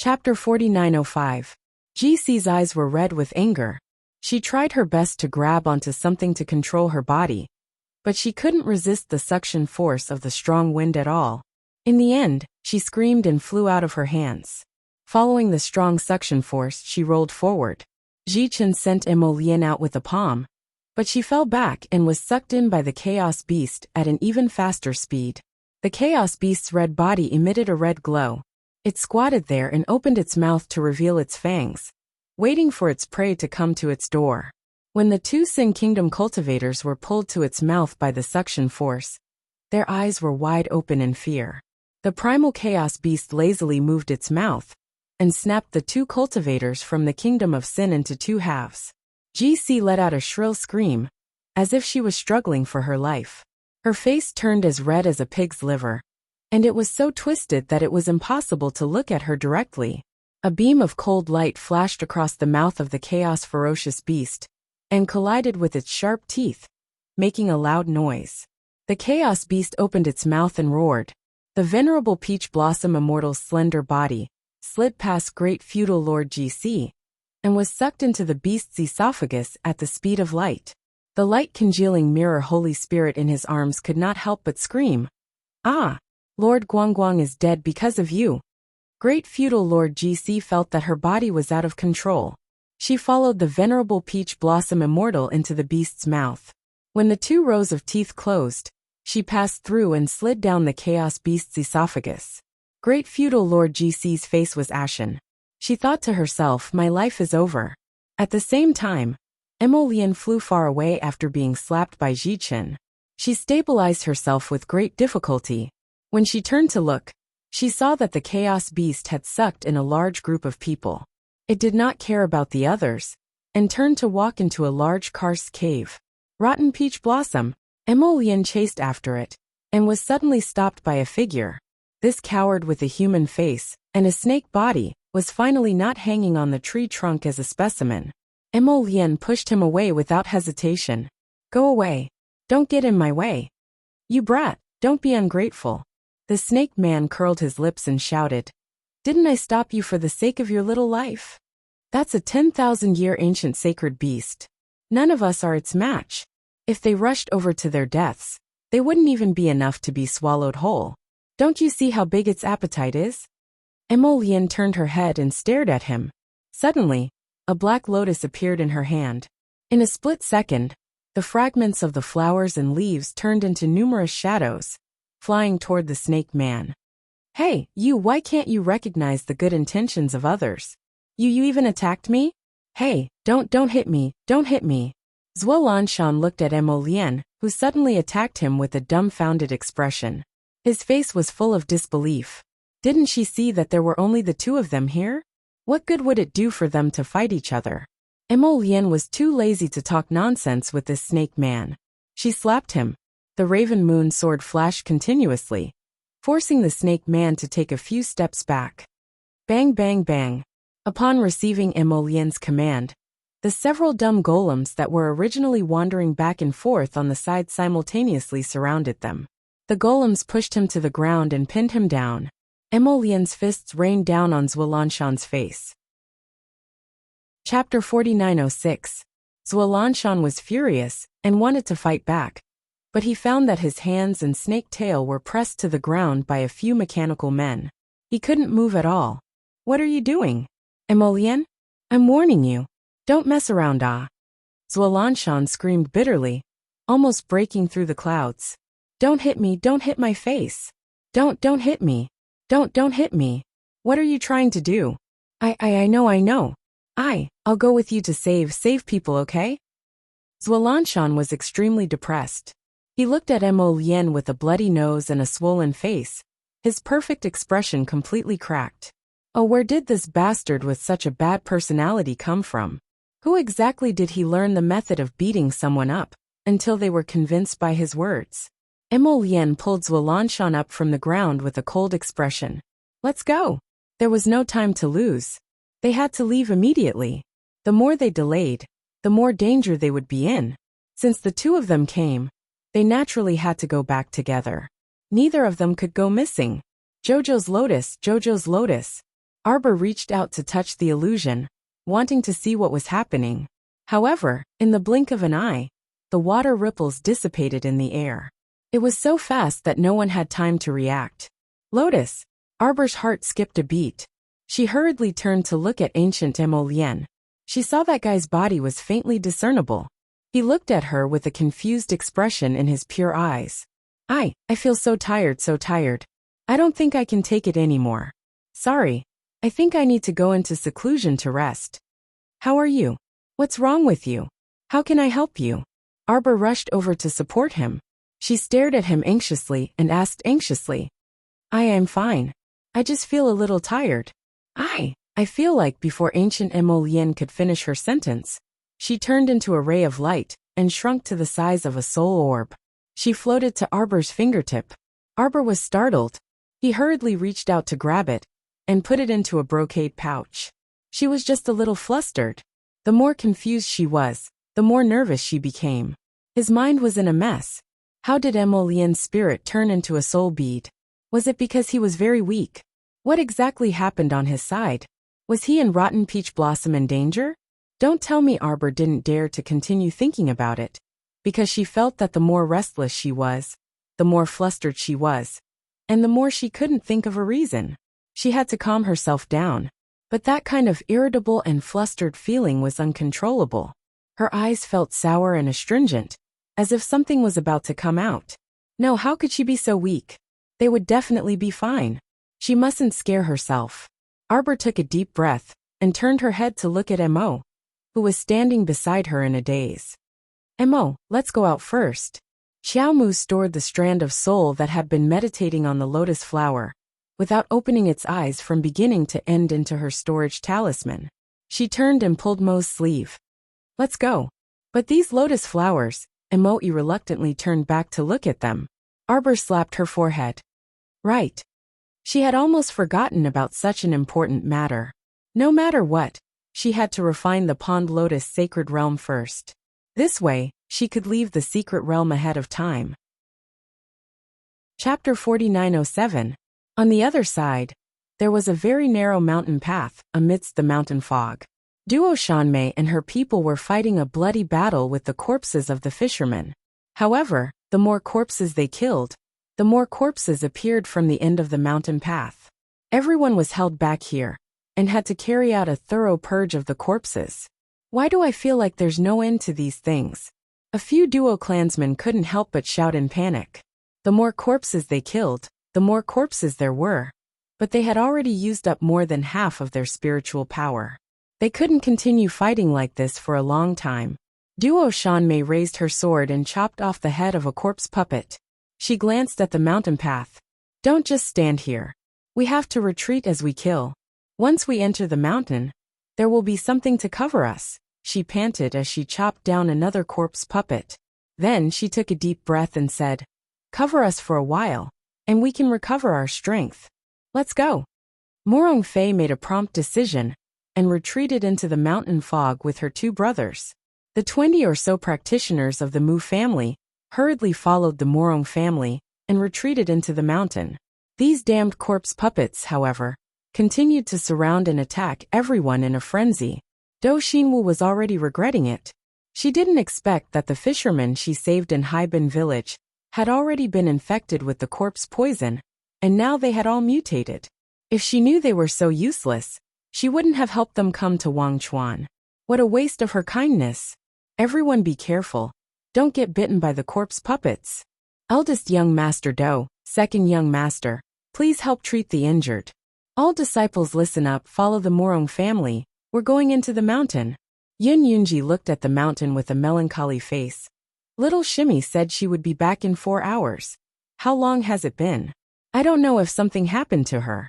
Chapter 4905. GC's eyes were red with anger. She tried her best to grab onto something to control her body, but she couldn't resist the suction force of the strong wind at all. In the end, she screamed and flew out of her hands. Following the strong suction force, she rolled forward. Zichen sent Emolien out with a palm, but she fell back and was sucked in by the Chaos Beast at an even faster speed. The Chaos Beast's red body emitted a red glow. It squatted there and opened its mouth to reveal its fangs, waiting for its prey to come to its door. When the two Sin Kingdom cultivators were pulled to its mouth by the suction force, their eyes were wide open in fear. The primal Chaos Beast lazily moved its mouth and snapped the two cultivators from the Kingdom of Sin into two halves. GC let out a shrill scream, as if she was struggling for her life. Her face turned as red as a pig's liver, and it was so twisted that it was impossible to look at her directly. A beam of cold light flashed across the mouth of the Chaos Ferocious Beast and collided with its sharp teeth, making a loud noise. The Chaos Beast opened its mouth and roared. The venerable Peach Blossom Immortal's slender body slid past Great Feudal Lord GC and was sucked into the beast's esophagus at the speed of light. The light-congealing mirror Holy Spirit in his arms could not help but scream, "Ah! Lord Guangguang is dead because of you." Great Feudal Lord GC felt that her body was out of control. She followed the venerable Peach Blossom Immortal into the beast's mouth. When the two rows of teeth closed, she passed through and slid down the Chaos Beast's esophagus. Great Feudal Lord GC's face was ashen. She thought to herself, "My life is over." At the same time, Emolien flew far away after being slapped by Zichen. She stabilized herself with great difficulty. When she turned to look, she saw that the Chaos Beast had sucked in a large group of people. It did not care about the others, and turned to walk into a large karst cave. Rotten Peach Blossom, Emolien chased after it, and was suddenly stopped by a figure. This coward with a human face and a snake body was finally not hanging on the tree trunk as a specimen. Emolien pushed him away without hesitation. "Go away. Don't get in my way. You brat, don't be ungrateful." The snake man curled his lips and shouted, "Didn't I stop you for the sake of your little life? That's a 10,000-year ancient sacred beast. None of us are its match. If they rushed over to their deaths, they wouldn't even be enough to be swallowed whole. Don't you see how big its appetite is?" Emolien turned her head and stared at him. Suddenly, a black lotus appeared in her hand. In a split second, the fragments of the flowers and leaves turned into numerous shadows, flying toward the snake man. "Hey, you, why can't you recognize the good intentions of others? You even attacked me? Hey, don't hit me, don't hit me." Zuolanshan looked at Emolien, who suddenly attacked him with a dumbfounded expression. His face was full of disbelief. Didn't she see that there were only the two of them here? What good would it do for them to fight each other? Emolien was too lazy to talk nonsense with this snake man. She slapped him. The Raven Moon sword flashed continuously, forcing the snake man to take a few steps back. Bang bang bang. Upon receiving Emolien's command, the several dumb golems that were originally wandering back and forth on the side simultaneously surrounded them. The golems pushed him to the ground and pinned him down. Emolien's fists rained down on Zuolanshan's face. Chapter 4906. Zuolanshan was furious and wanted to fight back, but he found that his hands and snake tail were pressed to the ground by a few mechanical men. He couldn't move at all. "What are you doing? Emolien? I'm warning you. Don't mess around, ah." Zuolanshan screamed bitterly, almost breaking through the clouds. "Don't hit me, don't hit my face. Don't hit me. Don't hit me. What are you trying to do? I know. I'll go with you to save people, okay?" Zuolanshan was extremely depressed. He looked at Emolien with a bloody nose and a swollen face, his perfect expression completely cracked. Oh, where did this bastard with such a bad personality come from? Who exactly did he learn the method of beating someone up, until they were convinced by his words? Emolien pulled Zuolanshan up from the ground with a cold expression. "Let's go." There was no time to lose. They had to leave immediately. The more they delayed, the more danger they would be in. Since the two of them came, they naturally had to go back together. Neither of them could go missing. Jojo's Lotus, Arbor reached out to touch the illusion, wanting to see what was happening. However, in the blink of an eye, the water ripples dissipated in the air. It was so fast that no one had time to react. Lotus. Arbor's heart skipped a beat. She hurriedly turned to look at ancient Emolien. She saw that guy's body was faintly discernible. He looked at her with a confused expression in his pure eyes. I feel so tired, so tired. I don't think I can take it anymore. Sorry. I think I need to go into seclusion to rest. How are you? What's wrong with you? How can I help you? Arbor rushed over to support him. She stared at him anxiously and asked anxiously. I am fine. I just feel a little tired. I feel like before ancient Emolien could finish her sentence, she turned into a ray of light and shrunk to the size of a soul orb. She floated to Arbor's fingertip. Arbor was startled. He hurriedly reached out to grab it and put it into a brocade pouch. She was just a little flustered. The more confused she was, the more nervous she became. His mind was in a mess. How did Emolien's spirit turn into a soul bead? Was it because he was very weak? What exactly happened on his side? Was he and Rotten Peach Blossom in danger? Don't tell me Arbor didn't dare to continue thinking about it, because she felt that the more restless she was, the more flustered she was, and the more she couldn't think of a reason. She had to calm herself down, but that kind of irritable and flustered feeling was uncontrollable. Her eyes felt sour and astringent, as if something was about to come out. No, how could she be so weak? They would definitely be fine. She mustn't scare herself. Arbor took a deep breath and turned her head to look at Mo, who was standing beside her in a daze. Mo, let's go out first. Xiaomu stored the strand of soul that had been meditating on the lotus flower, without opening its eyes from beginning to end into her storage talisman. She turned and pulled Mo's sleeve. Let's go. But these lotus flowers, Mo reluctantly turned back to look at them. Arbor slapped her forehead. Right. She had almost forgotten about such an important matter. No matter what, she had to refine the Pond Lotus sacred realm first. This way, she could leave the secret realm ahead of time. Chapter 4907. On the other side, there was a very narrow mountain path amidst the mountain fog. Duo Shanmei and her people were fighting a bloody battle with the corpses of the fishermen. However, the more corpses they killed, the more corpses appeared from the end of the mountain path. Everyone was held back here, and had to carry out a thorough purge of the corpses. Why do I feel like there's no end to these things? A few duo clansmen couldn't help but shout in panic. The more corpses they killed, the more corpses there were. But they had already used up more than half of their spiritual power. They couldn't continue fighting like this for a long time. Duo Shanmei raised her sword and chopped off the head of a corpse puppet. She glanced at the mountain path. Don't just stand here. We have to retreat as we kill. Once we enter the mountain, there will be something to cover us, she panted as she chopped down another corpse puppet. Then she took a deep breath and said, Cover us for a while, and we can recover our strength. Let's go. Morong Fei made a prompt decision and retreated into the mountain fog with her two brothers. The 20 or so practitioners of the Mu family hurriedly followed the Morong family and retreated into the mountain. These damned corpse puppets, however, continued to surround and attack everyone in a frenzy. Do Xinwu was already regretting it. She didn't expect that the fishermen she saved in Haibin village had already been infected with the corpse poison, and now they had all mutated. If she knew they were so useless, she wouldn't have helped them come to Wangchuan. What a waste of her kindness. Everyone be careful. Don't get bitten by the corpse puppets. Eldest young master Do, second young master, please help treat the injured. All disciples listen up, follow the Morong family. We're going into the mountain. Yun Yunji looked at the mountain with a melancholy face. Little Shimmy said she would be back in 4 hours. How long has it been? I don't know if something happened to her.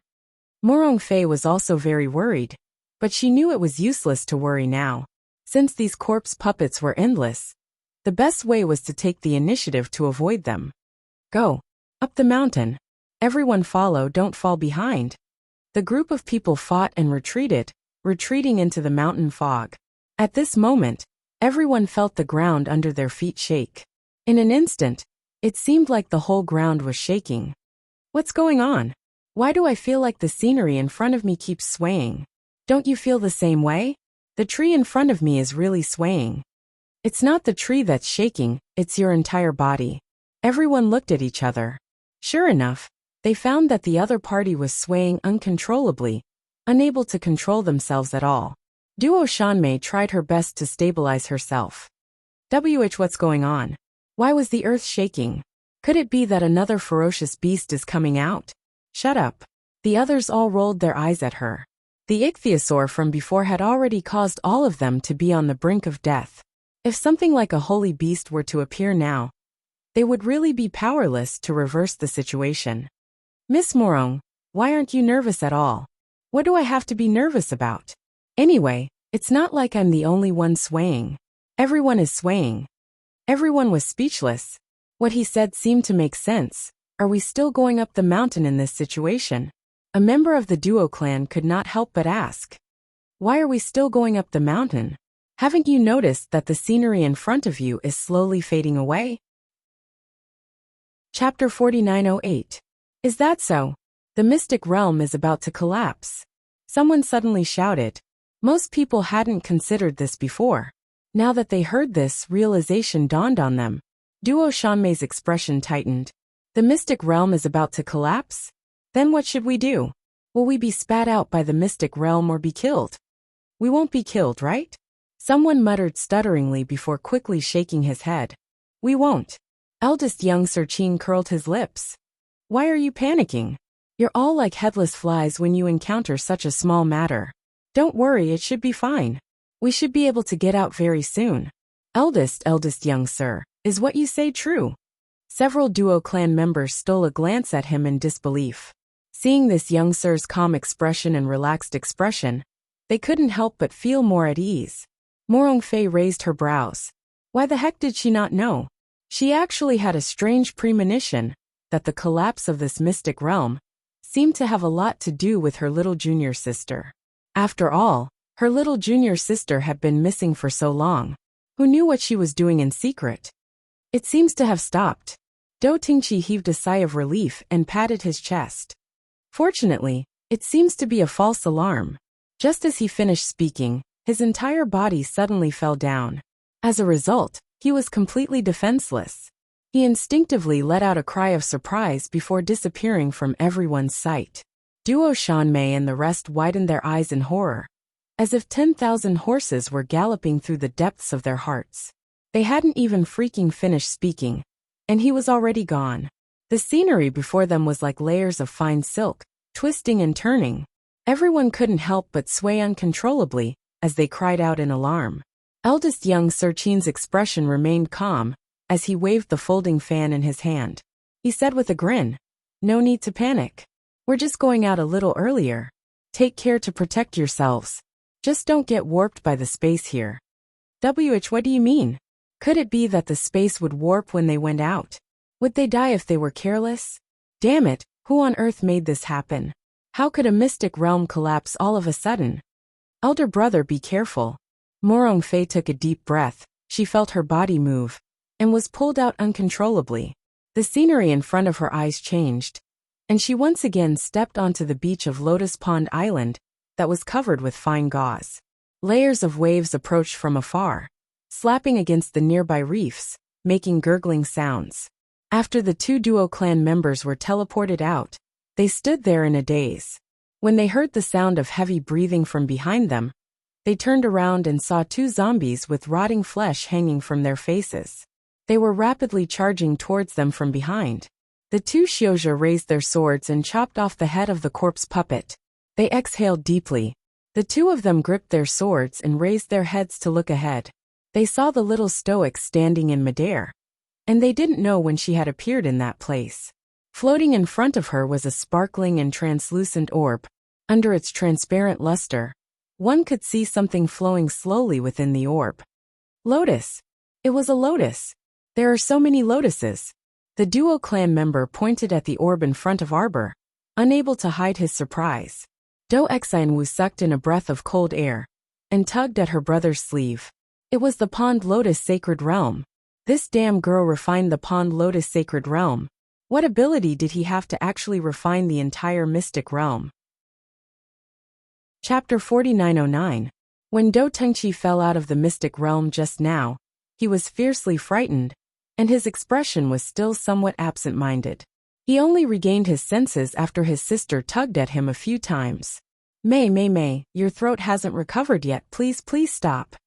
Morong Fei was also very worried, but she knew it was useless to worry now. Since these corpse puppets were endless, the best way was to take the initiative to avoid them. Go. Up the mountain. Everyone follow, don't fall behind. The group of people fought and retreated, retreating into the mountain fog. At this moment, everyone felt the ground under their feet shake. In an instant, it seemed like the whole ground was shaking. What's going on? Why do I feel like the scenery in front of me keeps swaying? Don't you feel the same way? The tree in front of me is really swaying. It's not the tree that's shaking, it's your entire body. Everyone looked at each other. Sure enough, they found that the other party was swaying uncontrollably, unable to control themselves at all. Duo Shanmei tried her best to stabilize herself. What's going on? Why was the earth shaking? Could it be that another ferocious beast is coming out? Shut up. The others all rolled their eyes at her. The ichthyosaur from before had already caused all of them to be on the brink of death. If something like a holy beast were to appear now, they would really be powerless to reverse the situation. Miss Morong, why aren't you nervous at all? What do I have to be nervous about? Anyway, it's not like I'm the only one swaying. Everyone is swaying. Everyone was speechless. What he said seemed to make sense. Are we still going up the mountain in this situation? A member of the Duo clan could not help but ask. Why are we still going up the mountain? Haven't you noticed that the scenery in front of you is slowly fading away? Chapter 4908. Is that so? The mystic realm is about to collapse. Someone suddenly shouted. Most people hadn't considered this before. Now that they heard this, realization dawned on them. Duo Shanmei's expression tightened. The mystic realm is about to collapse? Then what should we do? Will we be spat out by the mystic realm or be killed? We won't be killed, right? Someone muttered stutteringly before quickly shaking his head. We won't. Eldest young Sir Qin curled his lips. Why are you panicking? You're all like headless flies when you encounter such a small matter. Don't worry, it should be fine. We should be able to get out very soon. Eldest young sir, is what you say true? Several Duo clan members stole a glance at him in disbelief. Seeing this young sir's calm expression and relaxed expression, they couldn't help but feel more at ease. Morong Fei raised her brows. Why the heck did she not know? She actually had a strange premonition that the collapse of this mystic realm seemed to have a lot to do with her little junior sister. After all, her little junior sister had been missing for so long. Who knew what she was doing in secret? It seems to have stopped. Do Tingqi heaved a sigh of relief and patted his chest. Fortunately, it seems to be a false alarm. Just as he finished speaking, his entire body suddenly fell down. As a result, he was completely defenseless. He instinctively let out a cry of surprise before disappearing from everyone's sight. Duo Shanmei and the rest widened their eyes in horror, as if 10,000 horses were galloping through the depths of their hearts. They hadn't even freaking finished speaking, and he was already gone. The scenery before them was like layers of fine silk, twisting and turning. Everyone couldn't help but sway uncontrollably as they cried out in alarm. Eldest young Sir Qin's expression remained calm as he waved the folding fan in his hand. He said with a grin, "No need to panic. We're just going out a little earlier. Take care to protect yourselves. Just don't get warped by the space here." What do you mean? Could it be that the space would warp when they went out? Would they die if they were careless? Damn it, who on earth made this happen? How could a mystic realm collapse all of a sudden? Elder brother, be careful. Morong Fei took a deep breath. She felt her body move and was pulled out uncontrollably. The scenery in front of her eyes changed, and she once again stepped onto the beach of Lotus Pond Island that was covered with fine gauze. Layers of waves approached from afar, slapping against the nearby reefs, making gurgling sounds. After the two Duo clan members were teleported out, they stood there in a daze. When they heard the sound of heavy breathing from behind them, they turned around and saw two zombies with rotting flesh hanging from their faces. They were rapidly charging towards them from behind. The two Xiozha raised their swords and chopped off the head of the corpse puppet. They exhaled deeply. The two of them gripped their swords and raised their heads to look ahead. They saw the little stoic standing in midair, and they didn't know when she had appeared in that place. Floating in front of her was a sparkling and translucent orb. Under its transparent luster, one could see something flowing slowly within the orb. Lotus. It was a lotus. There are so many lotuses. The Duo clan member pointed at the orb in front of Arbor, unable to hide his surprise. Do Xinwu sucked in a breath of cold air and tugged at her brother's sleeve. It was the Pond Lotus Sacred Realm. This damn girl refined the Pond Lotus Sacred Realm. What ability did he have to actually refine the entire mystic realm? Chapter 4909. When Do Tengqi fell out of the mystic realm just now, he was fiercely frightened, and his expression was still somewhat absent-minded. He only regained his senses after his sister tugged at him a few times. May, your throat hasn't recovered yet, please stop.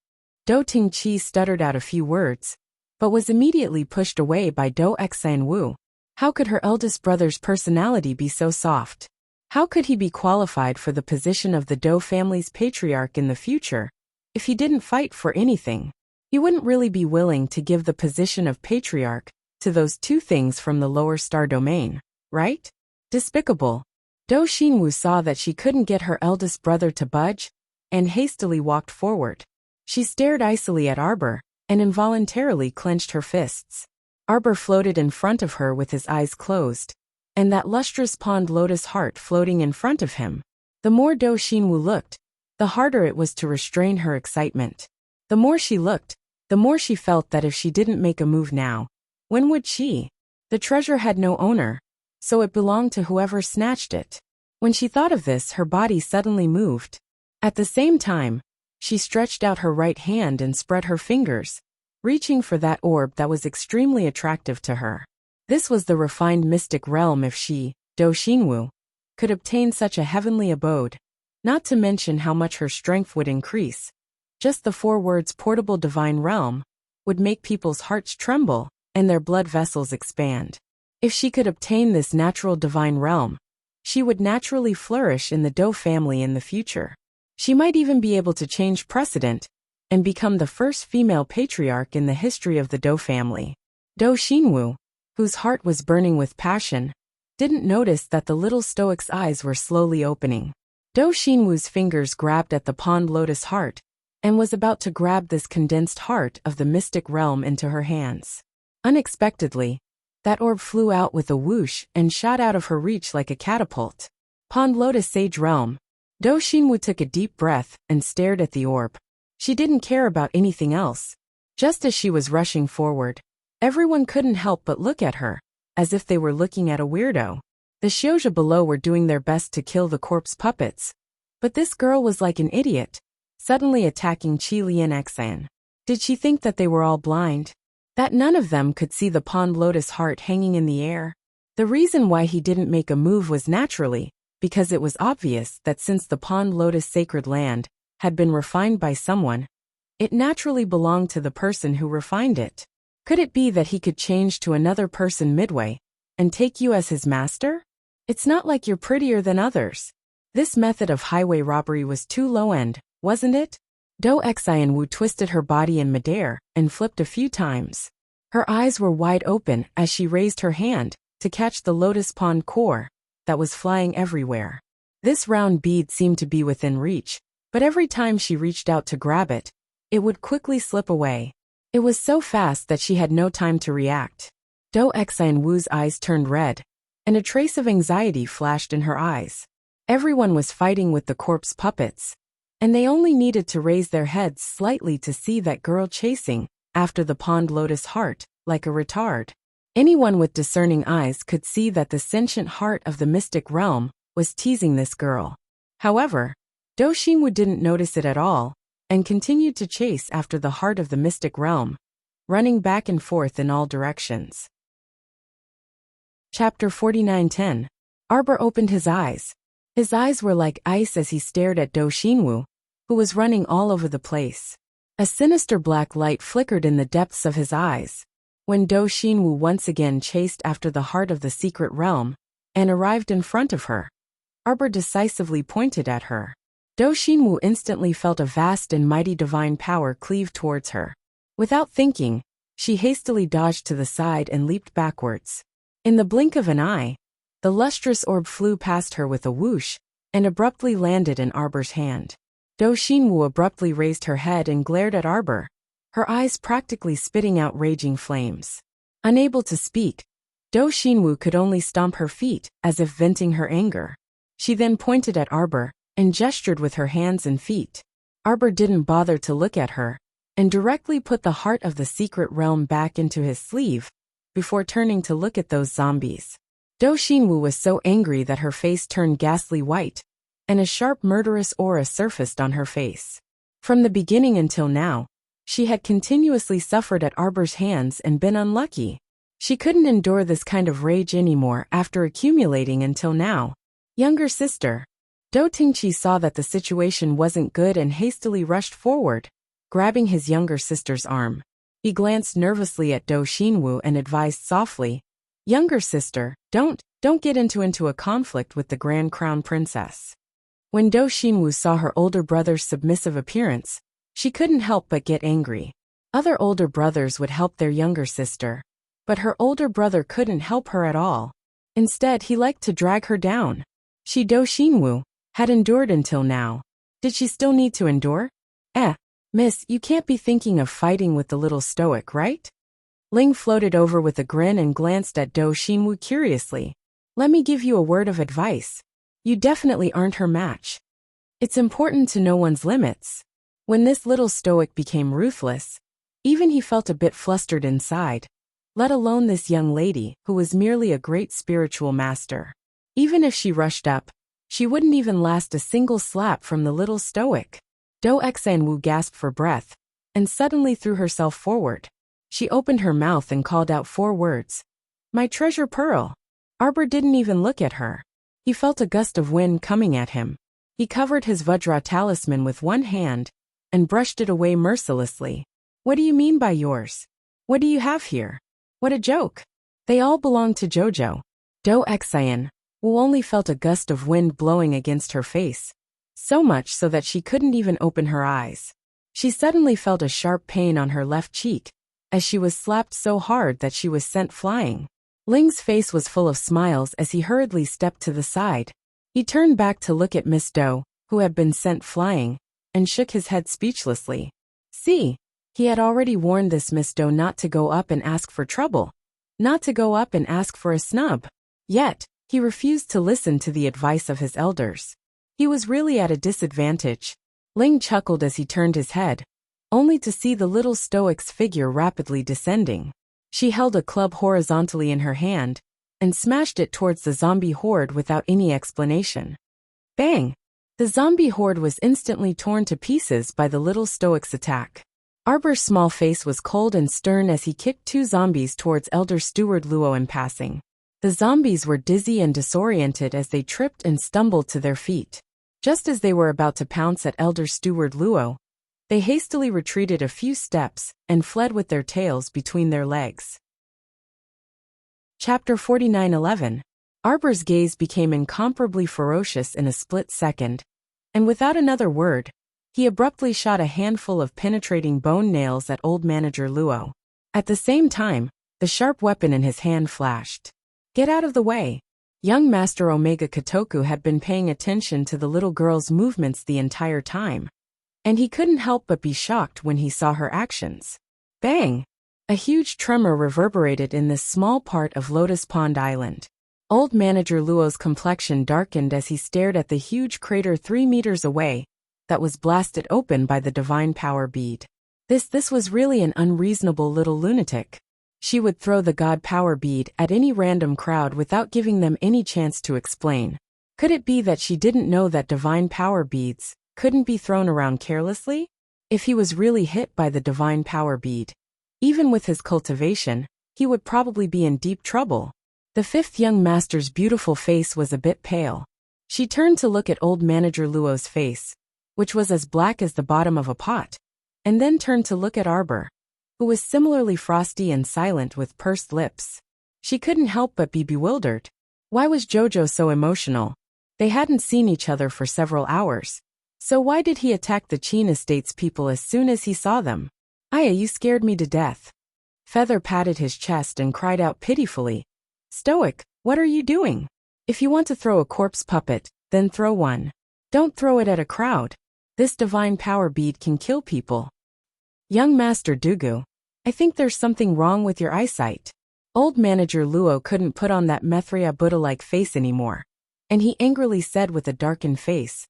Do Tengqi stuttered out a few words, but was immediately pushed away by Do Wu. How could her eldest brother's personality be so soft? How could he be qualified for the position of the Do family's patriarch in the future, if he didn't fight for anything? He wouldn't really be willing to give the position of patriarch to those two things from the lower star domain, right? Despicable. Do Xinwu saw that she couldn't get her eldest brother to budge, and hastily walked forward. She stared icily at Arbor, and involuntarily clenched her fists. Arbor floated in front of her with his eyes closed, and that lustrous pond lotus heart floating in front of him. The more Do Xinwu looked, the harder it was to restrain her excitement. The more she looked, the more she felt that if she didn't make a move now, when would she? The treasure had no owner, so it belonged to whoever snatched it. When she thought of this, her body suddenly moved. At the same time, she stretched out her right hand and spread her fingers, reaching for that orb that was extremely attractive to her. This was the refined mystic realm if she, Do Xinwu, could obtain such a heavenly abode, not to mention how much her strength would increase. Just the 4 words portable divine realm would make people's hearts tremble and their blood vessels expand. If she could obtain this natural divine realm, she would naturally flourish in the Do family in the future. She might even be able to change precedent and become the first female patriarch in the history of the Do family. Do Xinwu, whose heart was burning with passion, didn't notice that the little stoic's eyes were slowly opening. Do Xinwu's fingers grabbed at the pond lotus heart, and was about to grab this condensed heart of the mystic realm into her hands. Unexpectedly, that orb flew out with a whoosh and shot out of her reach like a catapult. Pond lotus sage realm. Do Xinwu took a deep breath and stared at the orb. She didn't care about anything else. Just as she was rushing forward, everyone couldn't help but look at her, as if they were looking at a weirdo. The Xiuzha below were doing their best to kill the corpse puppets, but this girl was like an idiot, suddenly attacking Qi Lian Xan. Did she think that they were all blind? That none of them could see the pond lotus heart hanging in the air? The reason why he didn't make a move was naturally, because it was obvious that since the pond lotus sacred land had been refined by someone, it naturally belonged to the person who refined it. Could it be that he could change to another person midway, and take you as his master? It's not like you're prettier than others. This method of highway robbery was too low-end, wasn't it? Do Wu twisted her body in midair and flipped a few times. Her eyes were wide open as she raised her hand to catch the lotus pond core that was flying everywhere. This round bead seemed to be within reach, but every time she reached out to grab it, it would quickly slip away. It was so fast that she had no time to react. Do Wu's eyes turned red, and a trace of anxiety flashed in her eyes. Everyone was fighting with the corpse puppets, and they only needed to raise their heads slightly to see that girl chasing after the pond lotus heart, like a retard. Anyone with discerning eyes could see that the sentient heart of the mystic realm was teasing this girl. However, Do Xinwu didn't notice it at all, and continued to chase after the heart of the mystic realm, running back and forth in all directions. Chapter 4910. Arbor opened his eyes. His eyes were like ice as he stared at Do Xinwu, who was running all over the place. A sinister black light flickered in the depths of his eyes when Do Xinwu once again chased after the heart of the secret realm and arrived in front of her. Arbor decisively pointed at her. Do Xinwu instantly felt a vast and mighty divine power cleave towards her. Without thinking, she hastily dodged to the side and leaped backwards. In the blink of an eye, the lustrous orb flew past her with a whoosh and abruptly landed in Arbor's hand. Do Xinwu abruptly raised her head and glared at Arbor, her eyes practically spitting out raging flames. Unable to speak, Do Xinwu could only stomp her feet as if venting her anger. She then pointed at Arbor and gestured with her hands and feet. Arbor didn't bother to look at her, and directly put the heart of the secret realm back into his sleeve, before turning to look at those zombies. Do Xinwu was so angry that her face turned ghastly white, and a sharp murderous aura surfaced on her face. From the beginning until now, she had continuously suffered at Arbor's hands and been unlucky. She couldn't endure this kind of rage anymore after accumulating until now. Younger sister. Do Tingqi saw that the situation wasn't good and hastily rushed forward, grabbing his younger sister's arm. He glanced nervously at Do Xinwu and advised softly, "Younger sister, don't get into a conflict with the Grand Crown Princess." When Do Xinwu saw her older brother's submissive appearance, she couldn't help but get angry. Other older brothers would help their younger sister, but her older brother couldn't help her at all. Instead, he liked to drag her down. She, Do Xinwu, had endured until now. Did she still need to endure? Miss, you can't be thinking of fighting with the little stoic, right? Ling floated over with a grin and glanced at Do Xinwu curiously. Let me give you a word of advice. You definitely aren't her match. It's important to know one's limits. When this little stoic became ruthless, even he felt a bit flustered inside, let alone this young lady who was merely a great spiritual master. Even if she rushed up, she wouldn't even last a single slap from the little stoic. Do Xinwu gasped for breath, and suddenly threw herself forward. She opened her mouth and called out 4 words. "My treasure pearl." Arbor didn't even look at her. He felt a gust of wind coming at him. He covered his Vajra talisman with one hand, and brushed it away mercilessly. "What do you mean by yours? What do you have here? What a joke. They all belong to Jojo." Do Xinwu only felt a gust of wind blowing against her face, so much so that she couldn't even open her eyes. She suddenly felt a sharp pain on her left cheek, as she was slapped so hard that she was sent flying. Ling's face was full of smiles as he hurriedly stepped to the side. He turned back to look at Miss Do, who had been sent flying, and shook his head speechlessly. See, he had already warned this Miss Do not to go up and ask for trouble, not to go up and ask for a snub. Yet, he refused to listen to the advice of his elders. He was really at a disadvantage. Ling chuckled as he turned his head, only to see the little stoic's figure rapidly descending. She held a club horizontally in her hand, and smashed it towards the zombie horde without any explanation. Bang! The zombie horde was instantly torn to pieces by the little stoic's attack. Arbor's small face was cold and stern as he kicked 2 zombies towards Elder Steward Luo in passing. The zombies were dizzy and disoriented as they tripped and stumbled to their feet. Just as they were about to pounce at Elder Steward Luo, they hastily retreated a few steps and fled with their tails between their legs. Chapter 49:11. Arbor's gaze became incomparably ferocious in a split second, and without another word, he abruptly shot a handful of penetrating bone nails at old manager Luo. At the same time, the sharp weapon in his hand flashed. "Get out of the way." Young Master Omega Kotoku had been paying attention to the little girl's movements the entire time, and he couldn't help but be shocked when he saw her actions. Bang! A huge tremor reverberated in this small part of Lotus Pond Island. Old manager Luo's complexion darkened as he stared at the huge crater 3 meters away that was blasted open by the divine power bead. This was really an unreasonable little lunatic. She would throw the god power bead at any random crowd without giving them any chance to explain. Could it be that she didn't know that divine power beads couldn't be thrown around carelessly? If he was really hit by the divine power bead, even with his cultivation, he would probably be in deep trouble. The 5th young master's beautiful face was a bit pale. She turned to look at old manager Luo's face, which was as black as the bottom of a pot, and then turned to look at Arbor, who was similarly frosty and silent with pursed lips. She couldn't help but be bewildered. Why was Jojo so emotional? They hadn't seen each other for several hours. So why did he attack the Qin Estate's people as soon as he saw them? "Aya, you scared me to death." Feather patted his chest and cried out pitifully. "Stoic, what are you doing? If you want to throw a corpse puppet, then throw one. Don't throw it at a crowd. This divine power bead can kill people." "Young Master Dugu, I think there's something wrong with your eyesight." Old manager Luo couldn't put on that Methria Buddha-like face anymore, and he angrily said with a darkened face,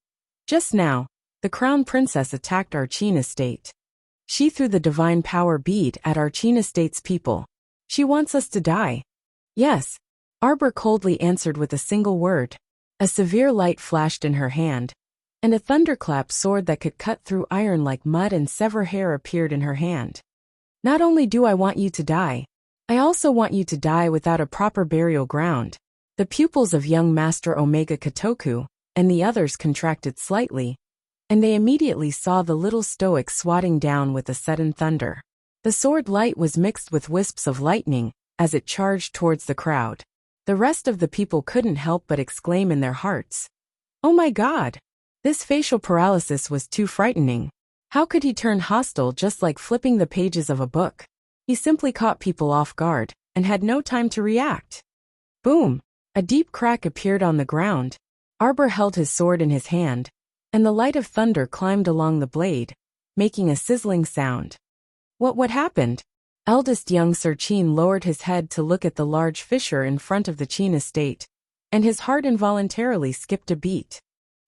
"Just now, the crown princess attacked our Qin estate. She threw the divine power bead at our Qin estate's people. She wants us to die. Yes, Arbor coldly answered with a single word. A severe light flashed in her hand, and a thunderclap sword that could cut through iron like mud and sever hair appeared in her hand. Not only do I want you to die, I also want you to die without a proper burial ground. The pupils of young Master Omega Kotoku and the others contracted slightly, and they immediately saw the little stoic swatting down with a sudden thunder. The sword light was mixed with wisps of lightning as it charged towards the crowd. The rest of the people couldn't help but exclaim in their hearts, "Oh my God! This facial paralysis was too frightening. How could he turn hostile just like flipping the pages of a book?" He simply caught people off guard and had no time to react. Boom! A deep crack appeared on the ground. Arbor held his sword in his hand, and the light of thunder climbed along the blade, making a sizzling sound. What happened? Eldest young Sir Qin lowered his head to look at the large fissure in front of the Qin estate, and his heart involuntarily skipped a beat.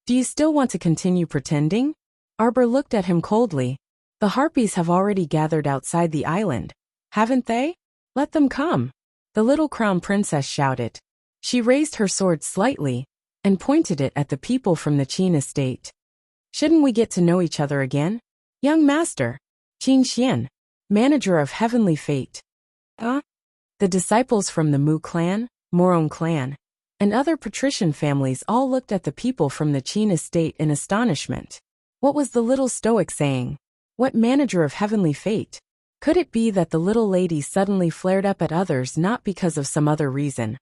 Do you still want to continue pretending? Arbor looked at him coldly. The harpies have already gathered outside the island, haven't they? Let them come. The little crown princess shouted. She raised her sword slightly and pointed it at the people from the Qin estate. Shouldn't we get to know each other again? Young master, Qin Xian, manager of Heavenly Fate. The disciples from the Mu clan, Morong clan, and other patrician families all looked at the people from the Qin estate in astonishment. What was the little stoic saying? What manager of Heavenly Fate? Could it be that the little lady suddenly flared up at others not because of some other reason,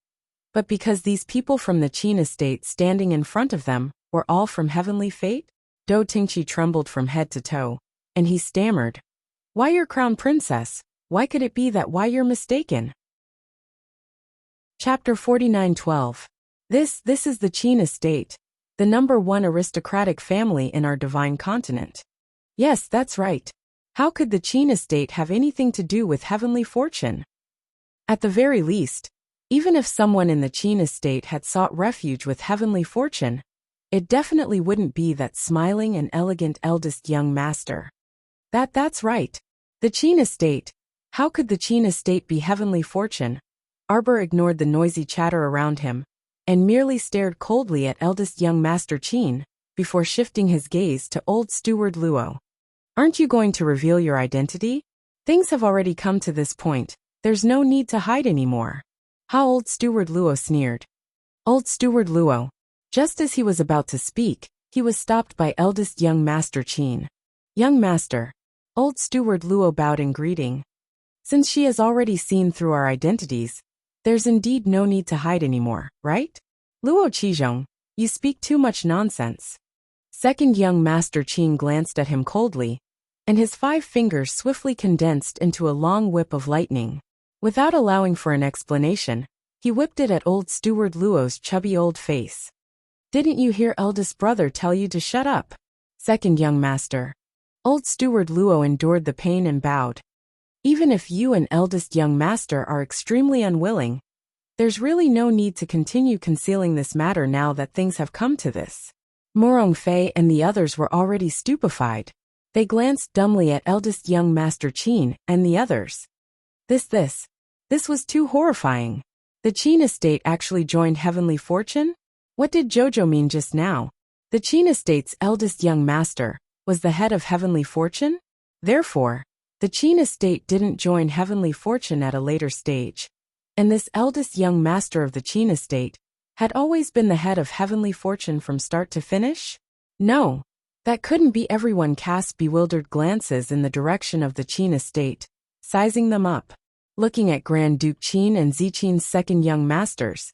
but because these people from the Qin estate standing in front of them were all from Heavenly Fate? Do Tingqi trembled from head to toe, and he stammered, "Why, your crown princess, why could it be that you're mistaken?" Chapter 49:12. This is the Qin estate, the #1 aristocratic family in our divine continent. Yes, that's right. How could the Qin estate have anything to do with heavenly fortune? At the very least, even if someone in the Qin estate had sought refuge with heavenly fortune, it definitely wouldn't be that smiling and elegant eldest young master. That's right. The Qin estate. How could the Qin estate be heavenly fortune? Arbor ignored the noisy chatter around him and merely stared coldly at eldest young Master Qin before shifting his gaze to old steward Luo. Aren't you going to reveal your identity? Things have already come to this point. There's no need to hide anymore. How old steward Luo sneered. Old steward Luo. Just as he was about to speak, he was stopped by eldest young Master Qin. Young master. Old steward Luo bowed in greeting. Since she has already seen through our identities, there's indeed no need to hide anymore, right? Luo Qizhong, you speak too much nonsense. Second young Master Qin glanced at him coldly, and his 5 fingers swiftly condensed into a long whip of lightning. Without allowing for an explanation, he whipped it at old steward Luo's chubby old face. Didn't you hear eldest brother tell you to shut up? Second young master. Old steward Luo endured the pain and bowed. Even if you and eldest young master are extremely unwilling, there's really no need to continue concealing this matter now that things have come to this. Morong Fei and the others were already stupefied. They glanced dumbly at eldest young Master Qin and the others. This was too horrifying. The Qin estate actually joined Heavenly Fortune? What did Jojo mean just now? The Qin estate's eldest young master was the head of Heavenly Fortune? Therefore, the Qin estate didn't join Heavenly Fortune at a later stage, and this eldest young master of the Qin estate had always been the head of Heavenly Fortune from start to finish? No, that couldn't be. Everyone cast bewildered glances in the direction of the Qin estate, sizing them up. Looking at Grand Duke Qin and Ziqin's second young masters,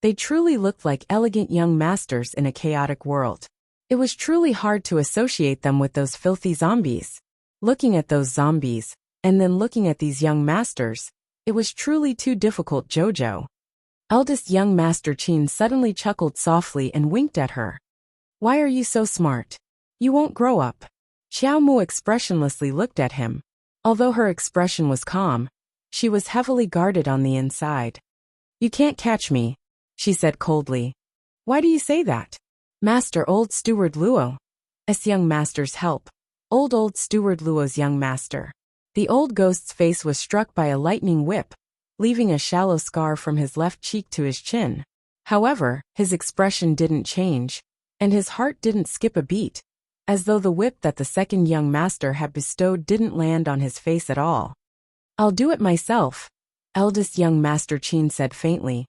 they truly looked like elegant young masters in a chaotic world. It was truly hard to associate them with those filthy zombies. Looking at those zombies, and then looking at these young masters, it was truly too difficult. Jojo. Eldest young Master Qin suddenly chuckled softly and winked at her. Why are you so smart? You won't grow up. Xiao Mu expressionlessly looked at him. Although her expression was calm, she was heavily guarded on the inside. You can't catch me, she said coldly. Why do you say that? Master old steward Luo. As young master's help. Old steward Luo's young master. The old ghost's face was struck by a lightning whip, leaving a shallow scar from his left cheek to his chin. However, his expression didn't change, and his heart didn't skip a beat, as though the whip that the second young master had bestowed didn't land on his face at all. "I'll do it myself," eldest young Master Qin said faintly,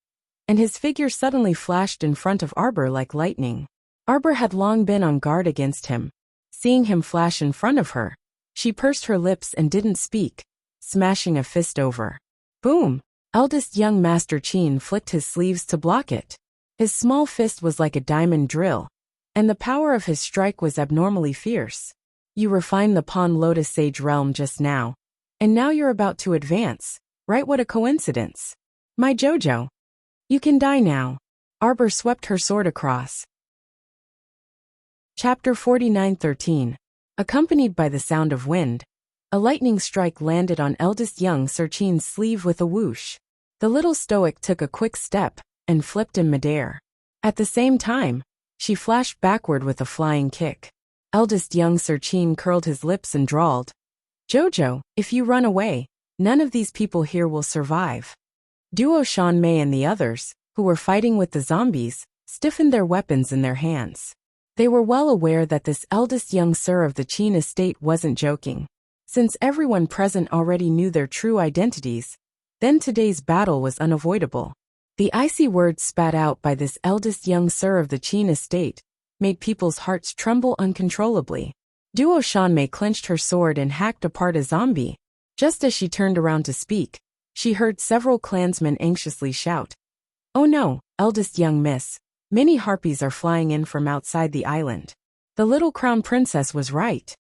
and his figure suddenly flashed in front of Arbor like lightning. Arbor had long been on guard against him. Seeing him flash in front of her, she pursed her lips and didn't speak, smashing a fist over. Boom! Eldest young Master Qin flicked his sleeves to block it. His small fist was like a diamond drill, and the power of his strike was abnormally fierce. "You refined the Pawn Lotus Sage realm just now, and now you're about to advance, right? What a coincidence. My Jojo. You can die now." Arbor swept her sword across. Chapter 49:13. Accompanied by the sound of wind, a lightning strike landed on eldest young Sir Qin's sleeve with a whoosh. The little stoic took a quick step and flipped in midair. At the same time, she flashed backward with a flying kick. Eldest young Sir Qin curled his lips and drawled, "Jojo, if you run away, none of these people here will survive." Duo Shanmei and the others, who were fighting with the zombies, stiffened their weapons in their hands. They were well aware that this eldest young sir of the Qin estate wasn't joking. Since everyone present already knew their true identities, then today's battle was unavoidable. The icy words spat out by this eldest young sir of the Qin estate made people's hearts tremble uncontrollably. Duo Shanmei clenched her sword and hacked apart a zombie. Just as she turned around to speak, she heard several clansmen anxiously shout, "Oh no, eldest young miss, many harpies are flying in from outside the island." The little crown princess was right.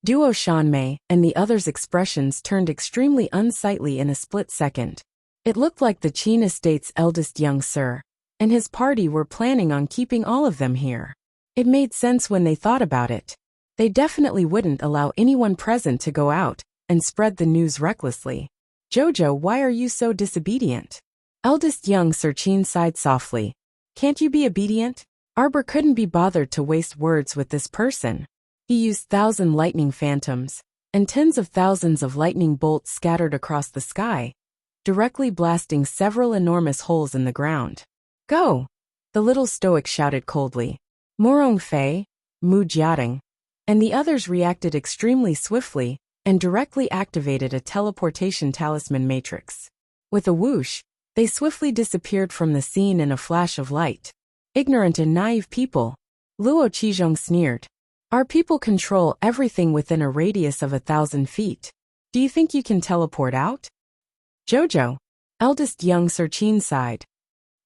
Duo Shanmei and the others' expressions turned extremely unsightly in a split second. It looked like the Qin estate's eldest young sir and his party were planning on keeping all of them here. It made sense when they thought about it. They definitely wouldn't allow anyone present to go out and spread the news recklessly. "Jojo, why are you so disobedient?" Eldest young Sir Qin sighed softly. "Can't you be obedient?" Arbor couldn't be bothered to waste words with this person. He used 1,000 lightning phantoms, and tens of thousands of lightning bolts scattered across the sky, directly blasting several enormous holes in the ground. "Go!" the little stoic shouted coldly. Morong Fei, Mu Jiating, and the others reacted extremely swiftly and directly activated a teleportation talisman matrix. With a whoosh, they swiftly disappeared from the scene in a flash of light. "Ignorant and naive people," Luo Qizhong sneered. "Our people control everything within a radius of 1,000 feet. Do you think you can teleport out?" "Jojo," eldest young Sir Qin sighed.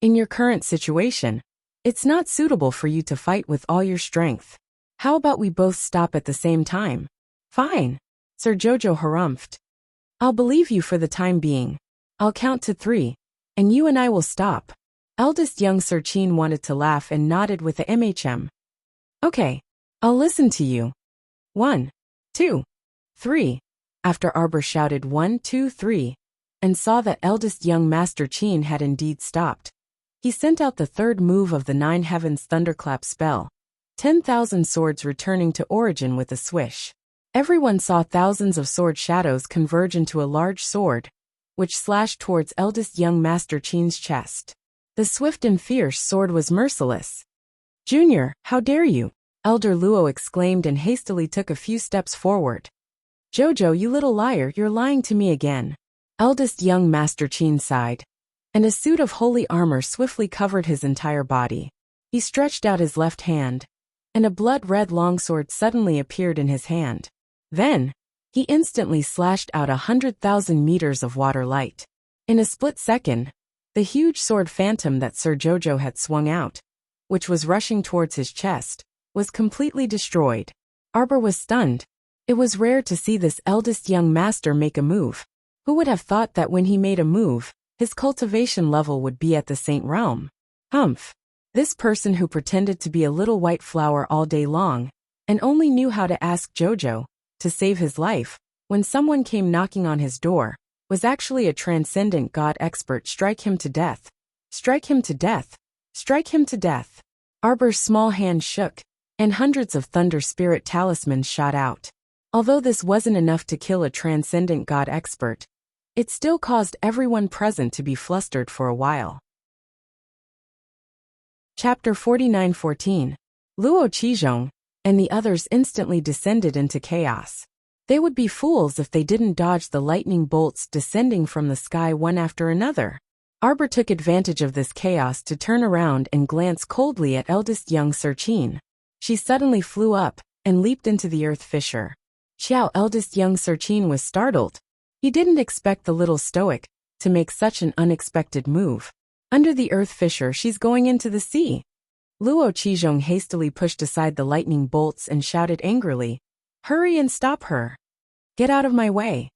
"In your current situation, it's not suitable for you to fight with all your strength. How about we both stop at the same time?" "Fine," Sir Jojo harumphed. "I'll believe you for the time being. I'll count to 3, and you and I will stop." Eldest young Sir Qin wanted to laugh and nodded with a MHM. "Okay, I'll listen to you. 1, 2, 3. After Arbor shouted 1, 2, 3, and saw that eldest young Master Qin had indeed stopped, he sent out the third move of the 9 Heavens Thunderclap spell, 10,000 swords returning to origin with a swish. Everyone saw thousands of sword shadows converge into a large sword, which slashed towards eldest young Master Qin's chest. The swift and fierce sword was merciless. "Junior, how dare you!" Elder Luo exclaimed and hastily took a few steps forward. "Jojo, you little liar, you're lying to me again." Eldest young Master Qin sighed, and a suit of holy armor swiftly covered his entire body. He stretched out his left hand, and a blood-red longsword suddenly appeared in his hand. Then, he instantly slashed out 100,000 meters of water light. In a split second, the huge sword phantom that Sir Jojo had swung out, which was rushing towards his chest, was completely destroyed. Arbor was stunned. It was rare to see this eldest young master make a move. Who would have thought that when he made a move, his cultivation level would be at the Saint Realm? Humph. This person who pretended to be a little white flower all day long, and only knew how to ask Jojo to save his life when someone came knocking on his door, was actually a transcendent god expert. Strike him to death. Strike him to death. Strike him to death. Arbor's small hand shook, and hundreds of thunder spirit talismans shot out. Although this wasn't enough to kill a transcendent god expert, It still caused everyone present to be flustered for a while. Chapter 49:14. Luo Qizhong and the others instantly descended into chaos. They would be fools if they didn't dodge the lightning bolts descending from the sky one after another. Arbor took advantage of this chaos to turn around and glance coldly at eldest young Serchin. She suddenly flew up and leaped into the earth fissure. Xiao, eldest young Serchin, was startled. He didn't expect the little stoic to make such an unexpected move. Under the earth fissure, she's going into the sea. Luo Qizhong hastily pushed aside the lightning bolts and shouted angrily, "Hurry and stop her! Get out of my way!"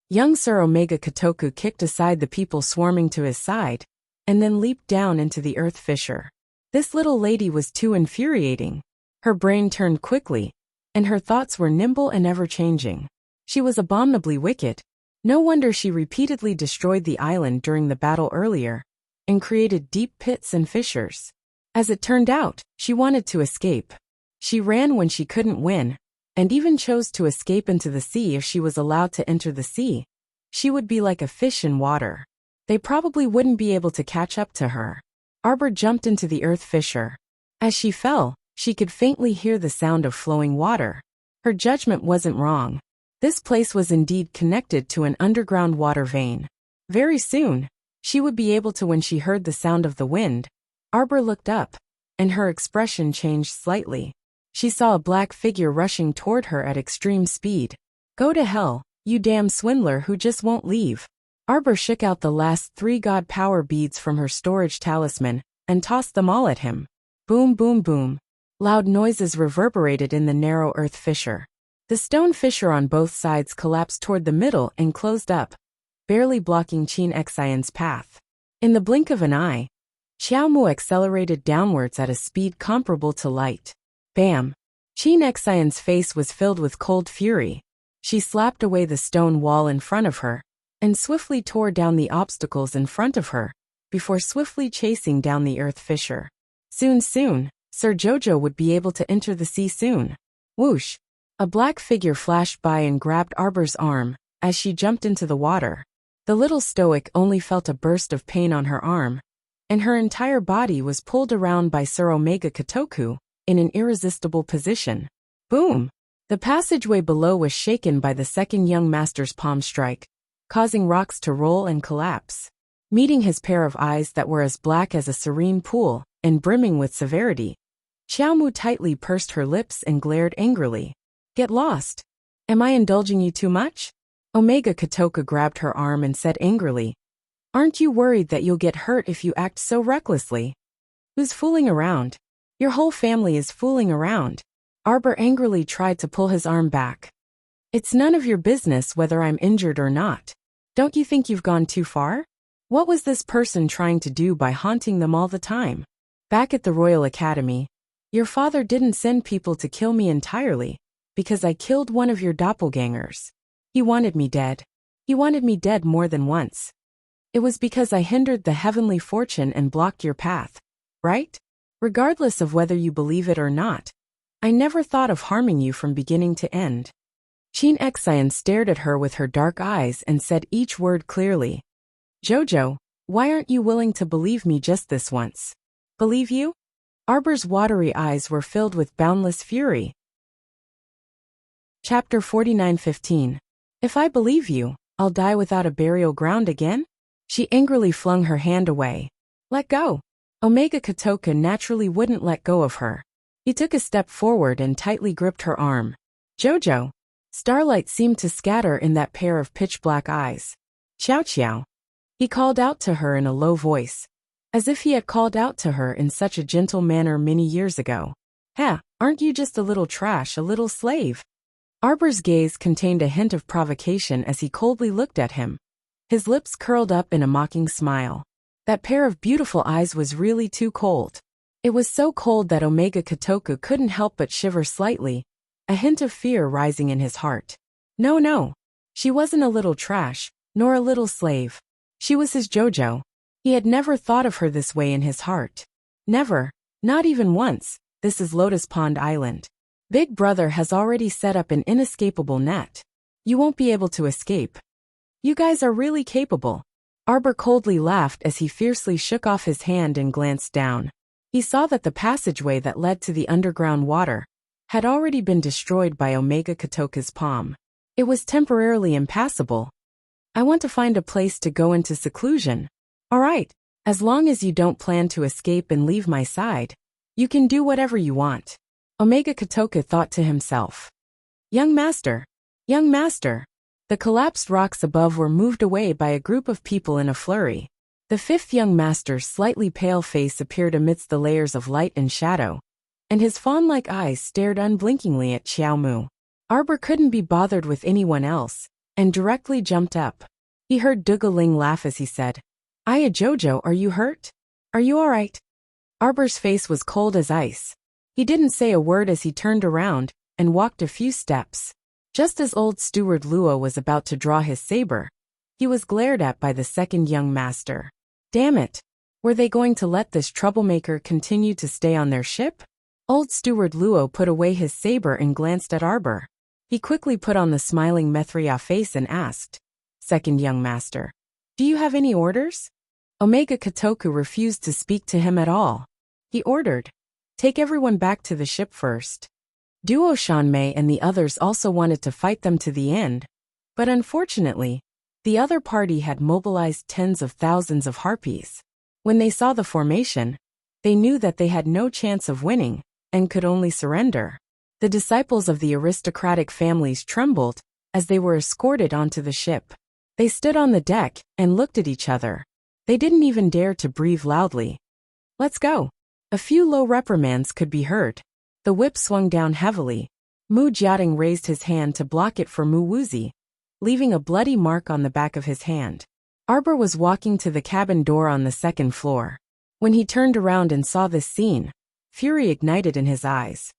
Young Sir Omega Kotoku kicked aside the people swarming to his side, and then leaped down into the earth fissure. This little lady was too infuriating. Her brain turned quickly, and her thoughts were nimble and ever-changing. She was abominably wicked. No wonder she repeatedly destroyed the island during the battle earlier, and created deep pits and fissures. As it turned out, she wanted to escape. She ran when she couldn't win, and even chose to escape into the sea if she was allowed to enter the sea. She would be like a fish in water. They probably wouldn't be able to catch up to her. Arbor jumped into the earth fissure. As she fell, she could faintly hear the sound of flowing water. Her judgment wasn't wrong. This place was indeed connected to an underground water vein. Very soon, she would be able to. When she heard the sound of the wind, Arbor looked up, and her expression changed slightly. She saw a black figure rushing toward her at extreme speed. "Go to hell, you damn swindler who just won't leave." Arbor shook out the last 3 god power beads from her storage talisman and tossed them all at him. Boom, boom, boom. Loud noises reverberated in the narrow earth fissure. The stone fissure on both sides collapsed toward the middle and closed up, barely blocking Qin Xian's path. In the blink of an eye, Xiaomu accelerated downwards at a speed comparable to light. Bam! Qin Xian's face was filled with cold fury. She slapped away the stone wall in front of her, and swiftly tore down the obstacles in front of her, before swiftly chasing down the earth fissure. Soon, Sir Jojo would be able to enter the sea soon. Whoosh! A black figure flashed by and grabbed Arbor's arm, as she jumped into the water. The little stoic only felt a burst of pain on her arm, and her entire body was pulled around by Sir Omega Kotoku, in an irresistible position. Boom! The passageway below was shaken by the second young master's palm strike, causing rocks to roll and collapse. Meeting his pair of eyes that were as black as a serene pool, and brimming with severity, Xiaomu tightly pursed her lips and glared angrily. "Get lost! Am I indulging you too much?" Omega Kotoku grabbed her arm and said angrily, "Aren't you worried that you'll get hurt if you act so recklessly?" "Who's fooling around? Your whole family is fooling around." Arbor angrily tried to pull his arm back. "It's none of your business whether I'm injured or not. Don't you think you've gone too far? What was this person trying to do by haunting them all the time? Back at the Royal Academy, your father didn't send people to kill me entirely, because I killed one of your doppelgangers. He wanted me dead. He wanted me dead more than once. It was because I hindered the heavenly fortune and blocked your path, right? Regardless of whether you believe it or not, I never thought of harming you from beginning to end." Qin Xian stared at her with her dark eyes and said each word clearly. "Jojo, why aren't you willing to believe me just this once?" "Believe you?" Arbor's watery eyes were filled with boundless fury. Chapter 49:15. "If I believe you, I'll die without a burial ground again?" She angrily flung her hand away. "Let go." Omega Kotoku naturally wouldn't let go of her. He took a step forward and tightly gripped her arm. "Jojo." Starlight seemed to scatter in that pair of pitch-black eyes. "Xiao Xiao." He called out to her in a low voice, as if he had called out to her in such a gentle manner many years ago. Aren't you just a little trash, a little slave?" Arbor's gaze contained a hint of provocation as he coldly looked at him. His lips curled up in a mocking smile. That pair of beautiful eyes was really too cold. It was so cold that Omega Kotoku couldn't help but shiver slightly, a hint of fear rising in his heart. No. She wasn't a little trash, nor a little slave. She was his Jojo. He had never thought of her this way in his heart. Never, not even once. This is Lotus Pond Island. Big Brother has already set up an inescapable net. You won't be able to escape. You guys are really capable. Arbor coldly laughed as he fiercely shook off his hand and glanced down. He saw that the passageway that led to the underground water had already been destroyed by Omega Kotoka's palm. It was temporarily impassable. I want to find a place to go into seclusion. All right, as long as you don't plan to escape and leave my side, you can do whatever you want. Omega Kotoka thought to himself. Young master. Young master. The collapsed rocks above were moved away by a group of people in a flurry. The fifth young master's slightly pale face appeared amidst the layers of light and shadow, and his fawn-like eyes stared unblinkingly at Xiao Mu. Arbor couldn't be bothered with anyone else, and directly jumped up. He heard Dugaling laugh as he said, Aya Jojo, are you hurt? Are you alright? Arbor's face was cold as ice. He didn't say a word as he turned around and walked a few steps. Just as old steward Luo was about to draw his saber, he was glared at by the second young master. Damn it! Were they going to let this troublemaker continue to stay on their ship? Old steward Luo put away his saber and glanced at Arbor. He quickly put on the smiling Methria face and asked, Second young master, do you have any orders? Omega Kotoku refused to speak to him at all. He ordered, take everyone back to the ship first. Duo Shanmei and the others also wanted to fight them to the end, but unfortunately, the other party had mobilized tens of thousands of harpies. When they saw the formation, they knew that they had no chance of winning and could only surrender. The disciples of the aristocratic families trembled as they were escorted onto the ship. They stood on the deck and looked at each other. They didn't even dare to breathe loudly. Let's go. A few low reprimands could be heard. The whip swung down heavily. Mu Jiating raised his hand to block it for Mu Wuzi, leaving a bloody mark on the back of his hand. Arbor was walking to the cabin door on the second floor. When he turned around and saw this scene, fury ignited in his eyes.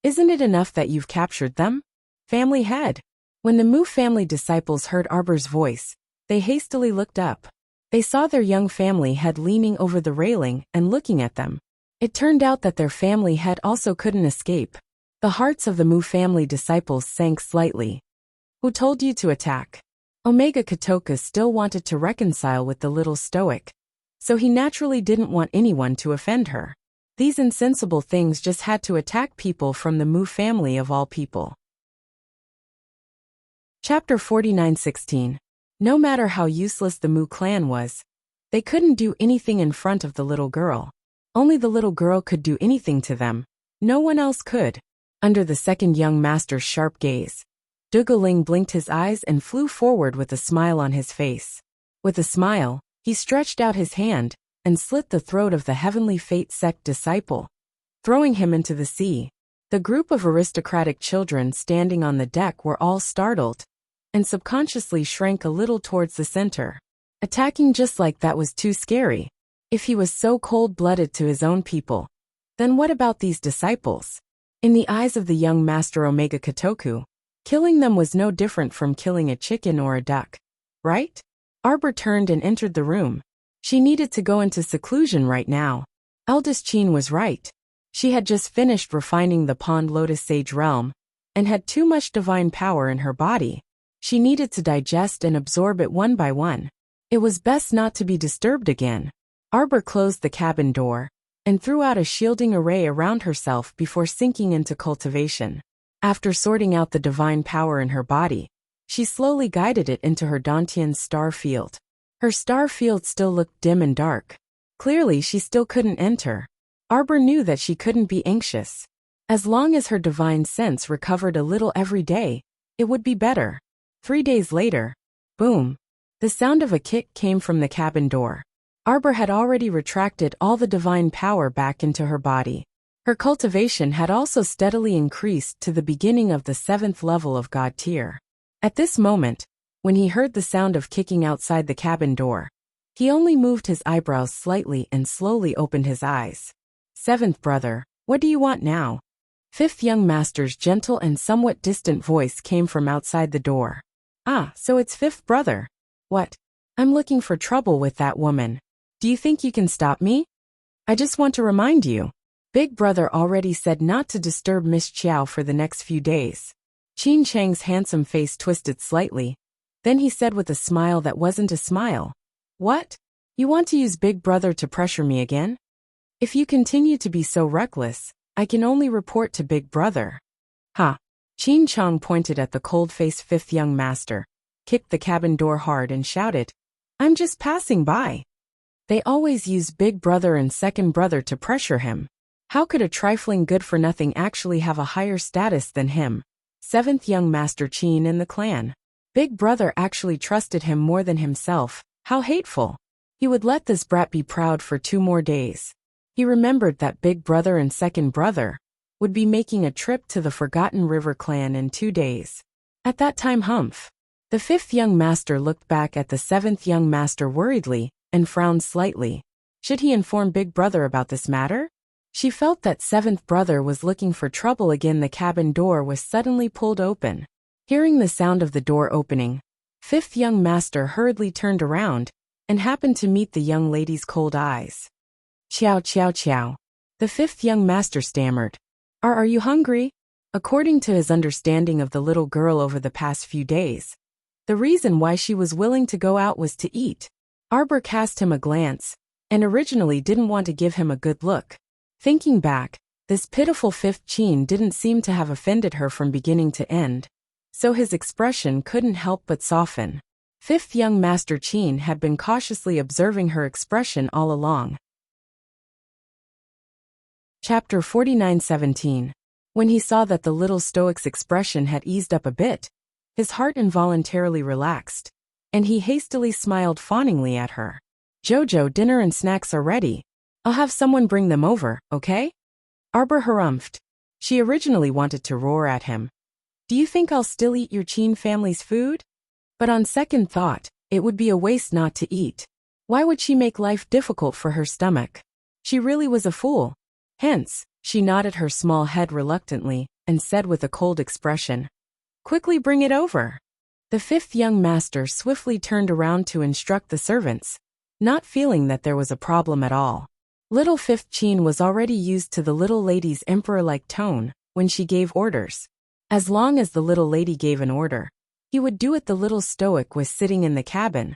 Isn't it enough that you've captured them? Family head. When the Mu family disciples heard Arbor's voice, they hastily looked up. They saw their young family head leaning over the railing and looking at them. It turned out that their family head also couldn't escape. The hearts of the Mu family disciples sank slightly. Who told you to attack? Omega Kotoka still wanted to reconcile with the little stoic, so he naturally didn't want anyone to offend her. These insensible things just had to attack people from the Mu family of all people. Chapter 49:16. No matter how useless the Mu clan was, they couldn't do anything in front of the little girl. Only the little girl could do anything to them. No one else could. Under the second young master's sharp gaze, Dugaling blinked his eyes and flew forward with a smile on his face. With a smile, he stretched out his hand and slit the throat of the Heavenly Fate sect disciple, throwing him into the sea. The group of aristocratic children standing on the deck were all startled and subconsciously shrank a little towards the center. Attacking just like that was too scary. If he was so cold-blooded to his own people, then what about these disciples? In the eyes of the young master Omega Kotoku, killing them was no different from killing a chicken or a duck, right? Arbor turned and entered the room. She needed to go into seclusion right now. Eldest Qin was right. She had just finished refining the Pond Lotus Sage realm, and had too much divine power in her body. She needed to digest and absorb it one by one. It was best not to be disturbed again. Arbor closed the cabin door and threw out a shielding array around herself before sinking into cultivation. After sorting out the divine power in her body, she slowly guided it into her Dantian's star field. Her star field still looked dim and dark. Clearly she still couldn't enter. Arbor knew that she couldn't be anxious. As long as her divine sense recovered a little every day, it would be better. 3 days later, boom, the sound of a kick came from the cabin door. Arbor had already retracted all the divine power back into her body. Her cultivation had also steadily increased to the beginning of the 7th level of God tier. At this moment, when he heard the sound of kicking outside the cabin door, he only moved his eyebrows slightly and slowly opened his eyes. 7th brother, what do you want now? 5th young master's gentle and somewhat distant voice came from outside the door. Ah, so it's 5th brother. What? I'm looking for trouble with that woman. Do you think you can stop me? I just want to remind you. Big brother already said not to disturb Miss Chiao for the next few days. Qin Chang's handsome face twisted slightly. Then he said with a smile that wasn't a smile. What? You want to use Big Brother to pressure me again? If you continue to be so reckless, I can only report to Big Brother. Ha! Qin Chong pointed at the cold-faced fifth young master, kicked the cabin door hard and shouted, I'm just passing by. They always use Big Brother and Second Brother to pressure him. How could a trifling good-for-nothing actually have a higher status than him? Seventh young master Qin in the clan. Big Brother actually trusted him more than himself. How hateful. He would let this brat be proud for 2 more days. He remembered that Big Brother and Second Brother would be making a trip to the Forgotten River clan in 2 days. At that time Humph, the fifth young master looked back at the seventh young master worriedly and frowned slightly. Should he inform Big Brother about this matter? She felt that seventh brother was looking for trouble again. The cabin door was suddenly pulled open. Hearing the sound of the door opening, fifth young master hurriedly turned around and happened to meet the young lady's cold eyes. Chow chow chow. The fifth young master stammered. Are you hungry? According to his understanding of the little girl over the past few days, the reason why she was willing to go out was to eat. Arbor cast him a glance, and originally didn't want to give him a good look. Thinking back, this pitiful fifth Qin didn't seem to have offended her from beginning to end, so his expression couldn't help but soften. Fifth young master Qin had been cautiously observing her expression all along. Chapter 49:17. When he saw that the little stoic's expression had eased up a bit, his heart involuntarily relaxed, and he hastily smiled fawningly at her. Jojo, dinner and snacks are ready. I'll have someone bring them over, okay? Arbor harumphed. She originally wanted to roar at him. Do you think I'll still eat your Qin family's food? But on second thought, it would be a waste not to eat. Why would she make life difficult for her stomach? She really was a fool. Hence, she nodded her small head reluctantly and said with a cold expression, Quickly bring it over. The fifth young master swiftly turned around to instruct the servants, not feeling that there was a problem at all. Little fifth Qin was already used to the little lady's emperor-like tone when she gave orders. As long as the little lady gave an order, he would do it. The little stoic was sitting in the cabin,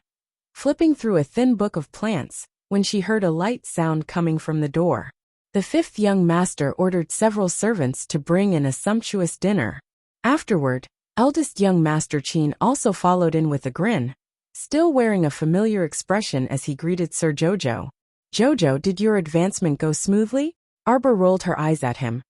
flipping through a thin book of plants, when she heard a light sound coming from the door. The fifth young master ordered several servants to bring in a sumptuous dinner. Afterward, eldest young master Qin also followed in with a grin, still wearing a familiar expression as he greeted Sir Jojo. Jojo, did your advancement go smoothly? Arbor rolled her eyes at him.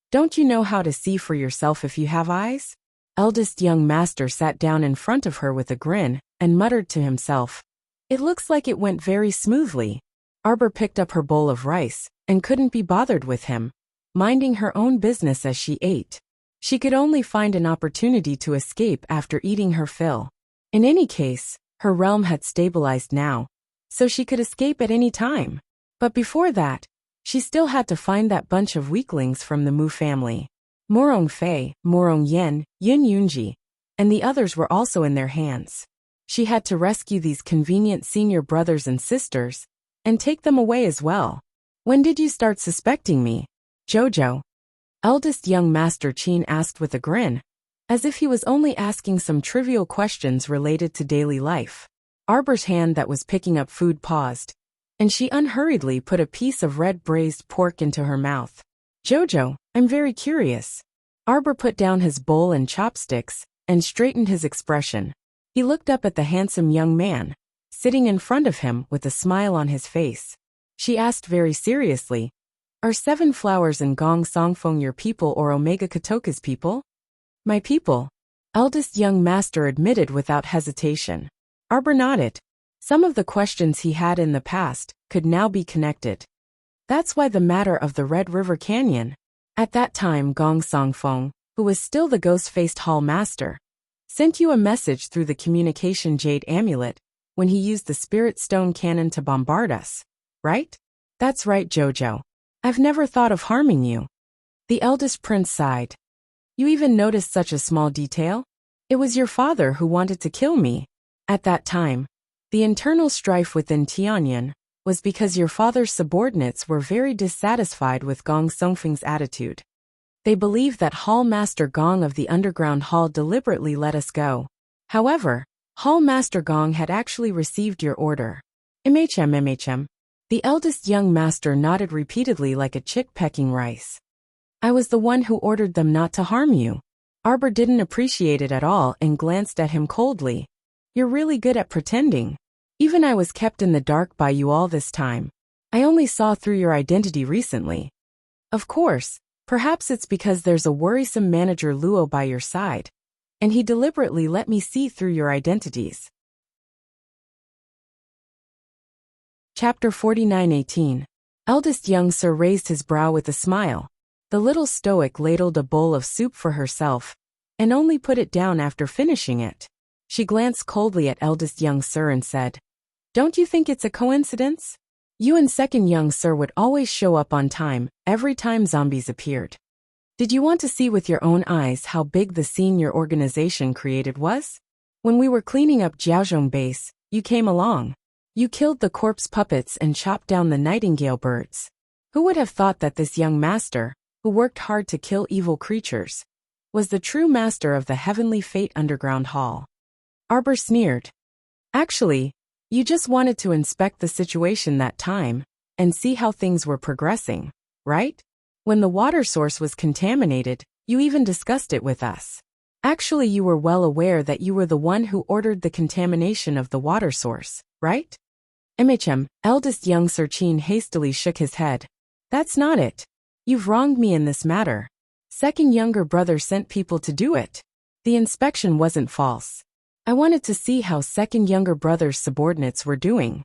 Don't you know how to see for yourself if you have eyes? Eldest young master sat down in front of her with a grin and muttered to himself. It looks like it went very smoothly. Arbor picked up her bowl of rice and couldn't be bothered with him, minding her own business as she ate. She could only find an opportunity to escape after eating her fill. In any case, her realm had stabilized now, so she could escape at any time. But before that, she still had to find that bunch of weaklings from the Mu family. Morong Fei, Morong Yen, Yun Yunji, and the others were also in their hands. She had to rescue these convenient senior brothers and sisters, and take them away as well. When did you start suspecting me? Jojo. Eldest young master Qin asked with a grin, as if he was only asking some trivial questions related to daily life. Arbor's hand that was picking up food paused, and she unhurriedly put a piece of red braised pork into her mouth. Jojo, I'm very curious. Arbor put down his bowl and chopsticks and straightened his expression. He looked up at the handsome young man, sitting in front of him with a smile on his face. She asked very seriously, Are Seven Flowers and Gong Songfeng your people or Omega Katoka's people? My people, eldest young master admitted without hesitation. Arbor nodded. Some of the questions he had in the past could now be connected. That's why the matter of the Red River Canyon. At that time Gong Songfeng, who was still the ghost-faced hall master, sent you a message through the communication jade amulet when he used the spirit stone cannon to bombard us, right? That's right, Jojo. I've never thought of harming you. The eldest prince sighed. You even noticed such a small detail? It was your father who wanted to kill me. At that time, the internal strife within Tianyan was because your father's subordinates were very dissatisfied with Gong Songfeng's attitude. They believed that Hall Master Gong of the Underground Hall deliberately let us go. However, Hall Master Gong had actually received your order. MHM. The eldest young master nodded repeatedly like a chick pecking rice. I was the one who ordered them not to harm you. Arbor didn't appreciate it at all and glanced at him coldly. You're really good at pretending. Even I was kept in the dark by you all this time. I only saw through your identity recently. Of course, perhaps it's because there's a worrisome manager Luo by your side, and he deliberately let me see through your identities. Chapter 49:18. Eldest young sir raised his brow with a smile. The little stoic ladled a bowl of soup for herself, and only put it down after finishing it. She glanced coldly at eldest young sir and said, Don't you think it's a coincidence? You and second young sir would always show up on time, every time zombies appeared. Did you want to see with your own eyes how big the scene your organization created was? When we were cleaning up Jiaozhong base, you came along. You killed the corpse puppets and chopped down the nightingale birds. Who would have thought that this young master, who worked hard to kill evil creatures, was the true master of the Heavenly Fate Underground Hall? Arbor sneered. Actually, you just wanted to inspect the situation that time, and see how things were progressing, right? When the water source was contaminated, you even discussed it with us. Actually, you were well aware that you were the one who ordered the contamination of the water source, right? Eldest young Sir Qin hastily shook his head. That's not it. You've wronged me in this matter. Second younger brother sent people to do it. The inspection wasn't false. I wanted to see how second younger brother's subordinates were doing.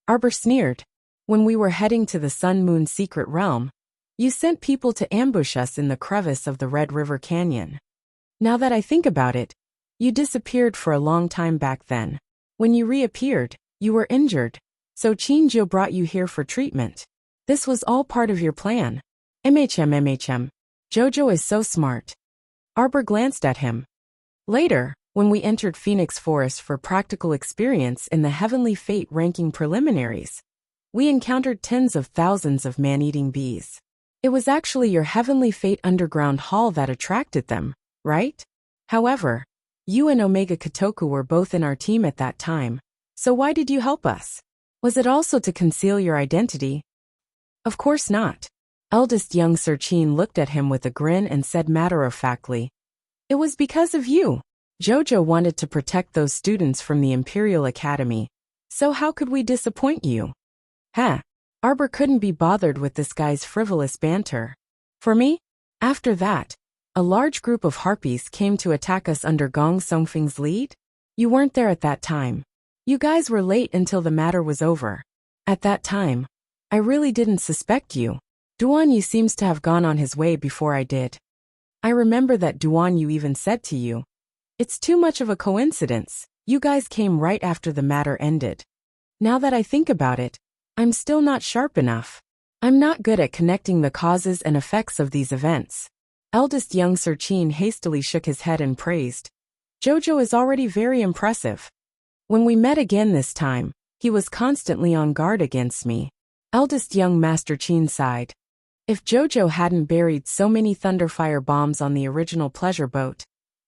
Arbor sneered. When we were heading to the Sun Moon secret realm, you sent people to ambush us in the crevice of the Red River Canyon. Now that I think about it, you disappeared for a long time back then. When you reappeared, you were injured, so Qinzhou brought you here for treatment. This was all part of your plan. Jojo is so smart. Arbor glanced at him. Later, when we entered Phoenix Forest for practical experience in the Heavenly Fate ranking preliminaries, we encountered tens of thousands of man-eating bees. It was actually your Heavenly Fate Underground Hall that attracted them, right? However, you and Omega Kotoku were both in our team at that time, so why did you help us? Was it also to conceal your identity? Of course not. Eldest young Sir Qin looked at him with a grin and said matter-of-factly, It was because of you. Jojo wanted to protect those students from the Imperial Academy, so how could we disappoint you? Arbor couldn't be bothered with this guy's frivolous banter. For me? After that, a large group of harpies came to attack us under Gong Songfeng's lead? You weren't there at that time. You guys were late until the matter was over. At that time, I really didn't suspect you. Duan Yu seems to have gone on his way before I did. I remember that Duan Yu even said to you, It's too much of a coincidence. You guys came right after the matter ended. Now that I think about it, I'm still not sharp enough. I'm not good at connecting the causes and effects of these events. Eldest young Sir Qin hastily shook his head and praised. Jojo is already very impressive. When we met again this time, he was constantly on guard against me. Eldest young Master Qin sighed. If Jojo hadn't buried so many Thunderfire bombs on the original pleasure boat,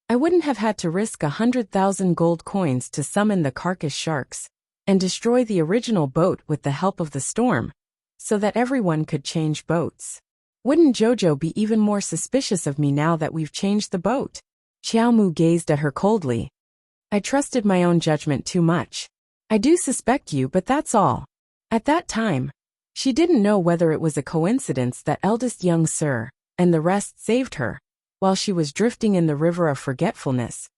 I wouldn't have had to risk 100,000 gold coins to summon the carcass sharks and destroy the original boat with the help of the storm, so that everyone could change boats. Wouldn't Jojo be even more suspicious of me now that we've changed the boat? Xiaomu gazed at her coldly. I trusted my own judgment too much. I do suspect you, but that's all. At that time, she didn't know whether it was a coincidence that eldest young sir and the rest saved her while she was drifting in the river of forgetfulness,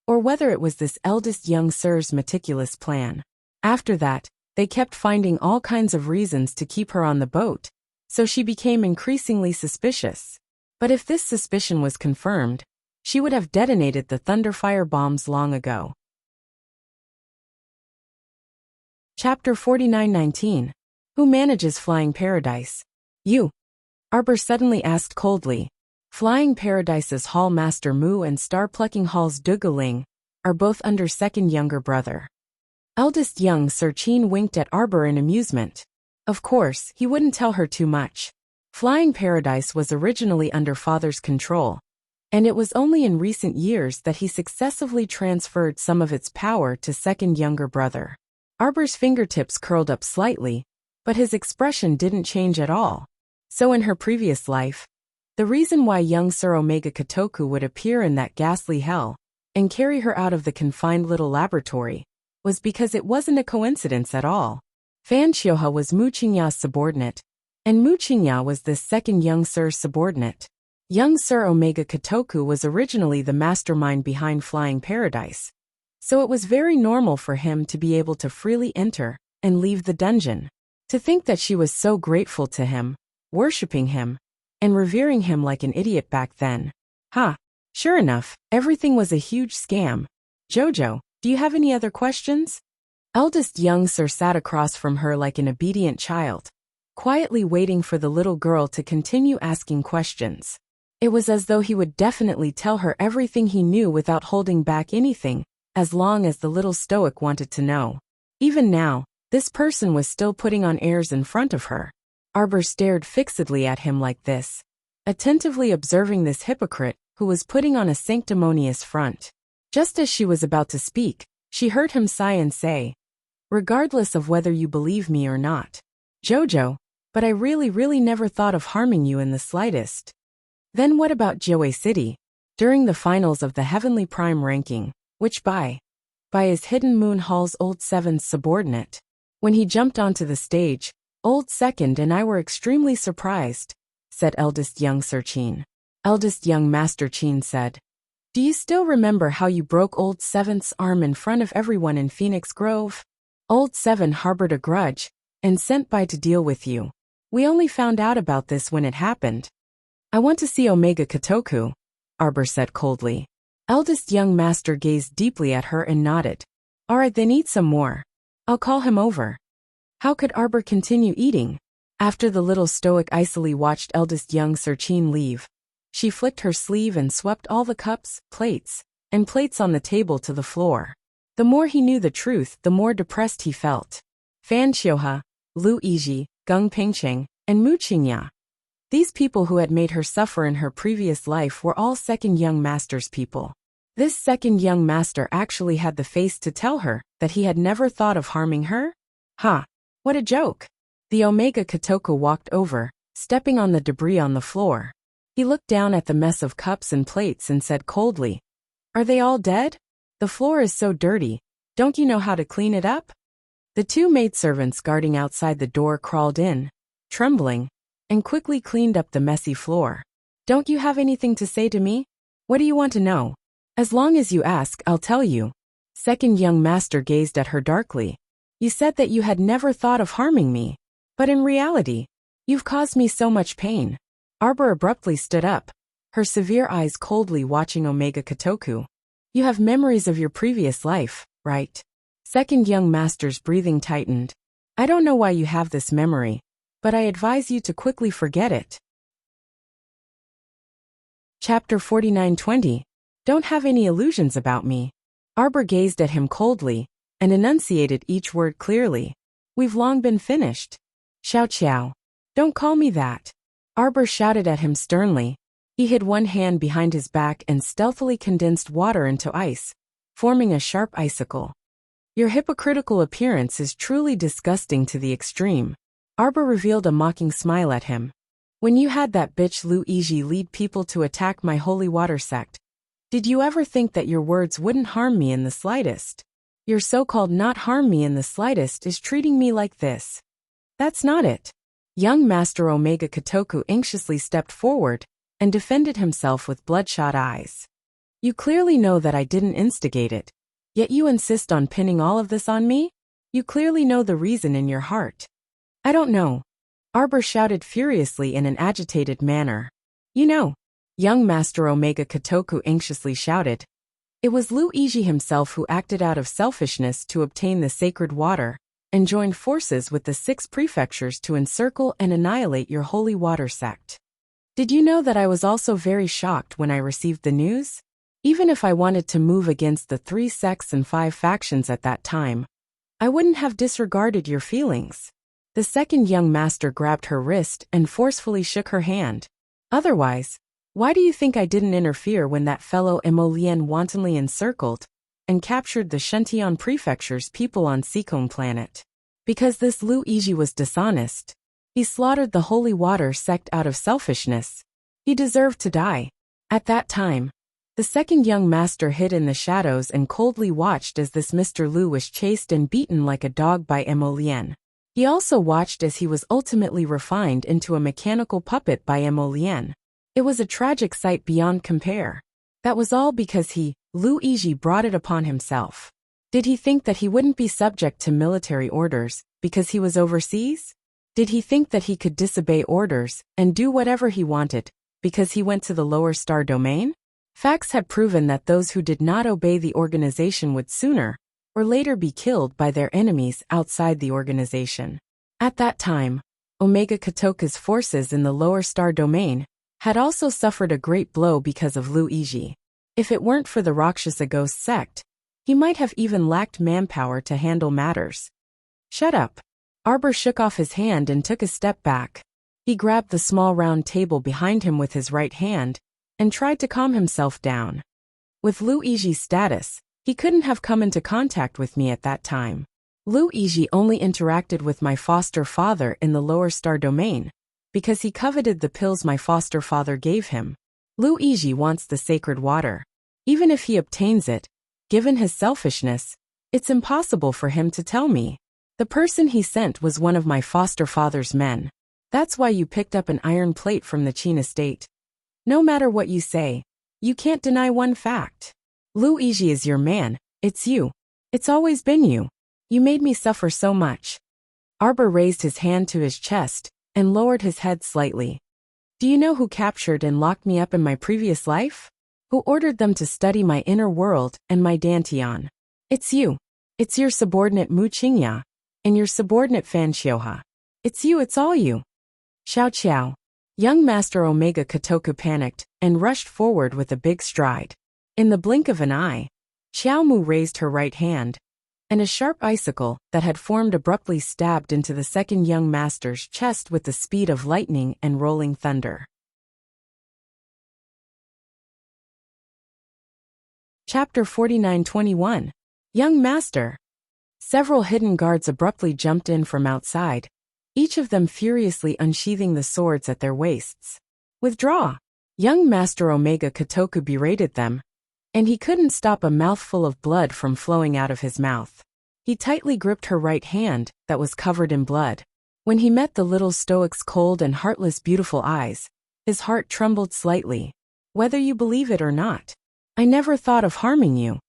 or whether it was this eldest young sir's meticulous plan. After that, they kept finding all kinds of reasons to keep her on the boat, so she became increasingly suspicious. But if this suspicion was confirmed, she would have detonated the Thunderfire bombs long ago. Chapter 49:19. Who manages Flying Paradise? You. Arbor suddenly asked coldly. Flying Paradise's Hall Master Mu and Star-Plucking Hall's Dugaling are both under second younger brother. Eldest young Sir Qin winked at Arbor in amusement. Of course, he wouldn't tell her too much. Flying Paradise was originally under father's control, and it was only in recent years that he successively transferred some of its power to second younger brother. Arbor's fingertips curled up slightly, but his expression didn't change at all. So in her previous life, the reason why young Sir Omega Kotoku would appear in that ghastly hell and carry her out of the confined little laboratory was because it wasn't a coincidence at all. Fan Chioha was Mu Qingya's subordinate, and Mu Qingya was this second young Sir's subordinate. Young Sir Omega Kotoku was originally the mastermind behind Flying Paradise, so it was very normal for him to be able to freely enter and leave the dungeon. To think that she was so grateful to him, worshipping him, and revering him like an idiot back then. Sure enough, everything was a huge scam. Jojo, do you have any other questions? Eldest young Sir sat across from her like an obedient child, quietly waiting for the little girl to continue asking questions. It was as though he would definitely tell her everything he knew without holding back anything, as long as the little stoic wanted to know. Even now, this person was still putting on airs in front of her. Arbor stared fixedly at him like this, attentively observing this hypocrite who was putting on a sanctimonious front. Just as she was about to speak, she heard him sigh and say, "Regardless of whether you believe me or not, Jojo, but I really never thought of harming you in the slightest." Then what about Jiawei City? During the finals of the Heavenly Prime ranking, which by his Hidden Moon Hall's Old Seven's subordinate, when he jumped onto the stage, Old Second and I were extremely surprised, said eldest young Sir Qin. Eldest young Master Qin said, "Do you still remember how you broke Old Seventh's arm in front of everyone in Phoenix Grove? Old Seven harbored a grudge and sent by to deal with you. We only found out about this when it happened." "I want to see Omega Kotoku," Arbor said coldly. Eldest young master gazed deeply at her and nodded. "Alright, then eat some more. I'll call him over." How could Arbor continue eating? After the little stoic icily watched eldest young Sir Qin leave, she flicked her sleeve and swept all the cups, plates on the table to the floor. The more he knew the truth, the more depressed he felt. Fan Chioha, Lu Yiji, Gung Pingcheng, and Mu Qingya. These people who had made her suffer in her previous life were all second young master's people. This second young master actually had the face to tell her that he had never thought of harming her? What a joke. The Omega Kotoku walked over, stepping on the debris on the floor. He looked down at the mess of cups and plates and said coldly, "Are they all dead? The floor is so dirty. Don't you know how to clean it up?" The two maidservants guarding outside the door crawled in, trembling, and quickly cleaned up the messy floor. "Don't you have anything to say to me? What do you want to know?" "As long as you ask, I'll tell you." Second young master gazed at her darkly. "You said that you had never thought of harming me, but in reality, you've caused me so much pain." Arbor abruptly stood up, her severe eyes coldly watching Omega Kotoku. "You have memories of your previous life, right?" Second young master's breathing tightened. "I don't know why you have this memory, but I advise you to quickly forget it." Chapter 49:20. Don't have any illusions about me. Arbor gazed at him coldly and enunciated each word clearly. "We've long been finished." "Xiao Qiao. Don't call me that." Arbor shouted at him sternly. He hid one hand behind his back and stealthily condensed water into ice, forming a sharp icicle. "Your hypocritical appearance is truly disgusting to the extreme." Arbor revealed a mocking smile at him. "When you had that bitch Lu Yiji lead people to attack my holy water sect, did you ever think that your words wouldn't harm me in the slightest? Your so-called not harm me in the slightest is treating me like this. That's not it." Young Master Omega Kotoku anxiously stepped forward and defended himself with bloodshot eyes. "You clearly know that I didn't instigate it, yet you insist on pinning all of this on me? You clearly know the reason in your heart." "I don't know." Arbor shouted furiously in an agitated manner. "You know." Young Master Omega Kotoku anxiously shouted. "It was Lu Yiji himself who acted out of selfishness to obtain the sacred water, and joined forces with the 6 prefectures to encircle and annihilate your holy water sect. Did you know that I was also very shocked when I received the news? Even if I wanted to move against the 3 sects and 5 factions at that time, I wouldn't have disregarded your feelings." The second young master grabbed her wrist and forcefully shook her hand. "Otherwise, Why do you think I didn't interfere when that fellow Emolien wantonly encircled and captured the Shentian Prefecture's people on Seacombe planet? Because this Lu Iji was dishonest. He slaughtered the holy water sect out of selfishness. He deserved to die. At that time, the second young master hid in the shadows and coldly watched as this Mr. Lu was chased and beaten like a dog by Emolien. He also watched as he was ultimately refined into a mechanical puppet by Emolien. It was a tragic sight beyond compare. That was all because Lu Iji, brought it upon himself. Did he think that he wouldn't be subject to military orders because he was overseas? Did he think that he could disobey orders and do whatever he wanted because he went to the lower star domain? Facts had proven that those who did not obey the organization would sooner or later be killed by their enemies outside the organization. At that time, Omega Katoka's forces in the lower star domain had also suffered a great blow because of Lu Iji. If it weren't for the Rakshasa Ghost sect, he might have even lacked manpower to handle matters. Shut up. Arbor shook off his hand and took a step back. He grabbed the small round table behind him with his right hand and tried to calm himself down. With Lu Iji's status, he couldn't have come into contact with me at that time. Lu Iji only interacted with my foster father in the lower star domain because he coveted the pills my foster father gave him. Lu Iji wants the sacred water. Even if he obtains it, given his selfishness, it's impossible for him to tell me. The person he sent was one of my foster father's men. That's why you picked up an iron plate from the Qin estate. No matter what you say, you can't deny one fact. Lu Iji is your man. It's you. It's always been you. You made me suffer so much. Arbor raised his hand to his chest and lowered his head slightly. Do you know who captured and locked me up in my previous life? Who ordered them to study my inner world and my dantian? It's you. It's your subordinate Mu Qingya and your subordinate Fan Xiuha. It's you, it's all you. Xiao Qiao. Young Master Omega Katoku panicked and rushed forward with a big stride. In the blink of an eye, Xiao Mu raised her right hand, and a sharp icicle that had formed abruptly stabbed into the second young master's chest with the speed of lightning and rolling thunder. Chapter 49-21. Young Master. Several hidden guards abruptly jumped in from outside, each of them furiously unsheathing the swords at their waists. Withdraw! Young Master Omega Katoku berated them, and he couldn't stop a mouthful of blood from flowing out of his mouth. He tightly gripped her right hand that was covered in blood. When he met the little stoic's cold and heartless beautiful eyes, his heart trembled slightly. Whether you believe it or not, I never thought of harming you.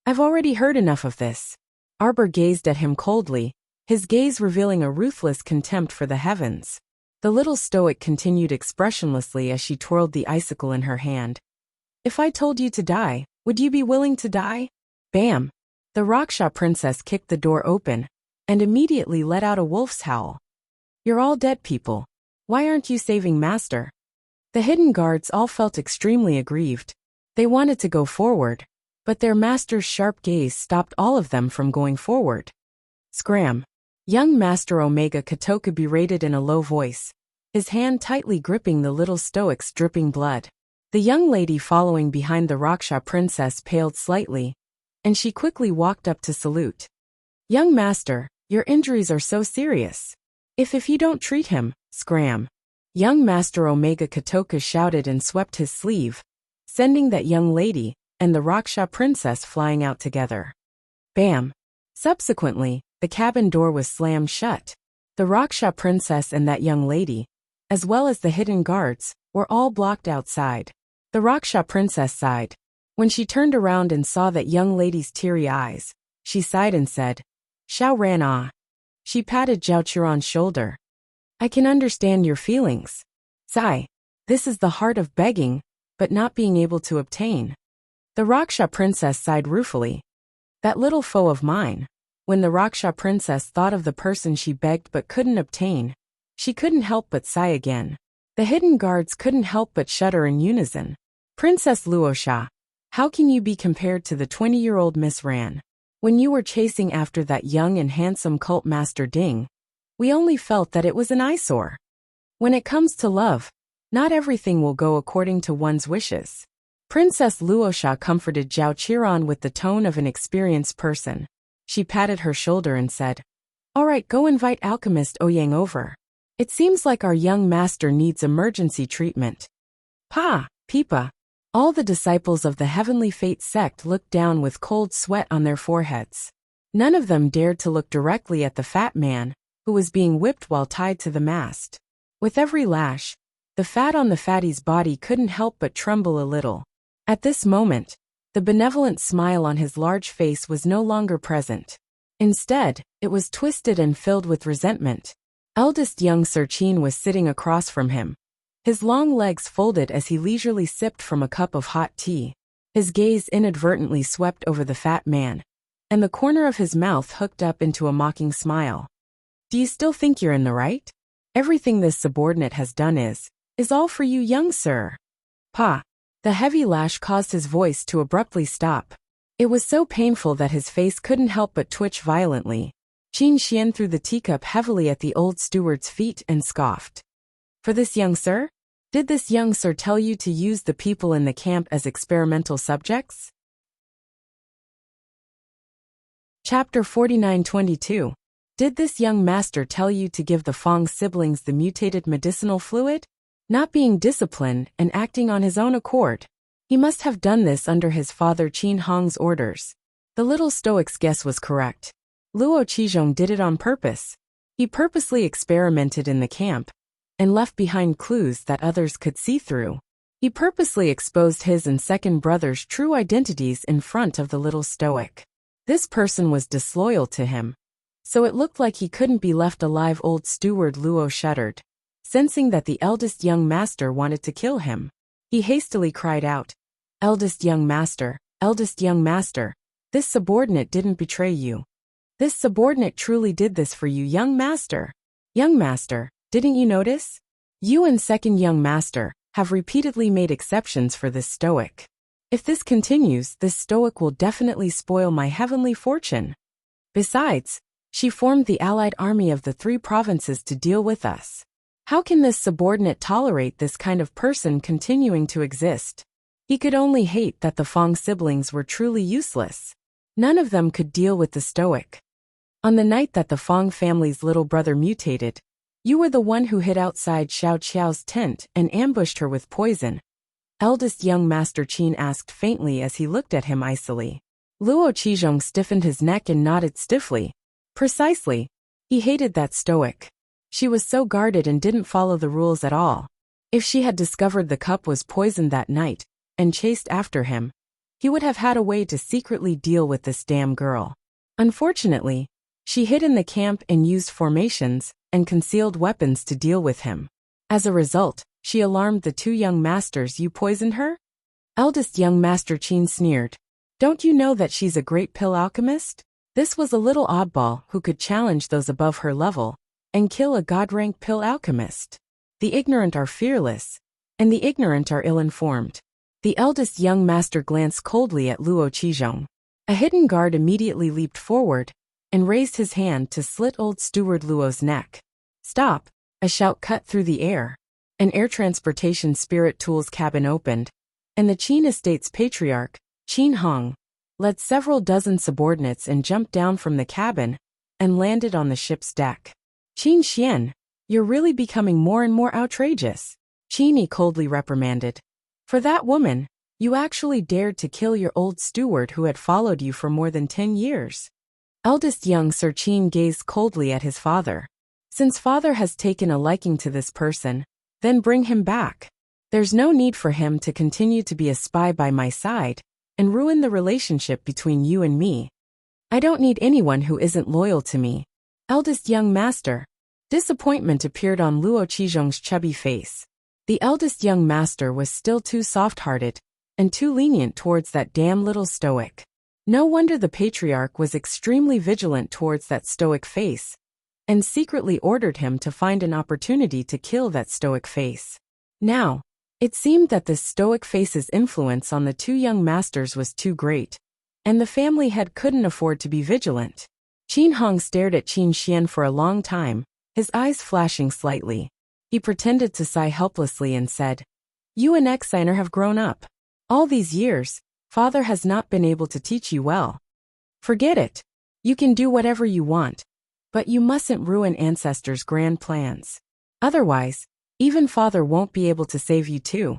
I've already heard enough of this. Arbor gazed at him coldly, his gaze revealing a ruthless contempt for the heavens. The little stoic continued expressionlessly as she twirled the icicle in her hand. If I told you to die, would you be willing to die? Bam! The Raksha princess kicked the door open and immediately let out a wolf's howl. You're all dead people. Why aren't you saving Master? The hidden guards all felt extremely aggrieved. They wanted to go forward, but their master's sharp gaze stopped all of them from going forward. Scram! Young Master Omega Katoku berated in a low voice, his hand tightly gripping the little stoic's dripping blood. The young lady following behind the Raksha princess paled slightly, and she quickly walked up to salute. Young Master, your injuries are so serious. If you don't treat him, scram. Young Master Omega Katoku shouted and swept his sleeve, sending that young lady and the Raksha princess flying out together. Bam! Subsequently, the cabin door was slammed shut. The Raksha princess and that young lady, as well as the hidden guards, were all blocked outside. The Raksha princess sighed. When she turned around and saw that young lady's teary eyes, she sighed and said, Xiao Ran ah. She patted Zhao Churan's shoulder. I can understand your feelings. Sigh. This is the heart of begging, but not being able to obtain. The Raksha princess sighed ruefully. That little foe of mine. When the Raksha princess thought of the person she begged but couldn't obtain, she couldn't help but sigh again. The hidden guards couldn't help but shudder in unison. Princess Luosha, how can you be compared to the 20-year-old Miss Ran? When you were chasing after that young and handsome cult master Ding, we only felt that it was an eyesore. When it comes to love, Not everything will go according to one's wishes. Princess Luosha comforted Zhao Qiran with the tone of an experienced person. She patted her shoulder and said, "All right, go invite Alchemist Ouyang over. It seems like our young master needs emergency treatment." Pa, Pipa. All the disciples of the Heavenly Fate sect looked down with cold sweat on their foreheads. None of them dared to look directly at the fat man, who was being whipped while tied to the mast. With every lash, the fat on the fatty's body couldn't help but tremble a little. At this moment, the benevolent smile on his large face was no longer present. Instead, it was twisted and filled with resentment. Eldest young Sir Qin was sitting across from him, his long legs folded as he leisurely sipped from a cup of hot tea. His gaze inadvertently swept over the fat man, and the corner of his mouth hooked up into a mocking smile. "Do you still think you're in the right? Everything this subordinate has done is all for you, young sir." Pa. The heavy lash caused his voice to abruptly stop. It was so painful that his face couldn't help but twitch violently. Qin Xian threw the teacup heavily at the old steward's feet and scoffed. "For this young sir? Did this young sir tell you to use the people in the camp as experimental subjects?" Chapter 49-22. Did this young master tell you to give the Fong siblings the mutated medicinal fluid? Not being disciplined and acting on his own accord. He must have done this under his father Qin Hong's orders. The little stoic's guess was correct. Luo Qizhong did it on purpose. He purposely experimented in the camp and left behind clues that others could see through. He purposely exposed his and second brother's true identities in front of the little stoic. This person was disloyal to him, so it looked like he couldn't be left alive. Old steward Luo shuddered, sensing that the eldest young master wanted to kill him. He hastily cried out, eldest young master, this subordinate didn't betray you. This subordinate truly did this for you, young master. Young master, didn't you notice? You and second young master have repeatedly made exceptions for this stoic. If this continues, this stoic will definitely spoil my heavenly fortune. Besides, she formed the allied army of the 3 provinces to deal with us. How can this subordinate tolerate this kind of person continuing to exist? He could only hate that the Fong siblings were truly useless. None of them could deal with the stoic. On the night that the Fong family's little brother mutated, you were the one who hid outside Xiao Qiao's tent and ambushed her with poison. Eldest young Master Qin asked faintly as he looked at him icily. Luo Qizhong stiffened his neck and nodded stiffly. Precisely. He hated that stoic. She was so guarded and didn't follow the rules at all. If she had discovered the cup was poisoned that night and chased after him, he would have had a way to secretly deal with this damn girl. Unfortunately, she hid in the camp and used formations and concealed weapons to deal with him. As a result, she alarmed the 2 young masters. You poisoned her? Eldest young Master Qin sneered. Don't you know that she's a great pill alchemist? This was a little oddball who could challenge those above her level and kill a god-rank pill alchemist. The ignorant are fearless, and the ignorant are ill-informed. The eldest young master glanced coldly at Luo Qizhong. A hidden guard immediately leaped forward and raised his hand to slit old steward Luo's neck. Stop! A shout cut through the air. An air transportation spirit tools cabin opened, and the Qin estate's patriarch, Qin Hong, led several dozen subordinates and jumped down from the cabin and landed on the ship's deck. Qin Xian, you're really becoming more and more outrageous, Qin coldly reprimanded. For that woman, you actually dared to kill your old steward who had followed you for more than 10 years. Eldest young Sir Qin gazed coldly at his father. Since father has taken a liking to this person, then bring him back. There's no need for him to continue to be a spy by my side and ruin the relationship between you and me. I don't need anyone who isn't loyal to me. Eldest young master. Disappointment appeared on Luo Qizhong's chubby face. The eldest young master was still too soft-hearted and too lenient towards that damn little stoic. No wonder the patriarch was extremely vigilant towards that stoic face and secretly ordered him to find an opportunity to kill that stoic face. Now, it seemed that this stoic face's influence on the 2 young masters was too great, and the family head couldn't afford to be vigilant. Qin Hong stared at Qin Xian for a long time, his eyes flashing slightly. He pretended to sigh helplessly and said, "You and Exiner have grown up. All these years, father has not been able to teach you well. Forget it. You can do whatever you want, but you mustn't ruin ancestors' grand plans. Otherwise, even father won't be able to save you too."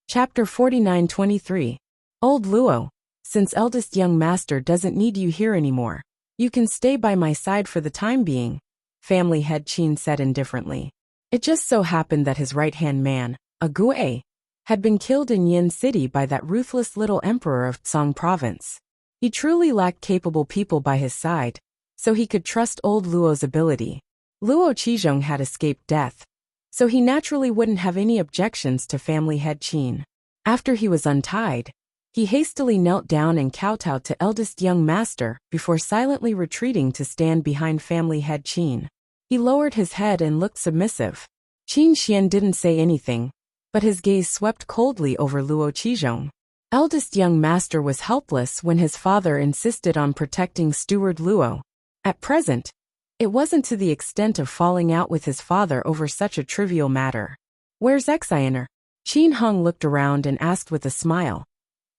Chapter 49-23. Old Luo, since eldest young master doesn't need you here anymore, you can stay by my side for the time being, family head Qin said indifferently. It just so happened that his right-hand man, a Gue, had been killed in Yin City by that ruthless little emperor of Tsang province. He truly lacked capable people by his side, so he could trust old Luo's ability. Luo Qizhong had escaped death, so he naturally wouldn't have any objections to family head Qin. After he was untied, he hastily knelt down and kowtowed to eldest young master before silently retreating to stand behind family head Qin. He lowered his head and looked submissive. Qin Xian didn't say anything, but his gaze swept coldly over Luo Qizhong. Eldest young master was helpless when his father insisted on protecting steward Luo. At present, it wasn't to the extent of falling out with his father over such a trivial matter. "Where's Exiner?" Qin Hong looked around and asked with a smile.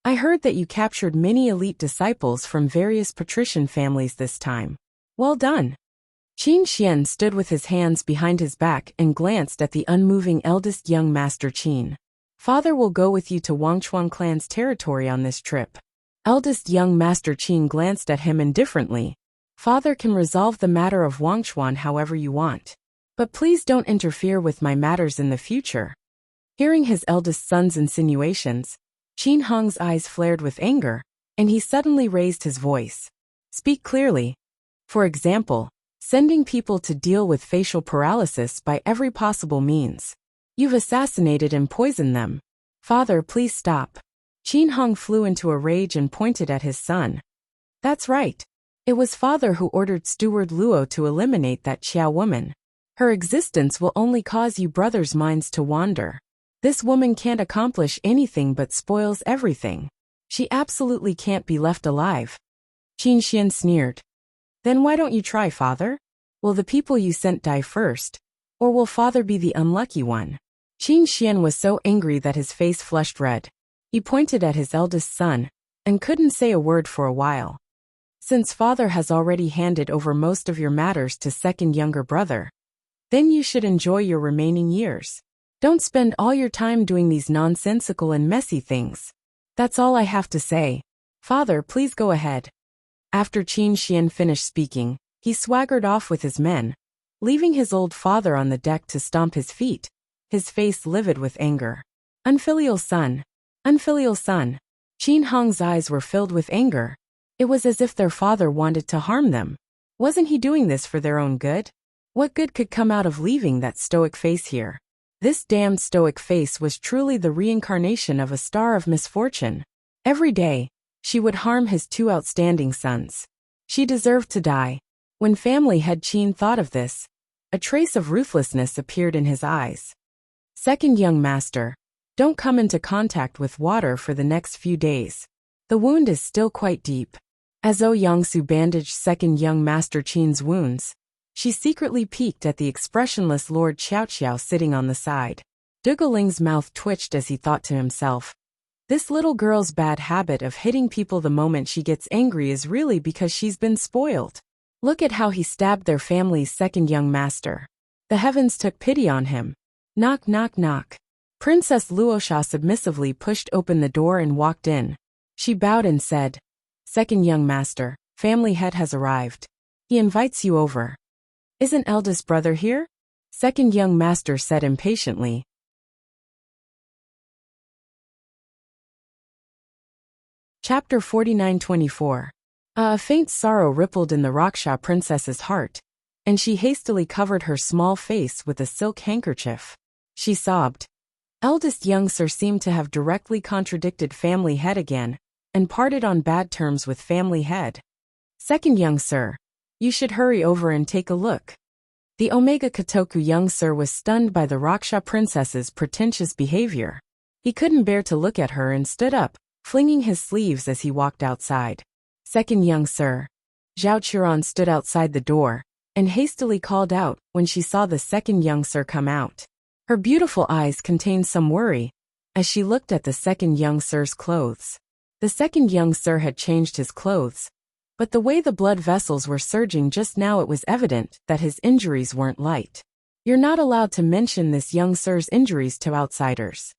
"I heard that you captured many elite disciples from various patrician families this time. Well done." Qin Xian stood with his hands behind his back and glanced at the unmoving eldest young master Qin. "Father will go with you to Wangchuan clan's territory on this trip." Eldest young master Qin glanced at him indifferently. "Father can resolve the matter of Wangchuan however you want. But please don't interfere with my matters in the future." Hearing his eldest son's insinuations, Qin Hong's eyes flared with anger, and he suddenly raised his voice. "Speak clearly. For example, sending people to deal with facial paralysis by every possible means. You've assassinated and poisoned them. Father, please stop." Qin Hong flew into a rage and pointed at his son. "That's right. It was father who ordered steward Luo to eliminate that Qiao woman. Her existence will only cause you brothers' minds to wander. This woman can't accomplish anything but spoils everything. She absolutely can't be left alive." Qin Xian sneered. "Then why don't you try, father? Will the people you sent die first, or will father be the unlucky one?" Qin Xian was so angry that his face flushed red. He pointed at his eldest son, and couldn't say a word for a while. "Since father has already handed over most of your matters to second younger brother, then you should enjoy your remaining years. Don't spend all your time doing these nonsensical and messy things. That's all I have to say. Father, please go ahead." After Qin Xian finished speaking, he swaggered off with his men, leaving his old father on the deck to stomp his feet, his face livid with anger. Unfilial son. Unfilial son. Qin Hong's eyes were filled with anger. It was as if their father wanted to harm them. Wasn't he doing this for their own good? What good could come out of leaving that stoic face here? This damned stoic face was truly the reincarnation of a star of misfortune. Every day, she would harm his two outstanding sons. She deserved to die. When family head Qin thought of this, a trace of ruthlessness appeared in his eyes. "Second young master, don't come into contact with water for the next few days. The wound is still quite deep." As Ouyangsu bandaged second young master Qin's wounds, she secretly peeked at the expressionless Lord Xiaoqiao sitting on the side. Dugaling's mouth twitched as he thought to himself, "This little girl's bad habit of hitting people the moment she gets angry is really because she's been spoiled. Look at how he stabbed their family's second young master. The heavens took pity on him." Knock, knock, knock. Princess Luosha submissively pushed open the door and walked in. She bowed and said, "Second young master, family head has arrived. He invites you over." "Isn't eldest brother here?" second young master said impatiently. Chapter 49-24. A faint sorrow rippled in the Raksha princess's heart, and she hastily covered her small face with a silk handkerchief. She sobbed. Eldest young sir seemed to have directly contradicted family head again, and parted on bad terms with family head. "Second young sir, you should hurry over and take a look." The Omega Kotoku young sir was stunned by the Raksha princess's pretentious behavior. He couldn't bear to look at her and stood up, flinging his sleeves as he walked outside. "Second young sir." Zhao Churan stood outside the door and hastily called out when she saw the second young sir come out. Her beautiful eyes contained some worry as she looked at the second young sir's clothes. The second young sir had changed his clothes, but the way the blood vessels were surging just now, it was evident that his injuries weren't light. You're not allowed to mention this young sir's injuries to outsiders.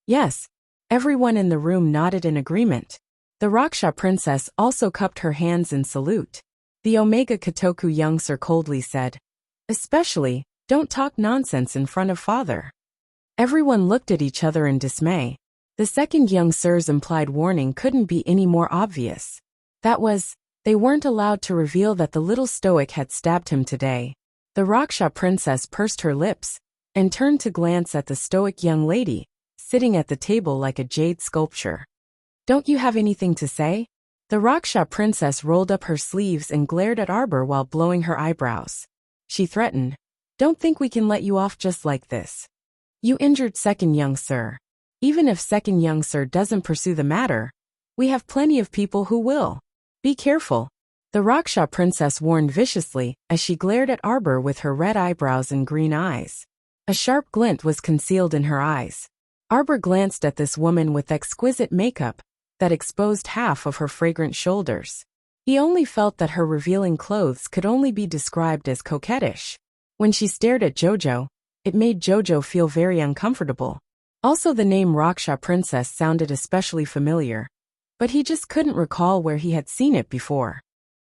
Yes. Everyone in the room nodded in agreement. The Raksha princess also cupped her hands in salute. The Omega Kotoku young sir coldly said, "Especially, don't talk nonsense in front of father." Everyone looked at each other in dismay. The second young sir's implied warning couldn't be any more obvious. That was, they weren't allowed to reveal that the little stoic had stabbed him today. The Raksha princess pursed her lips and turned to glance at the stoic young lady, sitting at the table like a jade sculpture. "Don't you have anything to say?" The Raksha princess rolled up her sleeves and glared at Arbor while blowing her eyebrows. She threatened, "Don't think we can let you off just like this. You injured second young sir. Even if second young sir doesn't pursue the matter, we have plenty of people who will. Be careful." The Raksha princess warned viciously as she glared at Arbor with her red eyebrows and green eyes. A sharp glint was concealed in her eyes. Arbor glanced at this woman with exquisite makeup that exposed half of her fragrant shoulders. He only felt that her revealing clothes could only be described as coquettish. When she stared at Jojo, it made Jojo feel very uncomfortable. Also, the name Raksha princess sounded especially familiar, but he just couldn't recall where he had seen it before.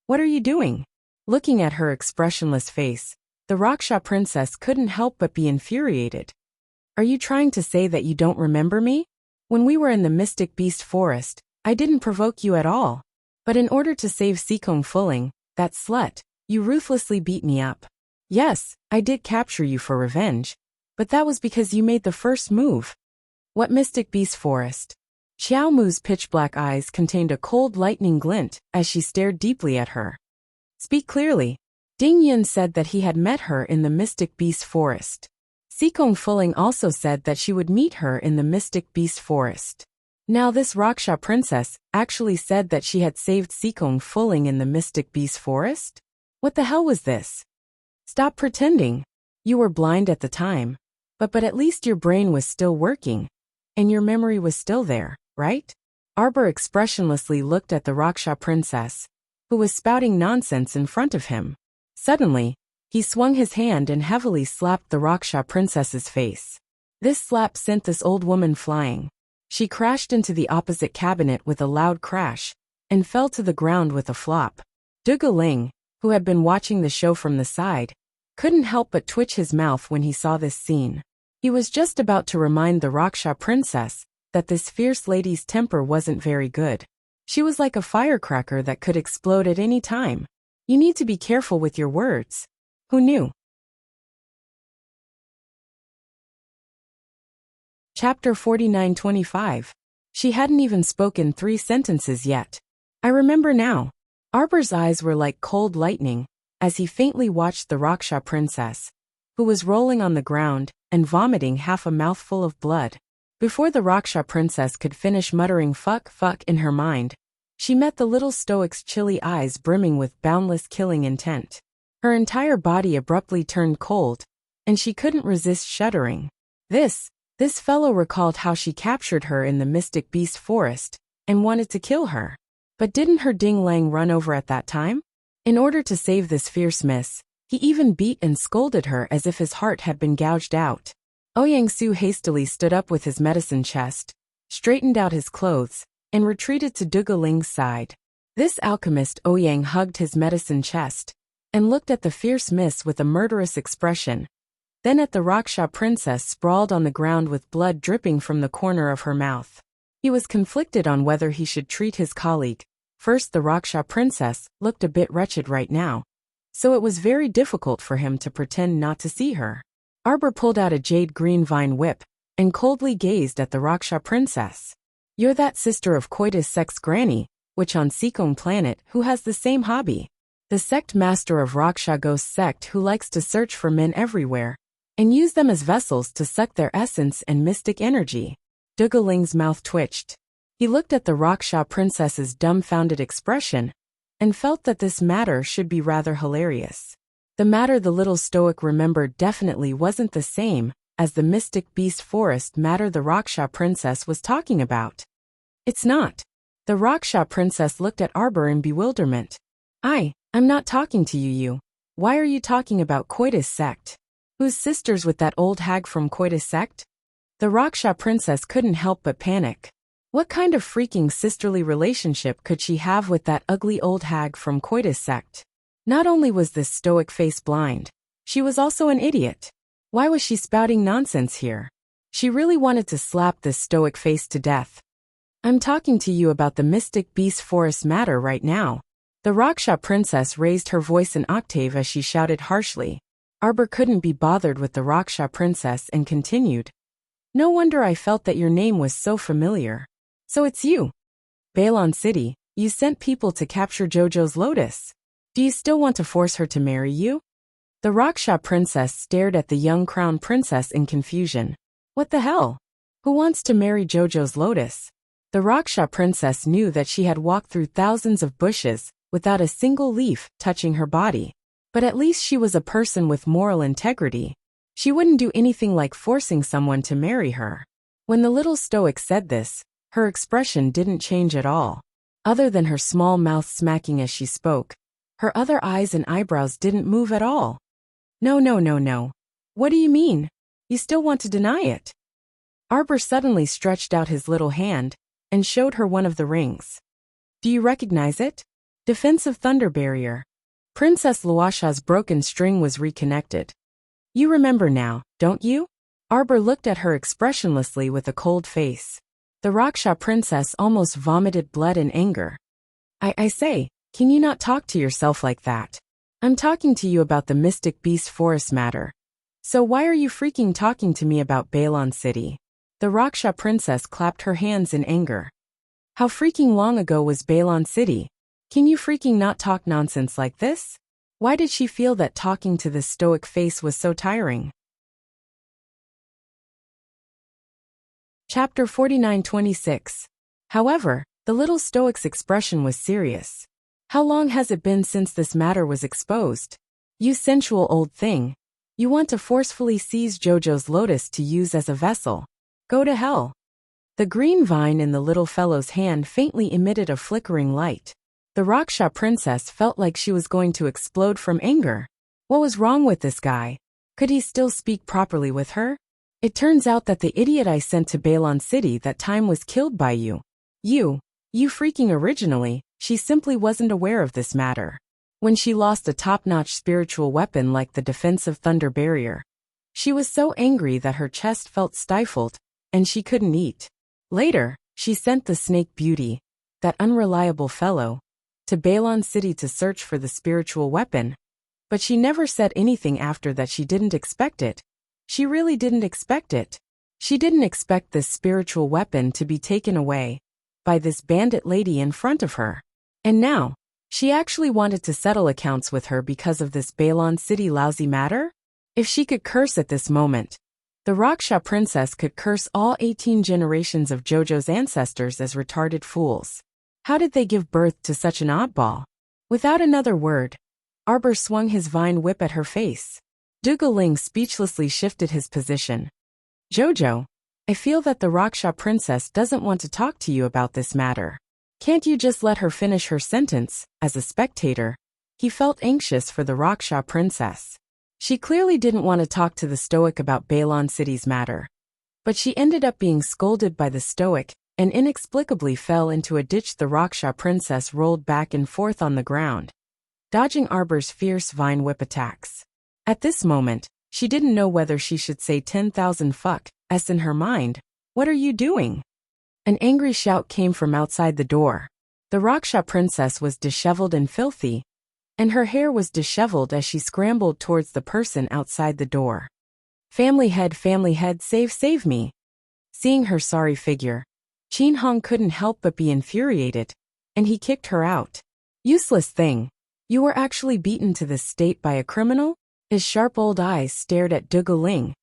"What are you doing?" Looking at her expressionless face, the Raksha princess couldn't help but be infuriated. "Are you trying to say that you don't remember me? When we were in the Mystic Beast Forest, I didn't provoke you at all. But in order to save Sikong Fuling, that slut, you ruthlessly beat me up. Yes, I did capture you for revenge, but that was because you made the first move." "What Mystic Beast Forest?" Xiao Mu's pitch-black eyes contained a cold lightning glint as she stared deeply at her. "Speak clearly." Ding Yun said that he had met her in the Mystic Beast Forest. Sikong Fuling also said that she would meet her in the Mystic Beast Forest. Now this Raksha princess actually said that she had saved Sikong Fuling in the Mystic Beast Forest? What the hell was this? "Stop pretending. You were blind at the time. But at least your brain was still working. And your memory was still there, right?" Arbor expressionlessly looked at the Raksha princess, who was spouting nonsense in front of him. Suddenly, he swung his hand and heavily slapped the Raksha princess's face. This slap sent this old woman flying. She crashed into the opposite cabinet with a loud crash and fell to the ground with a flop. Duga Ling, who had been watching the show from the side, couldn't help but twitch his mouth when he saw this scene. He was just about to remind the Raksha princess that this fierce lady's temper wasn't very good. She was like a firecracker that could explode at any time. You need to be careful with your words. Who knew? Chapter 49-25. She hadn't even spoken 3 sentences yet. I remember now. Arbor's eyes were like cold lightning as he faintly watched the Raksha princess, who was rolling on the ground and vomiting half a mouthful of blood. Before the Raksha princess could finish muttering fuck in her mind, she met the little stoic's chilly eyes brimming with boundless killing intent. Her entire body abruptly turned cold, and she couldn't resist shuddering. This fellow recalled how she captured her in the Mystic Beast Forest and wanted to kill her. But didn't her Ding Lang run over at that time? In order to save this fierce miss, he even beat and scolded her as if his heart had been gouged out. Ouyang Su hastily stood up with his medicine chest, straightened out his clothes, and retreated to Duga Ling's side. This alchemist Ouyang hugged his medicine chest and looked at the fierce miss with a murderous expression, then at the Raksha princess sprawled on the ground with blood dripping from the corner of her mouth. He was conflicted on whether he should treat his colleague. First, the Raksha princess looked a bit wretched right now, so it was very difficult for him to pretend not to see her. Arbor pulled out a jade green vine whip and coldly gazed at the Raksha princess. "You're that sister of Coitus Sex Granny, which on Sikong planet who has the same hobby. The sect master of Raksha Ghost sect who likes to search for men everywhere and use them as vessels to suck their essence and mystic energy." Duga Ling's mouth twitched. He looked at the Raksha princess's dumbfounded expression and felt that this matter should be rather hilarious. The matter the little stoic remembered definitely wasn't the same as the mystic beast forest matter the Raksha princess was talking about. It's not. The Raksha princess looked at Arbor in bewilderment. I'm not talking to you. Why are you talking about Coitus sect? Who's sisters with that old hag from Coitus sect? The Raksha princess couldn't help but panic. What kind of freaking sisterly relationship could she have with that ugly old hag from Coitus sect? Not only was this stoic face blind, she was also an idiot. Why was she spouting nonsense here? She really wanted to slap this stoic face to death. I'm talking to you about the mystic beast forest matter right now. The Raksha princess raised her voice an octave as she shouted harshly. Arbor couldn't be bothered with the Raksha princess and continued. No wonder I felt that your name was so familiar. So it's you. Balon City, you sent people to capture Jojo's lotus. Do you still want to force her to marry you? The Raksha princess stared at the young crown princess in confusion. What the hell? Who wants to marry Jojo's lotus? The Raksha princess knew that she had walked through thousands of bushes without a single leaf touching her body. But at least she was a person with moral integrity. She wouldn't do anything like forcing someone to marry her. When the little stoic said this, her expression didn't change at all. Other than her small mouth smacking as she spoke, her other eyes and eyebrows didn't move at all. No. What do you mean? You still want to deny it? Arbor suddenly stretched out his little hand and showed her one of the rings. Do you recognize it? Defensive Thunder Barrier. Princess Luasha's broken string was reconnected. You remember now, don't you? Arbor looked at her expressionlessly with a cold face. The Raksha princess almost vomited blood in anger. I say, can you not talk to yourself like that? I'm talking to you about the mystic beast forest matter. So why are you freaking talking to me about Balon City? The Raksha princess clapped her hands in anger. How freaking long ago was Balon City? Can you freaking not talk nonsense like this? Why did she feel that talking to this stoic face was so tiring? Chapter 49:26. However, the little stoic's expression was serious. How long has it been since this matter was exposed? You sensual old thing. You want to forcefully seize Jojo's lotus to use as a vessel. Go to hell. The green vine in the little fellow's hand faintly emitted a flickering light. The Raksha princess felt like she was going to explode from anger. What was wrong with this guy? Could he still speak properly with her? It turns out that the idiot I sent to Balon City that time was killed by you. You freaking originally, she simply wasn't aware of this matter. When she lost a top-notch spiritual weapon like the defensive Thunder Barrier, she was so angry that her chest felt stifled, and she couldn't eat. Later, she sent the Snake Beauty, that unreliable fellow, to Balon City to search for the spiritual weapon. But she never said anything after that. She didn't expect it. She really didn't expect it. She didn't expect this spiritual weapon to be taken away by this bandit lady in front of her. And now, she actually wanted to settle accounts with her because of this Balon City lousy matter? If she could curse at this moment, the Raksha princess could curse all 18 generations of Jojo's ancestors as retarded fools. How did they give birth to such an oddball? Without another word, Arbor swung his vine whip at her face. Dugaling speechlessly shifted his position. Jojo, I feel that the Raksha princess doesn't want to talk to you about this matter. Can't you just let her finish her sentence? As a spectator, he felt anxious for the Raksha princess. She clearly didn't want to talk to the stoic about Balon City's matter. But she ended up being scolded by the stoic and inexplicably fell into a ditch. The Raksha princess rolled back and forth on the ground, dodging Arbor's fierce vine whip attacks. At this moment, she didn't know whether she should say 10,000 fuck, as in her mind, what are you doing? An angry shout came from outside the door. The Raksha princess was disheveled and filthy, and her hair was disheveled as she scrambled towards the person outside the door. Family head, save me. Seeing her sorry figure, Qin Hong couldn't help but be infuriated, and he kicked her out. Useless thing. You were actually beaten to this state by a criminal? His sharp old eyes stared at Dugu Ling,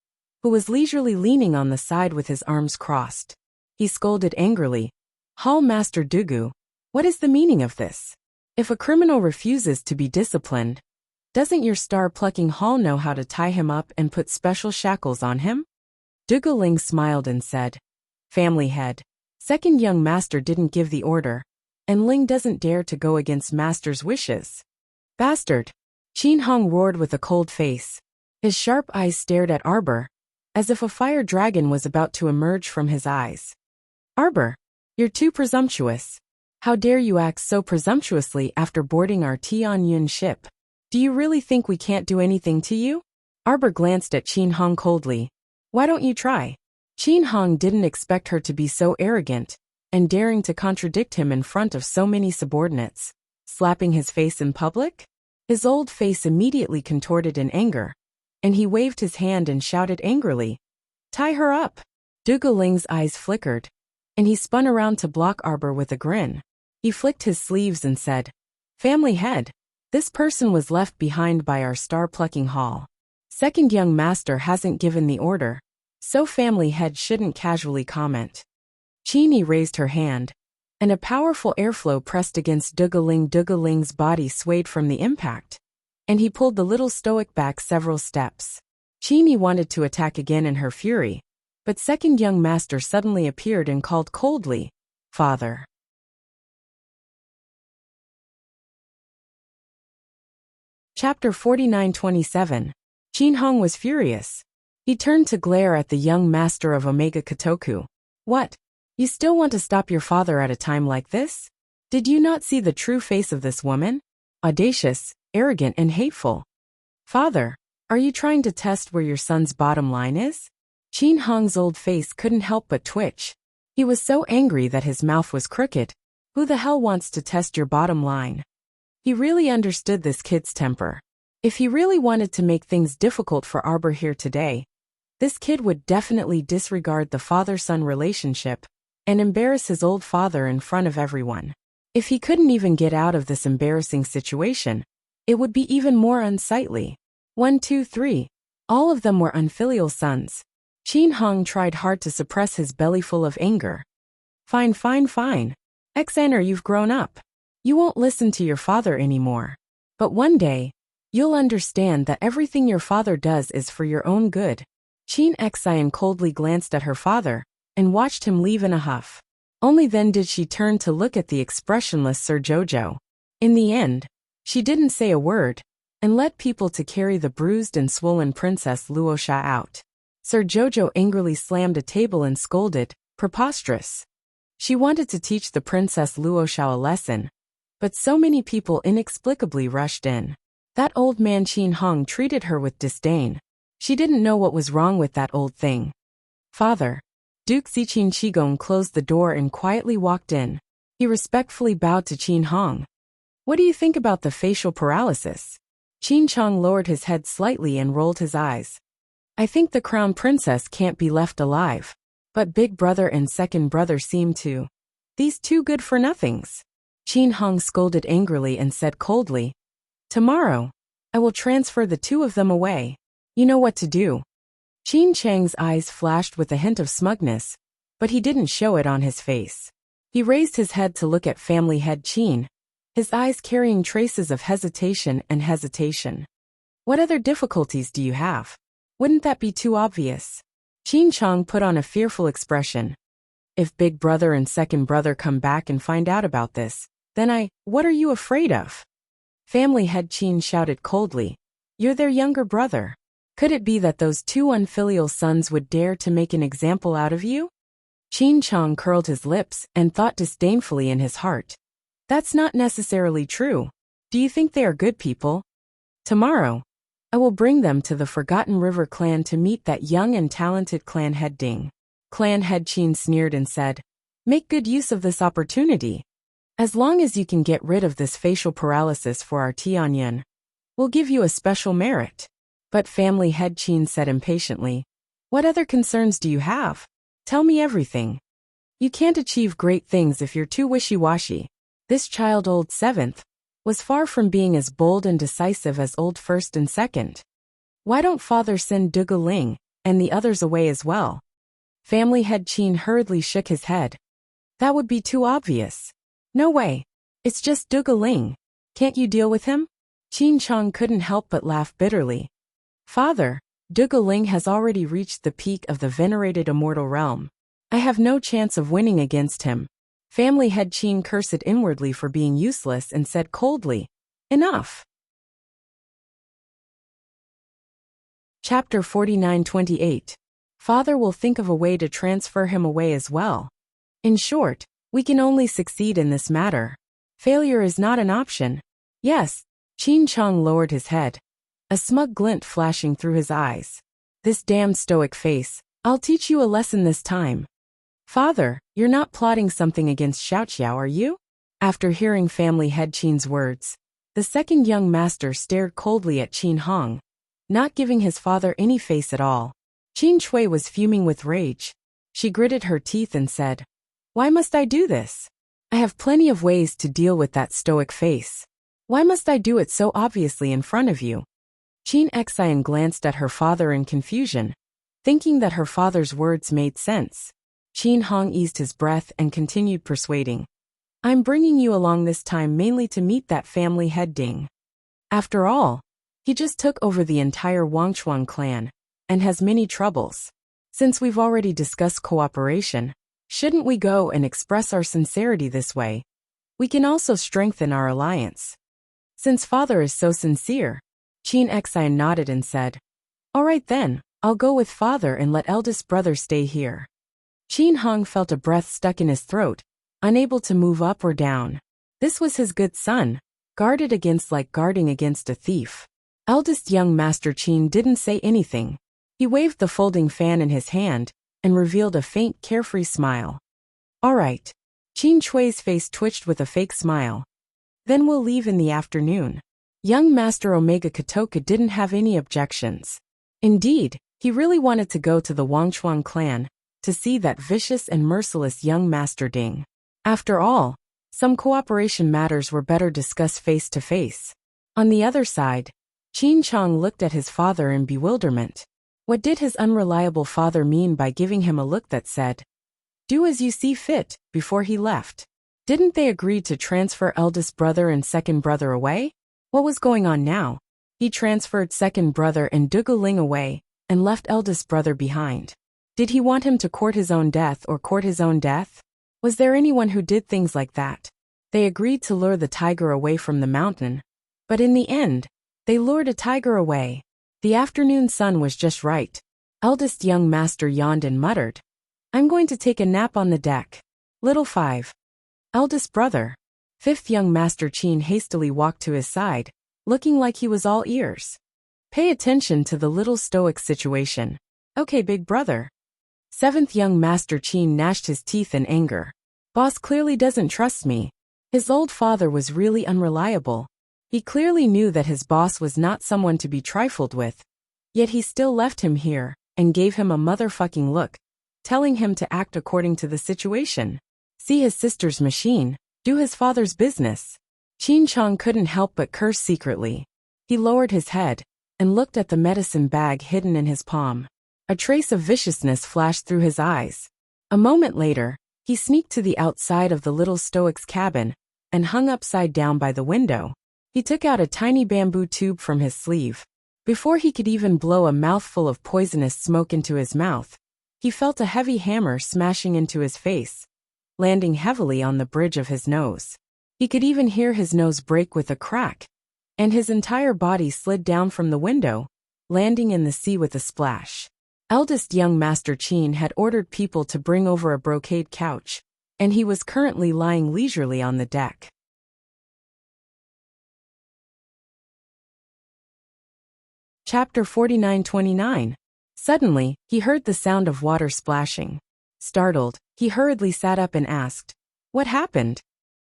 who was leisurely leaning on the side with his arms crossed. He scolded angrily. Hall Master Dugu, what is the meaning of this? If a criminal refuses to be disciplined, doesn't your star-plucking hall know how to tie him up and put special shackles on him? Dugu Ling smiled and said, Family head. Second young master didn't give the order, and Ling doesn't dare to go against master's wishes. Bastard! Qin Hong roared with a cold face. His sharp eyes stared at Arbor, as if a fire dragon was about to emerge from his eyes. Arbor, you're too presumptuous. How dare you act so presumptuously after boarding our Tianyun ship? Do you really think we can't do anything to you? Arbor glanced at Qin Hong coldly. Why don't you try? Qin Hong didn't expect her to be so arrogant, and daring to contradict him in front of so many subordinates. Slapping his face in public? His old face immediately contorted in anger, and he waved his hand and shouted angrily, Tie her up! Dugu Ling's eyes flickered, and he spun around to block Arbor with a grin. He flicked his sleeves and said, Family head, this person was left behind by our star-plucking hall. Second young master hasn't given the order, so family head shouldn't casually comment. Chini raised her hand, and a powerful airflow pressed against Dugu Ling. Dugu Ling's body swayed from the impact, and he pulled the little stoic back several steps. Chini wanted to attack again in her fury, but second young master suddenly appeared and called coldly, Father. Chapter 49-27. Qin Hong was furious. He turned to glare at the young master of Omega Kotoku. What? You still want to stop your father at a time like this? Did you not see the true face of this woman? Audacious, arrogant and hateful. Father, are you trying to test where your son's bottom line is? Qin Hong's old face couldn't help but twitch. He was so angry that his mouth was crooked. Who the hell wants to test your bottom line? He really understood this kid's temper. If he really wanted to make things difficult for Arbor here today, this kid would definitely disregard the father-son relationship and embarrass his old father in front of everyone. If he couldn't even get out of this embarrassing situation, it would be even more unsightly. 1, 2, 3. All of them were unfilial sons. Qin Hong tried hard to suppress his bellyful of anger. Fine, fine, fine. Xander, you've grown up. You won't listen to your father anymore. But one day, you'll understand that everything your father does is for your own good. Qin Xian coldly glanced at her father and watched him leave in a huff. Only then did she turn to look at the expressionless Sir Jojo. In the end, she didn't say a word and led people to carry the bruised and swollen Princess Luosha out. Sir Jojo angrily slammed a table and scolded, preposterous. She wanted to teach the Princess Luosha a lesson, but so many people inexplicably rushed in. That old man Qin Hong treated her with disdain. She didn't know what was wrong with that old thing. Father. Duke Ziqin Qigong closed the door and quietly walked in. He respectfully bowed to Qin Hong. What do you think about the facial paralysis? Qin Chong lowered his head slightly and rolled his eyes. I think the crown princess can't be left alive. But big brother and second brother seem to. These two good-for-nothings. Qin Hong scolded angrily and said coldly, Tomorrow, I will transfer the two of them away. You know what to do. Qin Chang's eyes flashed with a hint of smugness, but he didn't show it on his face. He raised his head to look at family head Qin, his eyes carrying traces of hesitation and hesitation. What other difficulties do you have? Wouldn't that be too obvious? Qin Chang put on a fearful expression. If big brother and second brother come back and find out about this, then what are you afraid of? Family head Qin shouted coldly. You're their younger brother. Could it be that those two unfilial sons would dare to make an example out of you? Qin Chang curled his lips and thought disdainfully in his heart. That's not necessarily true. Do you think they are good people? Tomorrow, I will bring them to the Forgotten River clan to meet that young and talented clan head Ding. Clan head Qin sneered and said, Make good use of this opportunity. As long as you can get rid of this facial paralysis for our Tianyan, we'll give you a special merit. But family head Qin said impatiently, What other concerns do you have? Tell me everything. You can't achieve great things if you're too wishy-washy. This child old seventh was far from being as bold and decisive as old first and second. Why don't father send Dugu Ling and the others away as well? Family head Qin hurriedly shook his head. That would be too obvious. No way. It's just Dugu Ling. Can't you deal with him? Qin Chong couldn't help but laugh bitterly. Father, Dugaling has already reached the peak of the venerated immortal realm. I have no chance of winning against him. Family head Qin cursed inwardly for being useless and said coldly, Enough. Chapter 49-28. Father will think of a way to transfer him away as well. In short, we can only succeed in this matter. Failure is not an option. Yes, Qin Chong lowered his head, a smug glint flashing through his eyes. This damned stoic face, I'll teach you a lesson this time. Father, you're not plotting something against Xiaoqiao, are you? After hearing family head Qin's words, the second young master stared coldly at Qin Hong, not giving his father any face at all. Qin Shui was fuming with rage. She gritted her teeth and said, Why must I do this? I have plenty of ways to deal with that stoic face. Why must I do it so obviously in front of you? Qin Xian glanced at her father in confusion, thinking that her father's words made sense. Qin Hong eased his breath and continued persuading. I'm bringing you along this time mainly to meet that family head Ding. After all, he just took over the entire Wangchuan clan, and has many troubles. Since we've already discussed cooperation, shouldn't we go and express our sincerity this way? We can also strengthen our alliance. Since father is so sincere, Qin Xian nodded and said, All right then, I'll go with father and let eldest brother stay here. Qin Hong felt a breath stuck in his throat, unable to move up or down. This was his good son, guarded against like guarding against a thief. Eldest young Master Qin didn't say anything. He waved the folding fan in his hand and revealed a faint carefree smile. All right. Qin Shui's face twitched with a fake smile. Then we'll leave in the afternoon. Young Master Omega Kotoka didn't have any objections. Indeed, he really wanted to go to the Wangchuan clan, to see that vicious and merciless young Master Ding. After all, some cooperation matters were better discussed face to face. On the other side, Qin Chong looked at his father in bewilderment. What did his unreliable father mean by giving him a look that said, Do as you see fit, before he left? Didn't they agree to transfer eldest brother and second brother away? What was going on now? He transferred second brother and Dugaling away, and left eldest brother behind. Did he want him to court his own death or court his own death? Was there anyone who did things like that? They agreed to lure the tiger away from the mountain, but in the end, they lured a tiger away. The afternoon sun was just right. Eldest young master yawned and muttered, I'm going to take a nap on the deck. Little 5. Eldest brother. Fifth young Master Qin hastily walked to his side, looking like he was all ears. Pay attention to the little stoic situation. Okay, big brother. Seventh young Master Qin gnashed his teeth in anger. Boss clearly doesn't trust me. His old father was really unreliable. He clearly knew that his boss was not someone to be trifled with. Yet he still left him here, and gave him a motherfucking look, telling him to act according to the situation. See his sister's machine, do his father's business. Qin Chong couldn't help but curse secretly. He lowered his head, and looked at the medicine bag hidden in his palm. A trace of viciousness flashed through his eyes. A moment later, he sneaked to the outside of the little stoic's cabin, and hung upside down by the window. He took out a tiny bamboo tube from his sleeve. Before he could even blow a mouthful of poisonous smoke into his mouth, he felt a heavy hammer smashing into his face, landing heavily on the bridge of his nose. He could even hear his nose break with a crack, and his entire body slid down from the window, landing in the sea with a splash. Eldest young Master Qin had ordered people to bring over a brocade couch, and he was currently lying leisurely on the deck. Chapter 49-29. Suddenly, he heard the sound of water splashing. Startled, he hurriedly sat up and asked, What happened?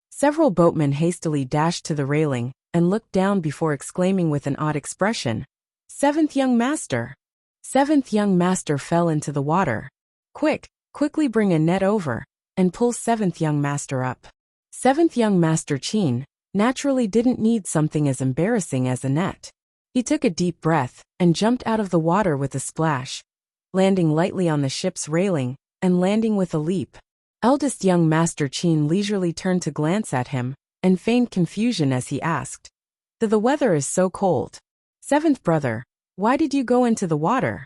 Several boatmen hastily dashed to the railing, and looked down before exclaiming with an odd expression, Seventh young master! Seventh young master fell into the water. Quickly bring a net over, and pull seventh young master up. Seventh young Master Qin naturally didn't need something as embarrassing as a net. He took a deep breath, and jumped out of the water with a splash, landing lightly on the ship's railing, and landing with a leap. Eldest young Master Qin leisurely turned to glance at him, and feigned confusion as he asked, The weather is so cold. Seventh brother, why did you go into the water?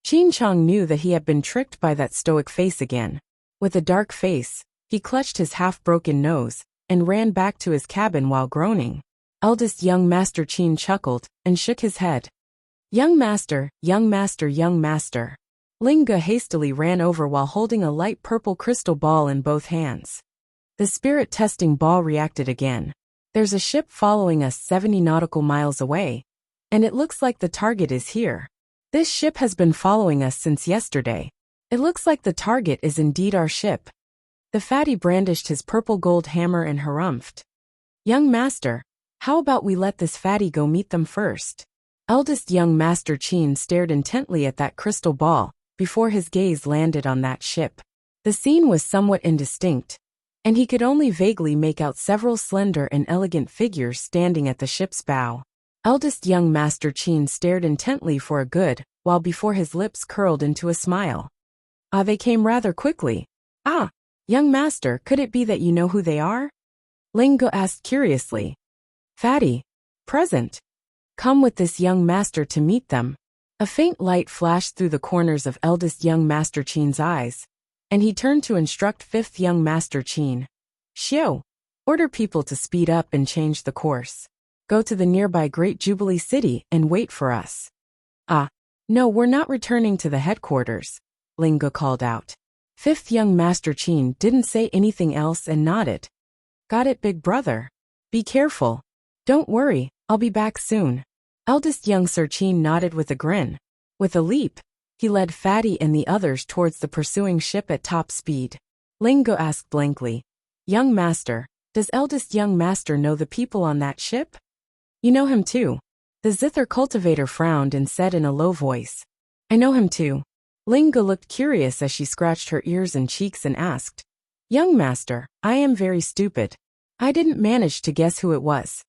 Qin Chong knew that he had been tricked by that stoic face again. With a dark face, he clutched his half-broken nose and ran back to his cabin while groaning. Eldest young Master Qin chuckled and shook his head. Young master, young master, young master. Ling Ge hastily ran over while holding a light purple crystal ball in both hands. The spirit testing ball reacted again. There's a ship following us 70 nautical miles away, and it looks like the target is here. This ship has been following us since yesterday. It looks like the target is indeed our ship. The fatty brandished his purple gold hammer and harumphed. Young master, how about we let this fatty go meet them first? Eldest young Master Qin stared intently at that crystal ball before his gaze landed on that ship. The scene was somewhat indistinct, and he could only vaguely make out several slender and elegant figures standing at the ship's bow. Eldest young Master Qin stared intently for a good while before his lips curled into a smile. They came rather quickly. Young master, could it be that you know who they are? Ling Ge asked curiously. Fatty. Present. Come with this young master to meet them. A faint light flashed through the corners of eldest young Master Qin's eyes, and he turned to instruct fifth young Master Qin. Xiao. Order people to speed up and change the course. Go to the nearby Great Jubilee City and wait for us. No, we're not returning to the headquarters, Ling Ge called out. Fifth young Master Qin didn't say anything else and nodded. Got it, big brother. Be careful. Don't worry, I'll be back soon. Eldest young Sir Qin nodded with a grin. With a leap, he led Fatty and the others towards the pursuing ship at top speed. Ling Ge asked blankly, Young master, does eldest young master know the people on that ship? You know him too. The zither cultivator frowned and said in a low voice. I know him too. Ling Ge looked curious as she scratched her ears and cheeks and asked, Young master, I am very stupid. I didn't manage to guess who it was.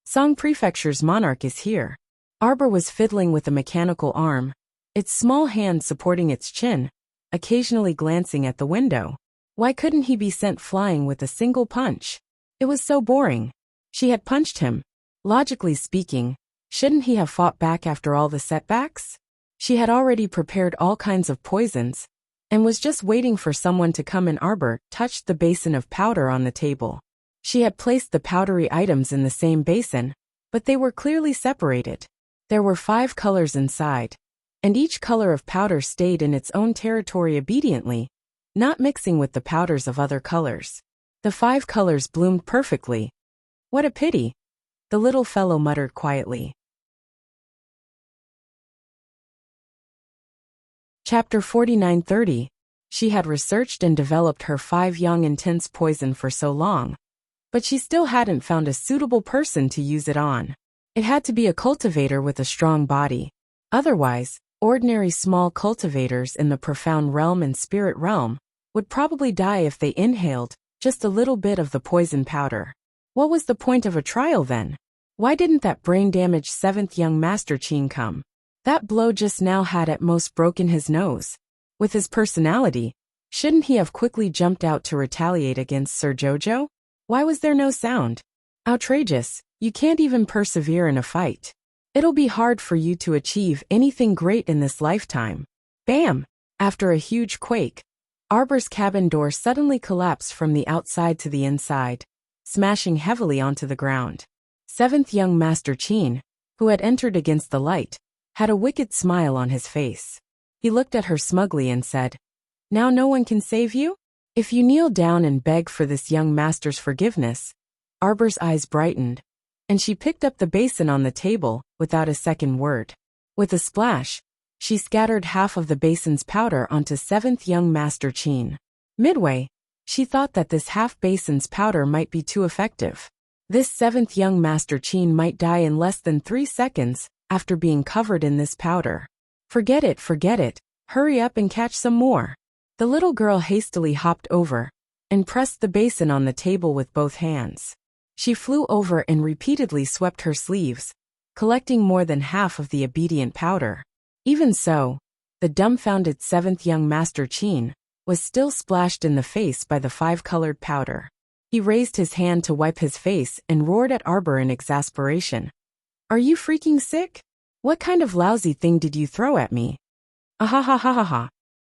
Song Prefecture's monarch is here. Arbor was fiddling with a mechanical arm, its small hand supporting its chin, occasionally glancing at the window. Why couldn't he be sent flying with a single punch? It was so boring. She had punched him. Logically speaking, shouldn't he have fought back after all the setbacks? She had already prepared all kinds of poisons, and was just waiting for someone to come and Arbor touched the basin of powder on the table. She had placed the powdery items in the same basin, but they were clearly separated. There were 5 colors inside, and each color of powder stayed in its own territory obediently, not mixing with the powders of other colors. The 5 colors bloomed perfectly. What a pity, the little fellow muttered quietly. Chapter 49:30. She had researched and developed her 5 young intense poison for so long, but she still hadn't found a suitable person to use it on. It had to be a cultivator with a strong body. Otherwise, ordinary small cultivators in the profound realm and spirit realm would probably die if they inhaled just a little bit of the poison powder. What was the point of a trial then? Why didn't that brain-damaged 7th young Master Qin come? That blow just now had at most broken his nose. With his personality, shouldn't he have quickly jumped out to retaliate against Sir Jojo? Why was there no sound? Outrageous, you can't even persevere in a fight. It'll be hard for you to achieve anything great in this lifetime. Bam! After a huge quake, Arbor's cabin door suddenly collapsed from the outside to the inside, smashing heavily onto the ground. 7th young Master Qin, who had entered against the light, had a wicked smile on his face. He looked at her smugly and said, Now no one can save you? If you kneel down and beg for this young master's forgiveness. Arbor's eyes brightened, and she picked up the basin on the table without a second word. With a splash, she scattered half of the basin's powder onto 7th young Master Qin. Midway, she thought that this half basin's powder might be too effective. This 7th young Master Qin might die in less than 3 seconds after being covered in this powder. Forget it, hurry up and catch some more. The little girl hastily hopped over and pressed the basin on the table with both hands. She flew over and repeatedly swept her sleeves, collecting more than half of the obedient powder. Even so, the dumbfounded 7th young Master Qin was still splashed in the face by the 5-colored powder. He raised his hand to wipe his face and roared at Arbor in exasperation. Are you freaking sick? What kind of lousy thing did you throw at me? Ahahahaha.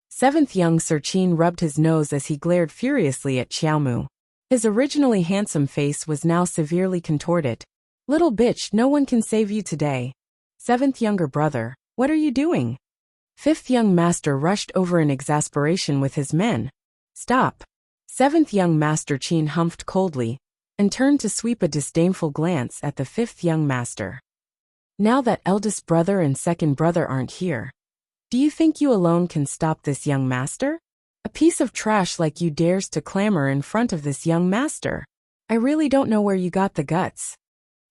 Seventh young Sir Qin rubbed his nose as he glared furiously at Xiaomu. His originally handsome face was now severely contorted. Little bitch, no one can save you today. Seventh younger brother, what are you doing? Fifth young master rushed over in exasperation with his men. Stop. Seventh young master Qin humphed coldly and turned to sweep a disdainful glance at the fifth young master. Now that eldest brother and second brother aren't here, do you think you alone can stop this young master? A piece of trash like you dares to clamor in front of this young master. I really don't know where you got the guts.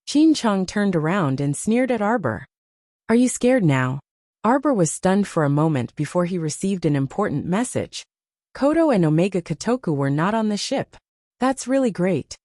Qin Chong turned around and sneered at Arbor. Are you scared now? Arbor was stunned for a moment before he received an important message. Kodo and Omega Kotoku were not on the ship. That's really great.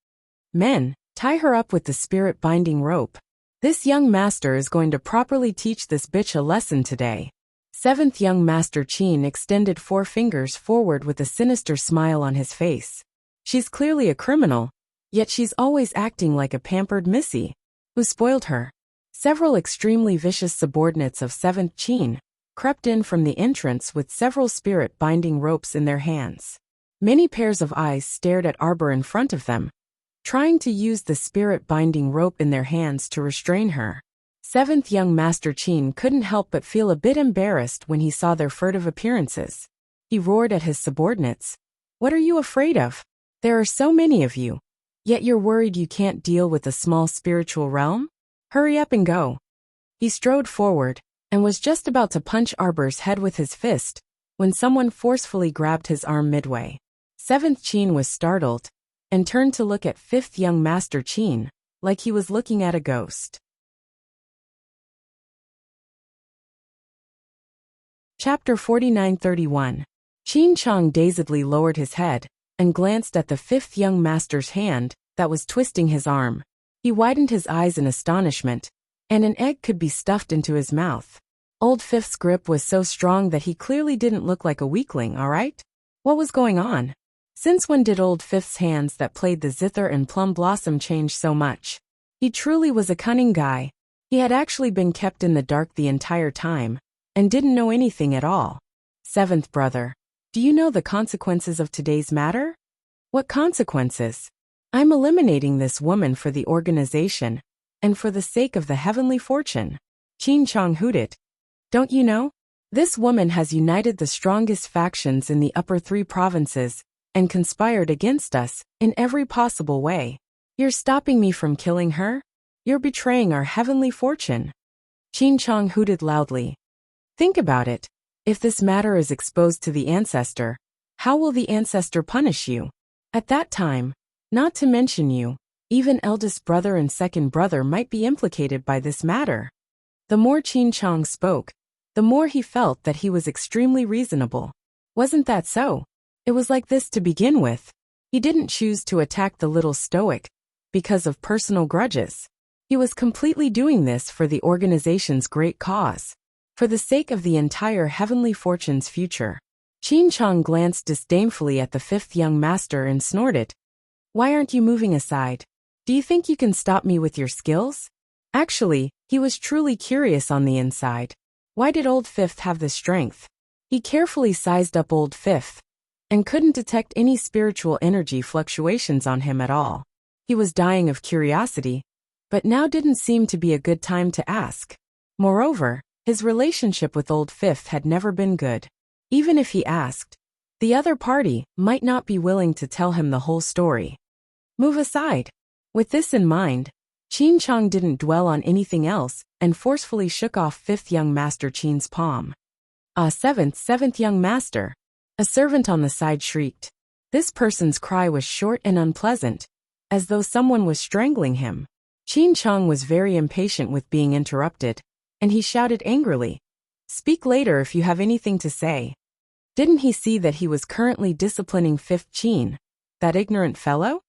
Men, tie her up with the spirit binding rope. This young master is going to properly teach this bitch a lesson today. Seventh young master Qin extended 4 fingers forward with a sinister smile on his face. She's clearly a criminal, yet she's always acting like a pampered missy. Who spoiled her? Several extremely vicious subordinates of 7th Qin crept in from the entrance with several spirit-binding ropes in their hands. Many pairs of eyes stared at Arbor in front of them, trying to use the spirit-binding rope in their hands to restrain her. 7th young Master Qin couldn't help but feel a bit embarrassed when he saw their furtive appearances. He roared at his subordinates. What are you afraid of? There are so many of you. Yet you're worried you can't deal with a small spiritual realm? Hurry up and go. He strode forward and was just about to punch Arbor's head with his fist when someone forcefully grabbed his arm midway. 7th Qin was startled and turned to look at 5th young Master Qin like he was looking at a ghost. Chapter 49-31. Qin Chong dazedly lowered his head and glanced at the 5th young master's hand that was twisting his arm. He widened his eyes in astonishment, and an egg could be stuffed into his mouth. Old Fifth's grip was so strong that he clearly didn't look like a weakling, alright? What was going on? Since when did Old Fifth's hands that played the zither and plum blossom change so much? He truly was a cunning guy. He had actually been kept in the dark the entire time, and didn't know anything at all. 7th brother, do you know the consequences of today's matter? What consequences? I'm eliminating this woman for the organization, and for the sake of the heavenly fortune. Qin Chong hooted. Don't you know? This woman has united the strongest factions in the upper 3 provinces, and conspired against us in every possible way. You're stopping me from killing her? You're betraying our heavenly fortune. Qin Chong hooted loudly. Think about it. If this matter is exposed to the ancestor, how will the ancestor punish you? At that time, not to mention you, even eldest brother and second brother might be implicated by this matter. The more Qin Chong spoke, the more he felt that he was extremely reasonable. Wasn't that so? It was like this to begin with. He didn't choose to attack the little stoic because of personal grudges. He was completely doing this for the organization's great cause. For the sake of the entire heavenly fortune's future. Qin Chong glanced disdainfully at the 5th young master and snorted. Why aren't you moving aside? Do you think you can stop me with your skills? Actually, he was truly curious on the inside. Why did Old Fifth have the strength? He carefully sized up Old Fifth and couldn't detect any spiritual energy fluctuations on him at all. He was dying of curiosity, but now didn't seem to be a good time to ask. Moreover, his relationship with Old Fifth had never been good. Even if he asked, the other party might not be willing to tell him the whole story. Move aside. With this in mind, Qin Chong didn't dwell on anything else and forcefully shook off 5th young Master Qin's palm. Seventh young master. A servant on the side shrieked. This person's cry was short and unpleasant, as though someone was strangling him. Qin Chong was very impatient with being interrupted, and he shouted angrily. Speak later if you have anything to say. Didn't he see that he was currently disciplining 5th Qin, that ignorant fellow?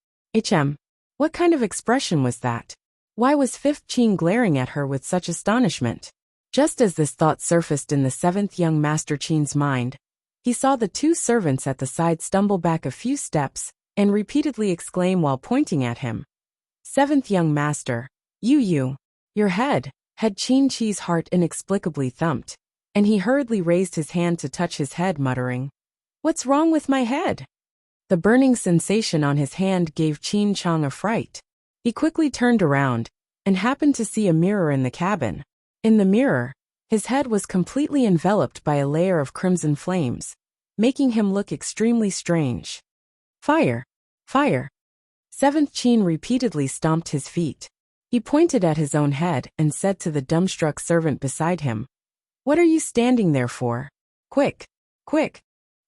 What kind of expression was that? Why was 5th Qin glaring at her with such astonishment? Just as this thought surfaced in the 7th young Master Qin's mind, he saw the 2 servants at the side stumble back a few steps and repeatedly exclaim while pointing at him. Seventh young master, your head. Had Qin Chi's heart inexplicably thumped, and he hurriedly raised his hand to touch his head, muttering, "What's wrong with my head?" The burning sensation on his hand gave Qin Chang a fright. He quickly turned around and happened to see a mirror in the cabin. In the mirror, his head was completely enveloped by a layer of crimson flames, making him look extremely strange. Fire! Fire! Seventh Qin repeatedly stomped his feet. He pointed at his own head and said to the dumbstruck servant beside him, "What are you standing there for? Quick! Quick!"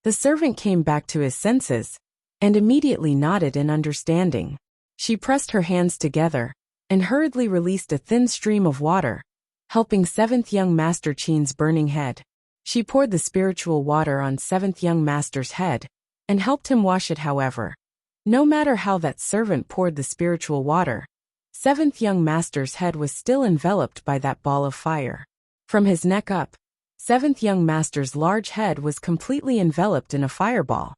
The servant came back to his senses and immediately nodded in understanding. She pressed her hands together and hurriedly released a thin stream of water, helping seventh young master Qin's burning head. She poured the spiritual water on seventh young master's head and helped him wash it. However, no matter how that servant poured the spiritual water, seventh young master's head was still enveloped by that ball of fire. From his neck up, seventh young master's large head was completely enveloped in a fireball.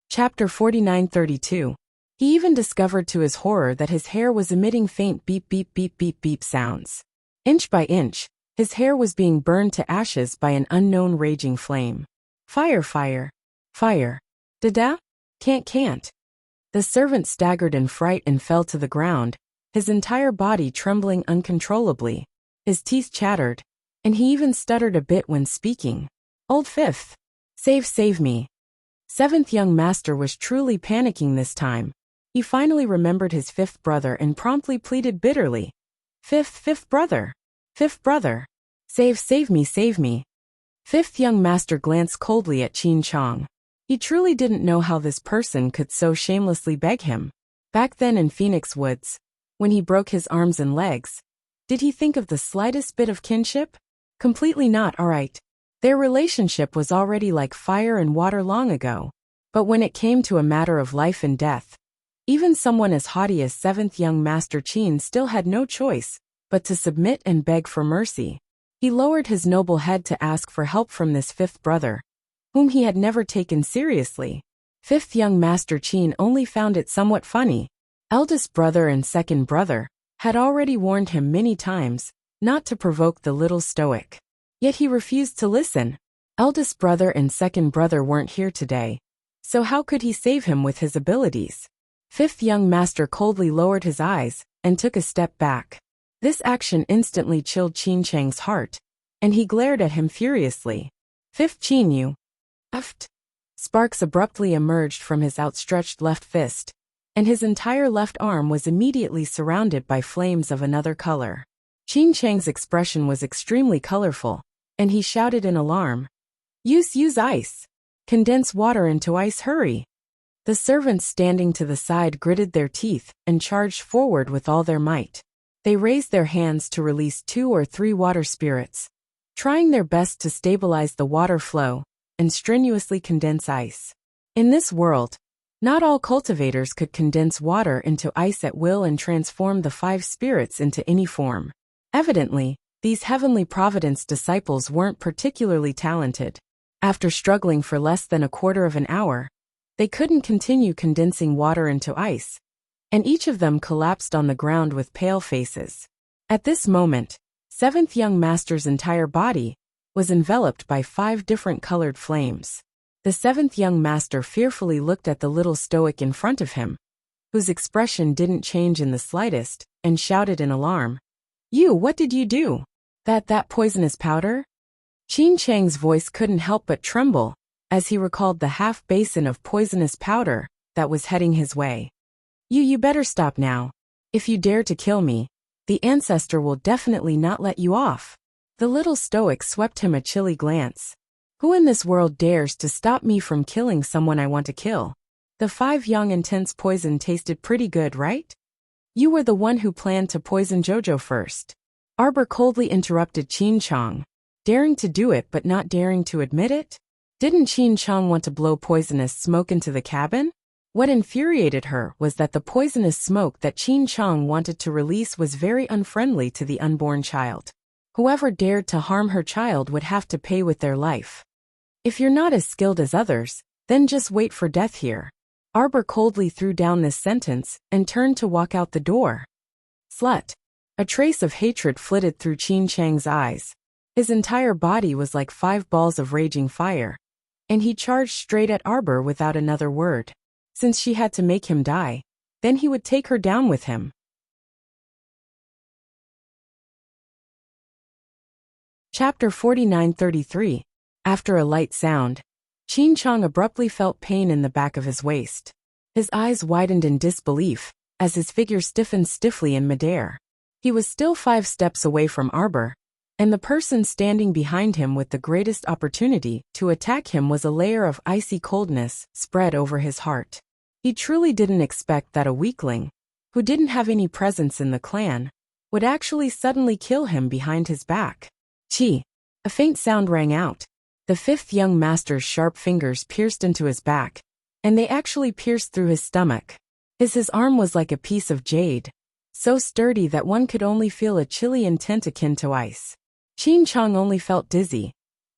Chapter 49-32. He even discovered to his horror that his hair was emitting faint beep beep beep beep beep sounds. Inch by inch, his hair was being burned to ashes by an unknown raging flame. Fire, fire, fire. Da-da? Can't. The servant staggered in fright and fell to the ground, his entire body trembling uncontrollably. His teeth chattered, and he even stuttered a bit when speaking. Old Fifth. Save me. Seventh young master was truly panicking this time. He finally remembered his fifth brother and promptly pleaded bitterly. Fifth brother. Save me. Fifth young master glanced coldly at Qin Chang. He truly didn't know how this person could so shamelessly beg him. Back then in Phoenix Woods, when he broke his arms and legs, did he think of the slightest bit of kinship? Completely not, alright. Their relationship was already like fire and water long ago. But when it came to a matter of life and death, even someone as haughty as seventh young master Qin still had no choice but to submit and beg for mercy. He lowered his noble head to ask for help from this fifth brother, whom he had never taken seriously. Fifth young master Qin only found it somewhat funny. Eldest brother and second brother had already warned him many times not to provoke the little stoic. Yet he refused to listen. Eldest brother and second brother weren't here today, so how could he save him with his abilities? Fifth young master coldly lowered his eyes and took a step back. This action instantly chilled Qin Chang's heart, and he glared at him furiously. Fifth Qin, you. Uft. Sparks abruptly emerged from his outstretched left fist, and his entire left arm was immediately surrounded by flames of another color. Qin Chang's expression was extremely colorful, and he shouted in alarm. Use ice. Condense water into ice, hurry. The servants standing to the side gritted their teeth and charged forward with all their might. They raised their hands to release 2 or 3 water spirits, trying their best to stabilize the water flow and strenuously condense ice. In this world, not all cultivators could condense water into ice at will and transform the 5 spirits into any form. Evidently, these Heavenly Providence disciples weren't particularly talented. After struggling for less than a quarter of an hour, they couldn't continue condensing water into ice, and each of them collapsed on the ground with pale faces. At this moment, seventh young master's entire body was enveloped by 5 different colored flames. The seventh young master fearfully looked at the little stoic in front of him, whose expression didn't change in the slightest, and shouted in alarm. What did you do? That poisonous powder? Qin Chang's voice couldn't help but tremble as he recalled the half basin of poisonous powder that was heading his way. You better stop now. If you dare to kill me, the ancestor will definitely not let you off. The little stoic swept him a chilly glance. Who in this world dares to stop me from killing someone I want to kill? The 5 young intense poison tasted pretty good, right? You were the one who planned to poison Jojo first. Arbor coldly interrupted Qin Chang, daring to do it but not daring to admit it. Didn't Qin Chang want to blow poisonous smoke into the cabin? What infuriated her was that the poisonous smoke that Qin Chang wanted to release was very unfriendly to the unborn child. Whoever dared to harm her child would have to pay with their life. If you're not as skilled as others, then just wait for death here. Arbor coldly threw down this sentence and turned to walk out the door. Slut. A trace of hatred flitted through Qin Chang's eyes. His entire body was like 5 balls of raging fire, and he charged straight at Arbor without another word. Since she had to make him die, then he would take her down with him. Chapter 49:33. After a light sound, Qin Chang abruptly felt pain in the back of his waist. His eyes widened in disbelief as his figure stiffened stiffly in midair. He was still 5 steps away from Arbor, and the person standing behind him with the greatest opportunity to attack him was a layer of icy coldness spread over his heart. He truly didn't expect that a weakling, who didn't have any presence in the clan, would actually suddenly kill him behind his back. Chi! A faint sound rang out. The 5th young master's sharp fingers pierced into his back, and they actually pierced through his stomach. His arm was like a piece of jade, so sturdy that one could only feel a chilly intent akin to ice. Qin Chang only felt dizzy,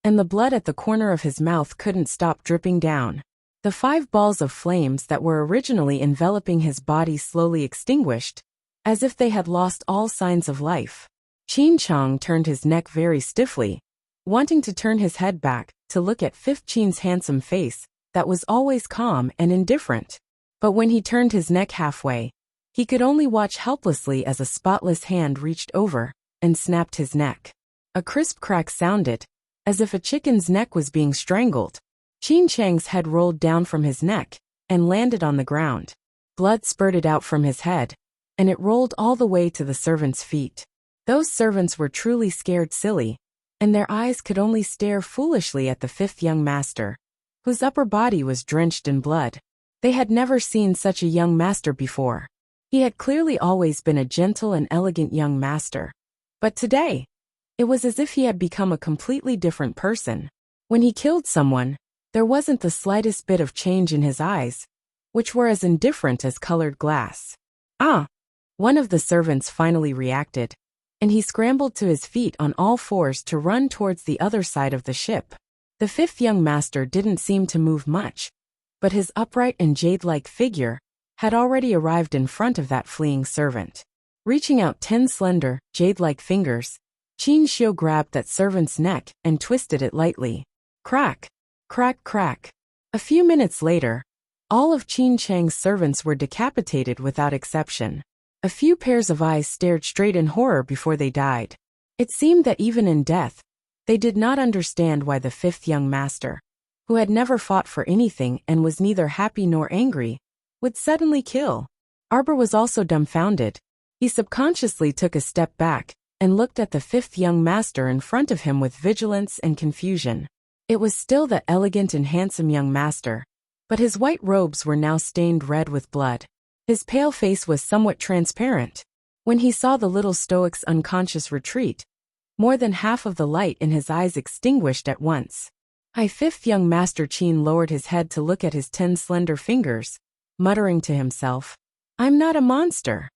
and the blood at the corner of his mouth couldn't stop dripping down. The 5 balls of flames that were originally enveloping his body slowly extinguished, as if they had lost all signs of life. Qin Chang turned his neck very stiffly, wanting to turn his head back to look at 5th Qin's handsome face that was always calm and indifferent. But when he turned his neck halfway, he could only watch helplessly as a spotless hand reached over and snapped his neck. A crisp crack sounded, as if a chicken's neck was being strangled. Qin Chang's head rolled down from his neck and landed on the ground. Blood spurted out from his head, and it rolled all the way to the servants' feet. Those servants were truly scared silly, and their eyes could only stare foolishly at the 5th young master, whose upper body was drenched in blood. They had never seen such a young master before. He had clearly always been a gentle and elegant young master. But today, it was as if he had become a completely different person. When he killed someone, there wasn't the slightest bit of change in his eyes, which were as indifferent as colored glass. Ah! One of the servants finally reacted, and he scrambled to his feet on all 4s to run towards the other side of the ship. The 5th young master didn't seem to move much, but his upright and jade-like figure had already arrived in front of that fleeing servant. Reaching out 10 slender, jade-like fingers, Qin Xiu grabbed that servant's neck and twisted it lightly. Crack! Crack, crack. A few minutes later, all of Qin Chang's servants were decapitated without exception. A few pairs of eyes stared straight in horror before they died. It seemed that even in death, they did not understand why the 5th young master, who had never fought for anything and was neither happy nor angry, would suddenly kill. Arbor was also dumbfounded. He subconsciously took a step back and looked at the 5th young master in front of him with vigilance and confusion. It was still that elegant and handsome young master, but his white robes were now stained red with blood. His pale face was somewhat transparent. When he saw the little stoic's unconscious retreat, more than half of the light in his eyes extinguished at once. 5th young master Qin lowered his head to look at his 10 slender fingers, muttering to himself, "I'm not a monster."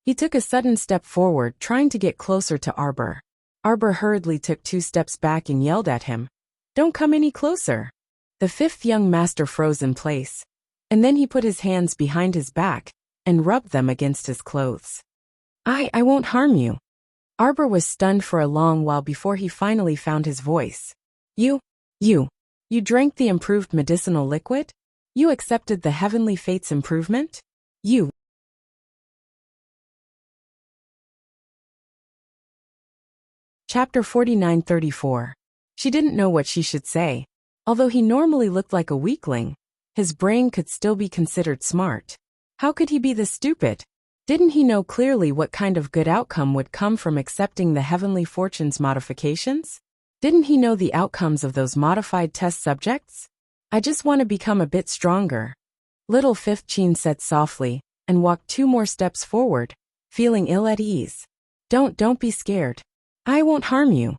He took a sudden step forward, trying to get closer to Arbor. Arbor hurriedly took 2 steps back and yelled at him, "Don't come any closer." The 5th young master froze in place, and then he put his hands behind his back and rubbed them against his clothes. I won't harm you." Arbor was stunned for a long while before he finally found his voice. You drank the improved medicinal liquid? You accepted the heavenly fate's improvement? You. Chapter 49:34. She didn't know what she should say. Although he normally looked like a weakling, his brain could still be considered smart. How could he be this stupid? Didn't he know clearly what kind of good outcome would come from accepting the heavenly fortune's modifications? Didn't he know the outcomes of those modified test subjects? I just want to become a bit stronger. Little 5th Qin said softly, and walked 2 more steps forward, feeling ill at ease. Don't be scared. I won't harm you."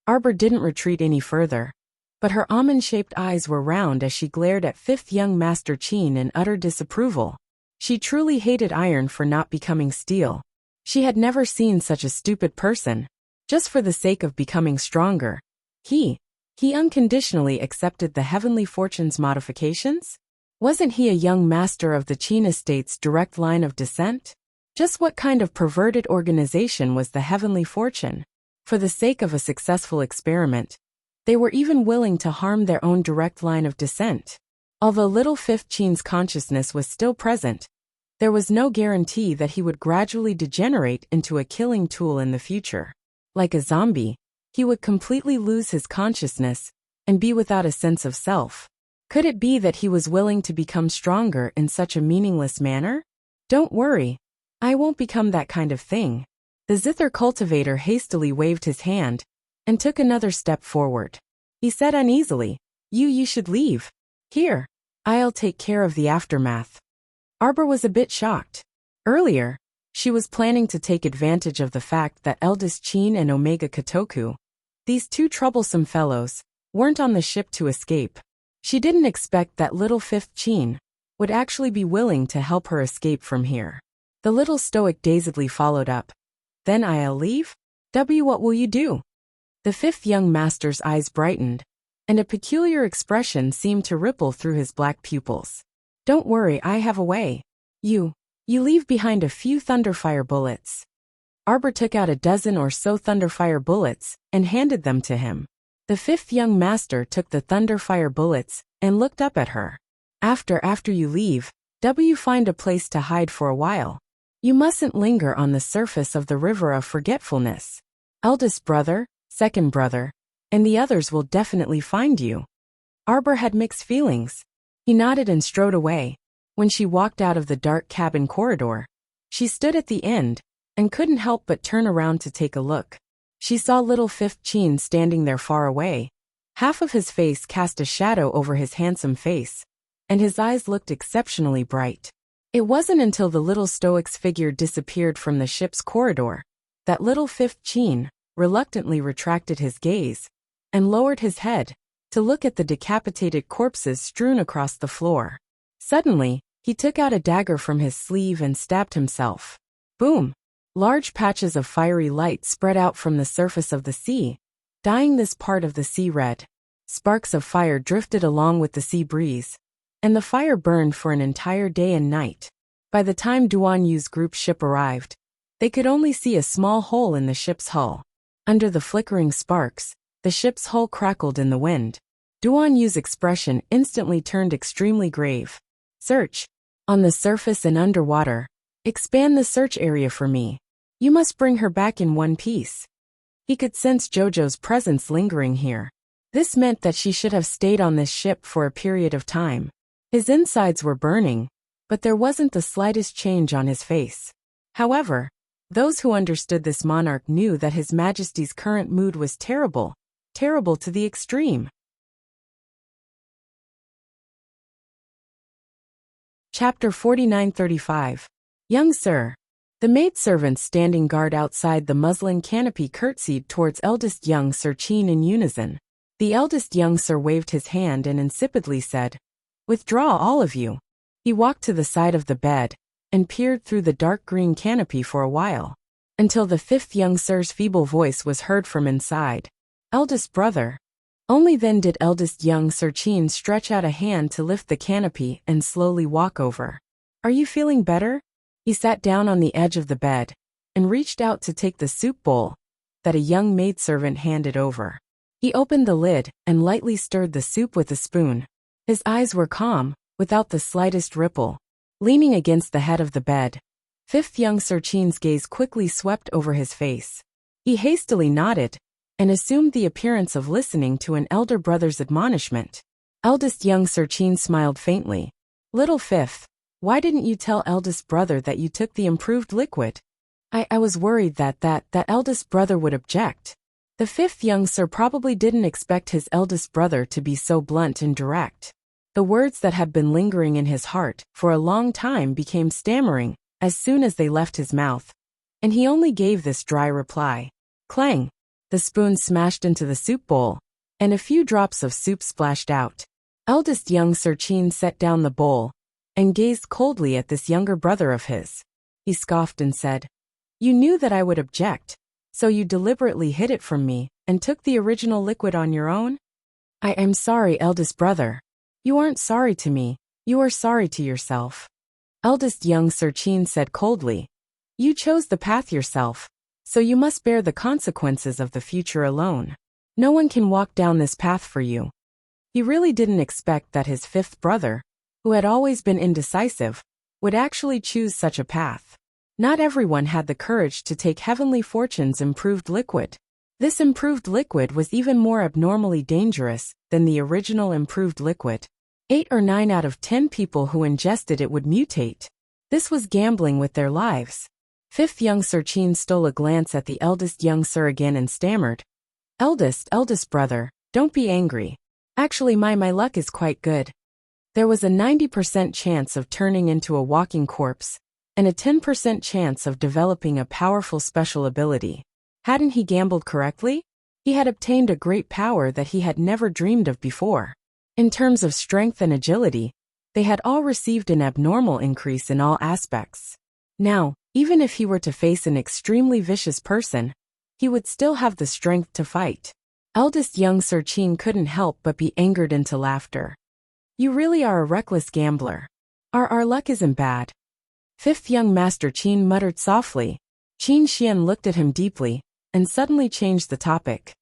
Arbor didn't retreat any further, but her almond-shaped eyes were round as she glared at 5th young master Qin in utter disapproval. She truly hated iron for not becoming steel. She had never seen such a stupid person. Just for the sake of becoming stronger, he He unconditionally accepted the heavenly fortune's modifications? Wasn't he a young master of the Qin estate's direct line of descent? Just what kind of perverted organization was the heavenly fortune? For the sake of a successful experiment, they were even willing to harm their own direct line of descent. Although little Fifth Qin's consciousness was still present, there was no guarantee that he would gradually degenerate into a killing tool in the future. Like a zombie, he would completely lose his consciousness and be without a sense of self. Could it be that he was willing to become stronger in such a meaningless manner? Don't worry, I won't become that kind of thing. The zither cultivator hastily waved his hand and took another step forward. He said uneasily, You should leave. Here, I'll take care of the aftermath. Arbor was a bit shocked. Earlier, she was planning to take advantage of the fact that eldest Qin and Omega Kotoku, these two troublesome fellows, weren't on the ship to escape. She didn't expect that little Fifth Qin would actually be willing to help her escape from here. The little stoic dazedly followed up. Then I'll leave? What will you do? The fifth young master's eyes brightened, and a peculiar expression seemed to ripple through his black pupils. Don't worry, I have a way. You leave behind a few thunderfire bullets. Arbor took out a dozen or so thunderfire bullets and handed them to him. The fifth young master took the thunderfire bullets and looked up at her. After you leave, find a place to hide for a while. You mustn't linger on the surface of the river of forgetfulness. Eldest brother, second brother, and the others will definitely find you. Arbor had mixed feelings. He nodded and strode away. When she walked out of the dark cabin corridor, she stood at the end and couldn't help but turn around to take a look. She saw little Fifth Qin standing there far away. Half of his face cast a shadow over his handsome face, and his eyes looked exceptionally bright. It wasn't until the little stoic's figure disappeared from the ship's corridor that little Fifth Qin reluctantly retracted his gaze and lowered his head to look at the decapitated corpses strewn across the floor. Suddenly, he took out a dagger from his sleeve and stabbed himself. Boom! Large patches of fiery light spread out from the surface of the sea, dyeing this part of the sea red. Sparks of fire drifted along with the sea breeze, and the fire burned for an entire day and night. By the time Duan Yu's group ship arrived, they could only see a small hole in the ship's hull. Under the flickering sparks, the ship's hull crackled in the wind. Duan Yu's expression instantly turned extremely grave. Search. On the surface and underwater. Expand the search area for me. You must bring her back in one piece. He could sense Jojo's presence lingering here. This meant that she should have stayed on this ship for a period of time. His insides were burning, but there wasn't the slightest change on his face. However, those who understood this monarch knew that His Majesty's current mood was terrible, terrible to the extreme. Chapter 4935. Young Sir. The maidservants standing guard outside the muslin canopy curtsied towards eldest young Sir Qin in unison. The eldest young Sir waved his hand and insipidly said, Withdraw all of you. He walked to the side of the bed and peered through the dark green canopy for a while, until the fifth young Sir's feeble voice was heard from inside. Eldest brother. Only then did eldest young Sir Qin stretch out a hand to lift the canopy and slowly walk over. Are you feeling better? He sat down on the edge of the bed and reached out to take the soup bowl that a young maidservant handed over. He opened the lid and lightly stirred the soup with a spoon. His eyes were calm, without the slightest ripple. Leaning against the head of the bed, fifth young Sir Qin's gaze quickly swept over his face. He hastily nodded and assumed the appearance of listening to an elder brother's admonishment. Eldest young Sir Qin smiled faintly. Little fifth, why didn't you tell eldest brother that you took the improved liquid? I was worried that eldest brother would object. The fifth young Sir probably didn't expect his eldest brother to be so blunt and direct. The words that had been lingering in his heart for a long time became stammering as soon as they left his mouth, and he only gave this dry reply. Clang! The spoon smashed into the soup bowl, and a few drops of soup splashed out. Eldest young Sir Qin set down the bowl and gazed coldly at this younger brother of his. He scoffed and said, You knew that I would object, so you deliberately hid it from me and took the original liquid on your own? I am sorry, eldest brother. You aren't sorry to me, you are sorry to yourself. Eldest young Sir Chin said coldly. You chose the path yourself, so you must bear the consequences of the future alone. No one can walk down this path for you. He really didn't expect that his fifth brother, who had always been indecisive, would actually choose such a path. Not everyone had the courage to take Heavenly Fortune's improved liquid. This improved liquid was even more abnormally dangerous than the original improved liquid. 8 or 9 out of 10 people who ingested it would mutate. This was gambling with their lives. Fifth young Sir Chin stole a glance at the eldest young Sir again and stammered. Eldest brother, don't be angry. Actually my luck is quite good. There was a 90% chance of turning into a walking corpse, and a 10% chance of developing a powerful special ability. Hadn't he gambled correctly? He had obtained a great power that he had never dreamed of before. In terms of strength and agility, they had all received an abnormal increase in all aspects. Now, even if he were to face an extremely vicious person, he would still have the strength to fight. Eldest young Sir Chin couldn't help but be angered into laughter. You really are a reckless gambler. Our luck isn't bad. Fifth young Master Chin muttered softly. Qin Xian looked at him deeply, and suddenly changed the topic.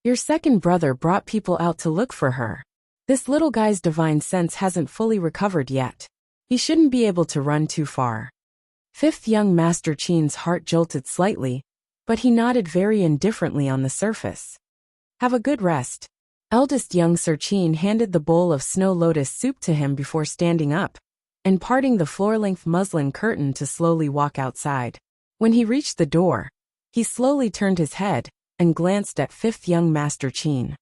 Your second brother brought people out to look for her. This little guy's divine sense hasn't fully recovered yet. He shouldn't be able to run too far. Fifth young Master Qin's heart jolted slightly, but he nodded very indifferently on the surface. Have a good rest. Eldest young Sir Chin handed the bowl of snow lotus soup to him before standing up, and parting the floor-length muslin curtain to slowly walk outside. When he reached the door, he slowly turned his head and glanced at fifth young Master Chin.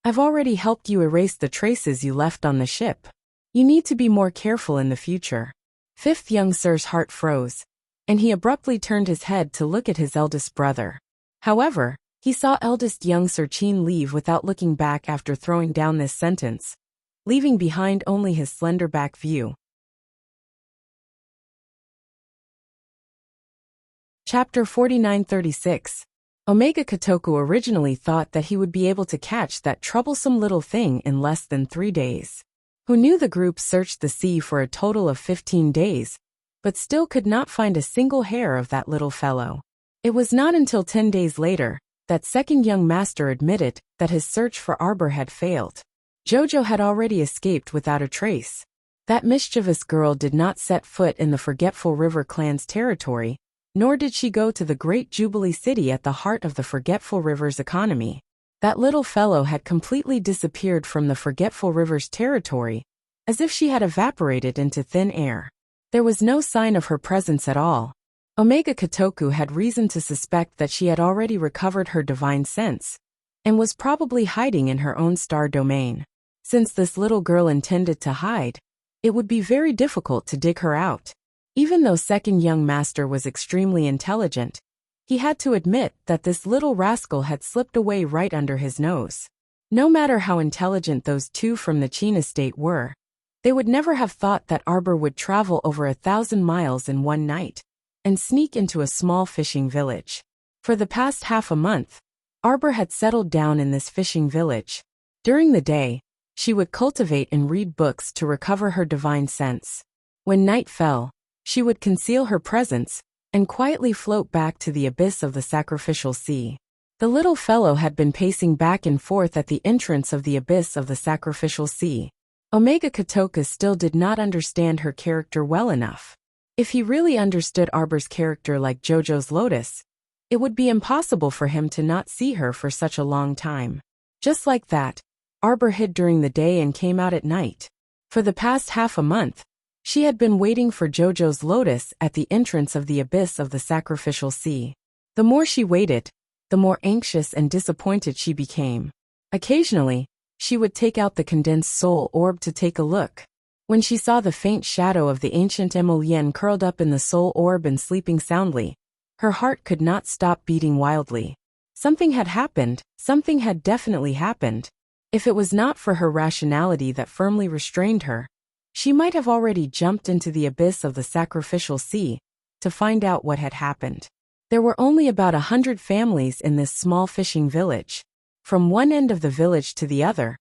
I've already helped you erase the traces you left on the ship. You need to be more careful in the future. Fifth young Sir's heart froze, and he abruptly turned his head to look at his eldest brother. However, he saw eldest young Sir Chin leave without looking back after throwing down this sentence, leaving behind only his slender back view. Chapter 4936. Omega Kotoku originally thought that he would be able to catch that troublesome little thing in less than 3 days. Who knew the group searched the sea for a total of 15 days, but still could not find a single hair of that little fellow. It was not until 10 days later that second young master admitted that his search for Arbor had failed. Jojo had already escaped without a trace. That mischievous girl did not set foot in the Forgetful River clan's territory, nor did she go to the great Jubilee City at the heart of the Forgetful River's economy. That little fellow had completely disappeared from the Forgetful River's territory, as if she had evaporated into thin air. There was no sign of her presence at all. Omega Kotoku had reason to suspect that she had already recovered her divine sense, and was probably hiding in her own star domain. Since this little girl intended to hide, it would be very difficult to dig her out. Even though second young master was extremely intelligent, he had to admit that this little rascal had slipped away right under his nose. No matter how intelligent those two from the Qin estate were, they would never have thought that Arbor would travel over 1,000 miles in one night and sneak into a small fishing village. For the past half a month, Arbor had settled down in this fishing village. During the day, she would cultivate and read books to recover her divine sense. When night fell, she would conceal her presence and quietly float back to the abyss of the sacrificial sea. The little fellow had been pacing back and forth at the entrance of the abyss of the sacrificial sea. Omega Kotoku still did not understand her character well enough. If he really understood Arbor's character like Jojo's lotus, it would be impossible for him to not see her for such a long time. Just like that, Arbor hid during the day and came out at night. For the past half a month, she had been waiting for Jojo's lotus at the entrance of the abyss of the sacrificial sea. The more she waited, the more anxious and disappointed she became. Occasionally, she would take out the condensed soul orb to take a look. When she saw the faint shadow of the ancient Emolien curled up in the soul orb and sleeping soundly, her heart could not stop beating wildly. Something had happened, something had definitely happened. If it was not for her rationality that firmly restrained her, she might have already jumped into the abyss of the sacrificial sea to find out what had happened. There were only about 100 families in this small fishing village. From one end of the village to the other,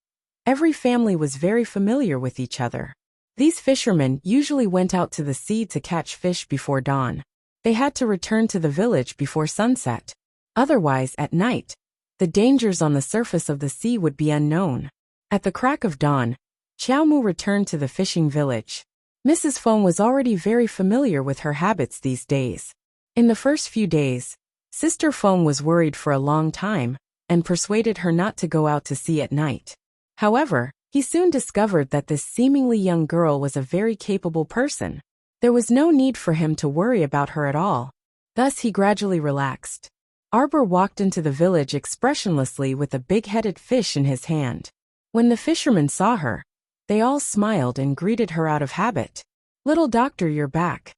Every family was very familiar with each other. These fishermen usually went out to the sea to catch fish before dawn. They had to return to the village before sunset. Otherwise, at night, the dangers on the surface of the sea would be unknown. At the crack of dawn, Xiao Mu returned to the fishing village. Mrs. Feng was already very familiar with her habits these days. In the first few days, Sister Feng was worried for a long time and persuaded her not to go out to sea at night. However, he soon discovered that this seemingly young girl was a very capable person. There was no need for him to worry about her at all. Thus he gradually relaxed. Arbor walked into the village expressionlessly with a big-headed fish in his hand. When the fishermen saw her, they all smiled and greeted her out of habit. "Little doctor, you're back.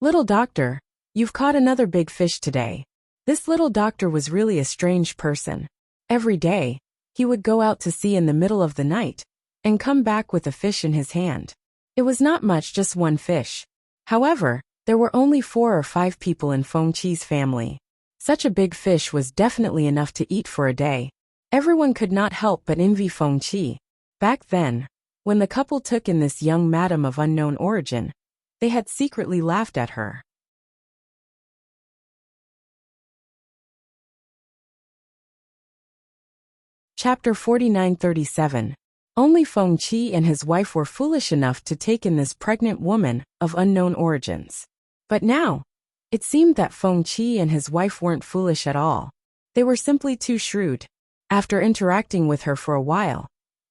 Little doctor, you've caught another big fish today." This little doctor was really a strange person. Every day, he would go out to sea in the middle of the night and come back with a fish in his hand. It was not much, just one fish. However, there were only 4 or 5 people in Feng Qi's family. Such a big fish was definitely enough to eat for a day. Everyone could not help but envy Feng Qi. Back then, when the couple took in this young madam of unknown origin, they had secretly laughed at her. Chapter 4937. Only Feng Qi and his wife were foolish enough to take in this pregnant woman of unknown origins. But now, it seemed that Feng Qi and his wife weren't foolish at all. They were simply too shrewd. After interacting with her for a while,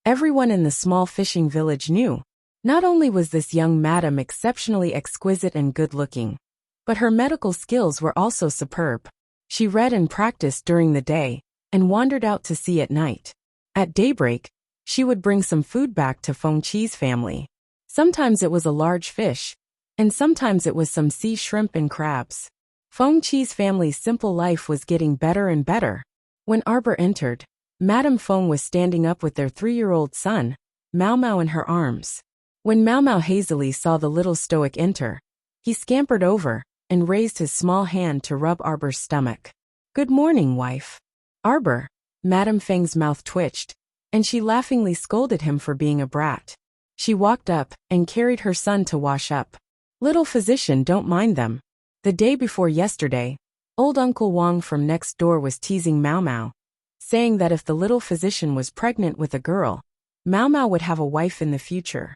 everyone in the small fishing village knew. Not only was this young madam exceptionally exquisite and good-looking, but her medical skills were also superb. She read and practiced during the day and wandered out to sea at night. At daybreak, she would bring some food back to Feng Qi's family. Sometimes it was a large fish, and sometimes it was some sea shrimp and crabs. Feng Qi's family's simple life was getting better and better. When Arbor entered, Madame Feng was standing up with their 3-year-old son, Mao Mao, in her arms. When Mao Mao hazily saw the little stoic enter, he scampered over and raised his small hand to rub Arbor's stomach. "Good morning, wife." "Arbor." Madame Feng's mouth twitched, and she laughingly scolded him for being a brat. She walked up and carried her son to wash up. "Little physician, don't mind them." The day before yesterday, old Uncle Wang from next door was teasing Mao Mao, saying that if the little physician was pregnant with a girl, Mao Mao would have a wife in the future.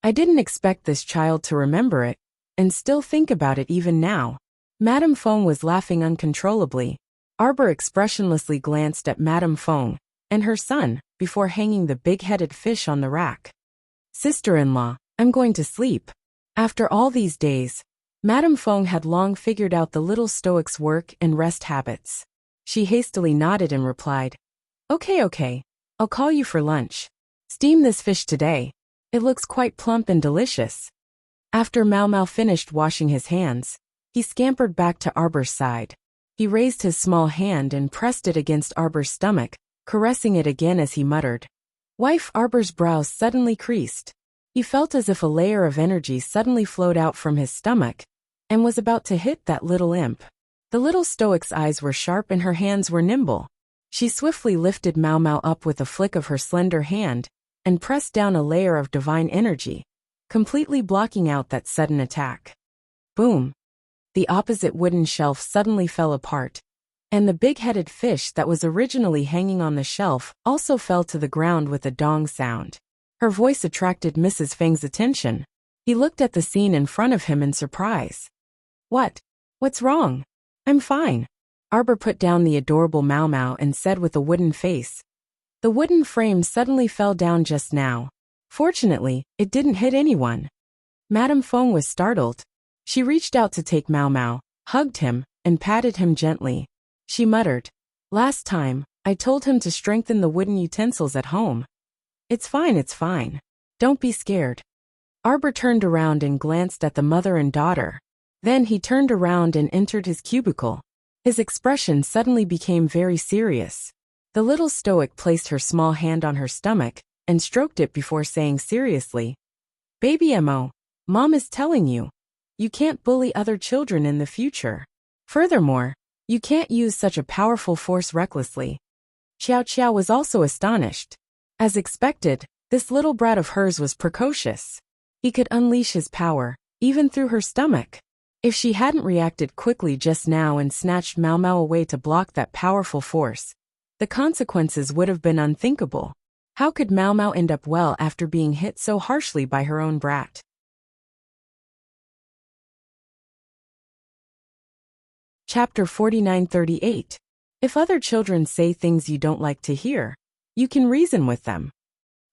I didn't expect this child to remember it, and still think about it even now. Madame Feng was laughing uncontrollably. Arbor expressionlessly glanced at Madame Feng and her son before hanging the big-headed fish on the rack. "Sister-in-law, I'm going to sleep." After all these days, Madame Feng had long figured out the little stoic's work and rest habits. She hastily nodded and replied, Okay, I'll call you for lunch. Steam this fish today. It looks quite plump and delicious." After Mao Mao finished washing his hands, he scampered back to Arbor's side. He raised his small hand and pressed it against Arbor's stomach, caressing it again as he muttered. Wife Arbor's brows suddenly creased. He felt as if a layer of energy suddenly flowed out from his stomach and was about to hit that little imp. The little stoic's eyes were sharp and her hands were nimble. She swiftly lifted Mao Mao up with a flick of her slender hand and pressed down a layer of divine energy, completely blocking out that sudden attack. Boom! The opposite wooden shelf suddenly fell apart, and the big-headed fish that was originally hanging on the shelf also fell to the ground with a dong sound. Her voice attracted Mrs. Feng's attention. He looked at the scene in front of him in surprise. What's wrong? I'm fine. Arbor put down the adorable Mao Mao and said with a wooden face. The wooden frame suddenly fell down just now. Fortunately, it didn't hit anyone. Madame Feng was startled. She reached out to take Mao Mao, hugged him, and patted him gently. She muttered, Last time, I told him to strengthen the wooden utensils at home. It's fine. Don't be scared. Arbor turned around and glanced at the mother and daughter. Then he turned around and entered his cubicle. His expression suddenly became very serious. The little stoic placed her small hand on her stomach and stroked it before saying seriously, Baby Mo, Mom is telling you. You can't bully other children in the future. Furthermore, you can't use such a powerful force recklessly. Xiao Xiao was also astonished. As expected, this little brat of hers was precocious. He could unleash his power, even through her stomach. If she hadn't reacted quickly just now and snatched Mau Mau away to block that powerful force, the consequences would have been unthinkable. How could Mau Mau end up well after being hit so harshly by her own brat? Chapter 4938. If other children say things you don't like to hear, you can reason with them.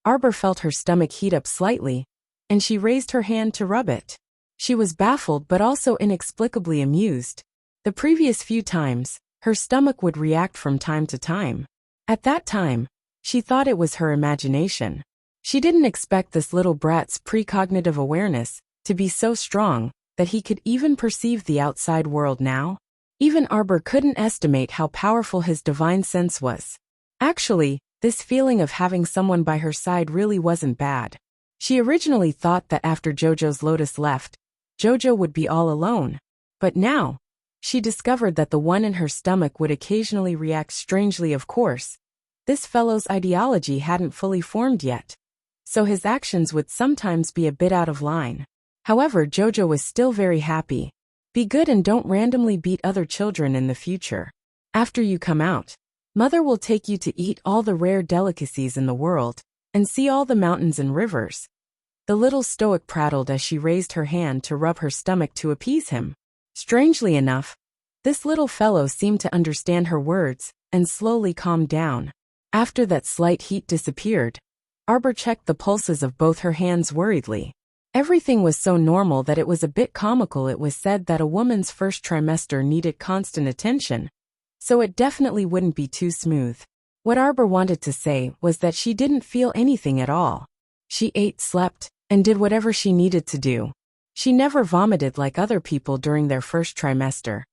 Arbor felt her stomach heat up slightly, and she raised her hand to rub it. She was baffled but also inexplicably amused. The previous few times, her stomach would react from time to time. At that time, she thought it was her imagination. She didn't expect this little brat's precognitive awareness to be so strong that he could even perceive the outside world now. Even Arbor couldn't estimate how powerful his divine sense was. Actually, this feeling of having someone by her side really wasn't bad. She originally thought that after Jojo's Lotus left, Jojo would be all alone. But now, she discovered that the one in her stomach would occasionally react strangely. Of course, this fellow's ideology hadn't fully formed yet, so his actions would sometimes be a bit out of line. However, Jojo was still very happy. Be good and don't randomly beat other children in the future. After you come out, Mother will take you to eat all the rare delicacies in the world, and see all the mountains and rivers. The little stoic prattled as she raised her hand to rub her stomach to appease him. Strangely enough, this little fellow seemed to understand her words, and slowly calmed down. After that slight heat disappeared, Arbor checked the pulses of both her hands worriedly. Everything was so normal that it was a bit comical. It was said that a woman's first trimester needed constant attention, so it definitely wouldn't be too smooth. What Arbor wanted to say was that she didn't feel anything at all. She ate, slept, and did whatever she needed to do. She never vomited like other people during their first trimester,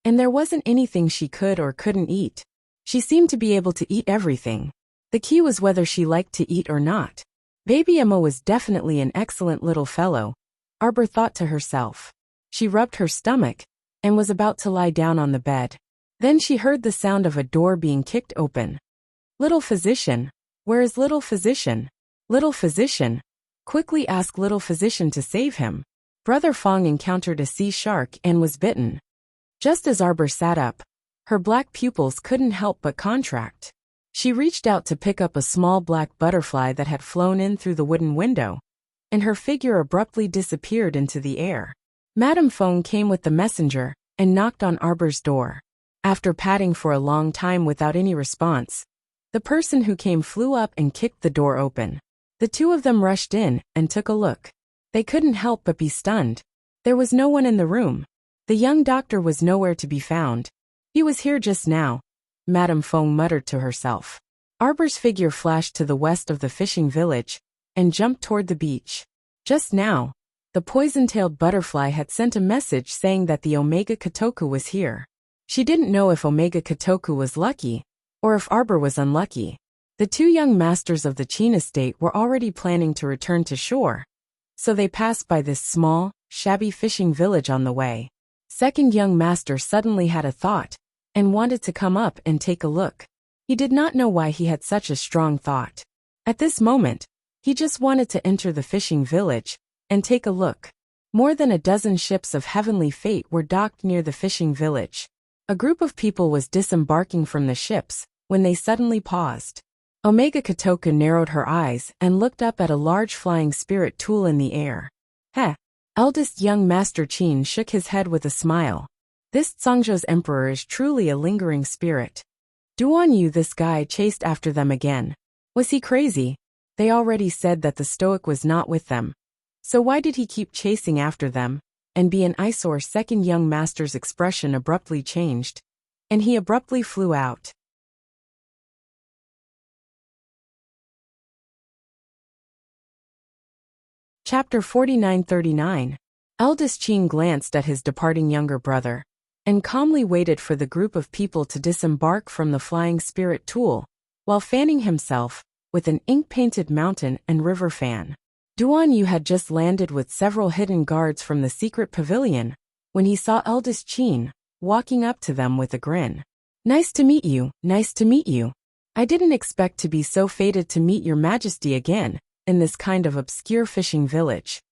and there wasn't anything she could or couldn't eat. She seemed to be able to eat everything. The key was whether she liked to eat or not. Baby Emma was definitely an excellent little fellow, Arbor thought to herself. She rubbed her stomach, and was about to lie down on the bed. Then she heard the sound of a door being kicked open. Little Physician, where is Little Physician? Little Physician, quickly ask Little Physician to save him. Brother Fong encountered a sea shark and was bitten. Just as Arbor sat up, her black pupils couldn't help but contract. She reached out to pick up a small black butterfly that had flown in through the wooden window, and her figure abruptly disappeared into the air. Madame Fong came with the messenger and knocked on Arbor's door. After patting for a long time without any response, the person who came flew up and kicked the door open. The two of them rushed in and took a look. They couldn't help but be stunned. There was no one in the room. The young doctor was nowhere to be found. He was here just now, Madame Fong muttered to herself. Arbor's figure flashed to the west of the fishing village and jumped toward the beach. Just now, the poison-tailed butterfly had sent a message saying that the Omega Kotoku was here. She didn't know if Omega Kotoku was lucky, or if Arbor was unlucky. The two young masters of the Qin estate were already planning to return to shore, so they passed by this small, shabby fishing village on the way. Second young master suddenly had a thought, and wanted to come up and take a look. He did not know why he had such a strong thought. At this moment, he just wanted to enter the fishing village and take a look. More than a dozen ships of heavenly fate were docked near the fishing village. A group of people was disembarking from the ships when they suddenly paused. Omega Kotoku narrowed her eyes and looked up at a large flying spirit tool in the air. Heh! Eldest young Master Qin shook his head with a smile. This Zhangzhou's emperor is truly a lingering spirit. Duan Yu, this guy chased after them again. Was he crazy? They already said that the stoic was not with them. So why did he keep chasing after them and be an eyesore? Second young master's expression abruptly changed, and he abruptly flew out. Chapter 4939. Eldest Qin glanced at his departing younger brother, and calmly waited for the group of people to disembark from the flying spirit tool, while fanning himself with an ink-painted mountain and river fan. Duan Yu had just landed with several hidden guards from the secret pavilion, when he saw eldest Qin walking up to them with a grin. Nice to meet you, nice to meet you. I didn't expect to be so fated to meet your majesty again, in this kind of obscure fishing village.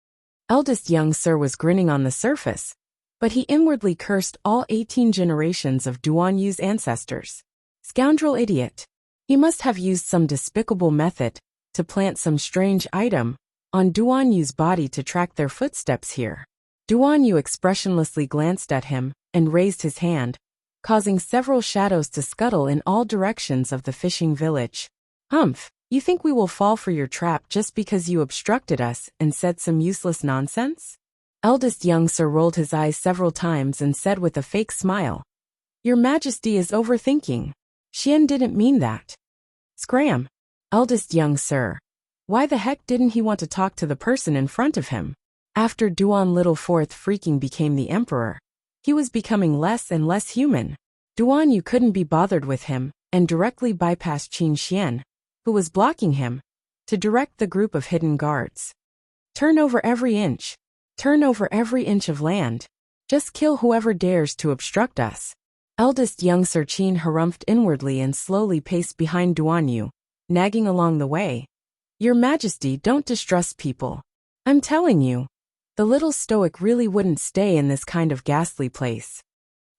Eldest young sir was grinning on the surface, but he inwardly cursed all 18 generations of Duan Yu's ancestors. Scoundrel idiot. He must have used some despicable method to plant some strange item on Duan Yu's body to track their footsteps here. Duan Yu expressionlessly glanced at him and raised his hand, causing several shadows to scuttle in all directions of the fishing village. Humph, you think we will fall for your trap just because you obstructed us and said some useless nonsense? Eldest young sir rolled his eyes several times and said with a fake smile, Your Majesty is overthinking. Xian didn't mean that. Scram. Eldest young sir. Why the heck didn't he want to talk to the person in front of him? After Duan Littleforth freaking became the emperor, he was becoming less and less human. Duan Yu couldn't be bothered with him and directly bypassed Qin Xian, who was blocking him, to direct the group of hidden guards. Turn over every inch. Turn over every inch of land. Just kill whoever dares to obstruct us. Eldest young Sir Qin harumphed inwardly and slowly paced behind Duan Yu, nagging along the way. Your Majesty, don't distrust people. I'm telling you. The little stoic really wouldn't stay in this kind of ghastly place.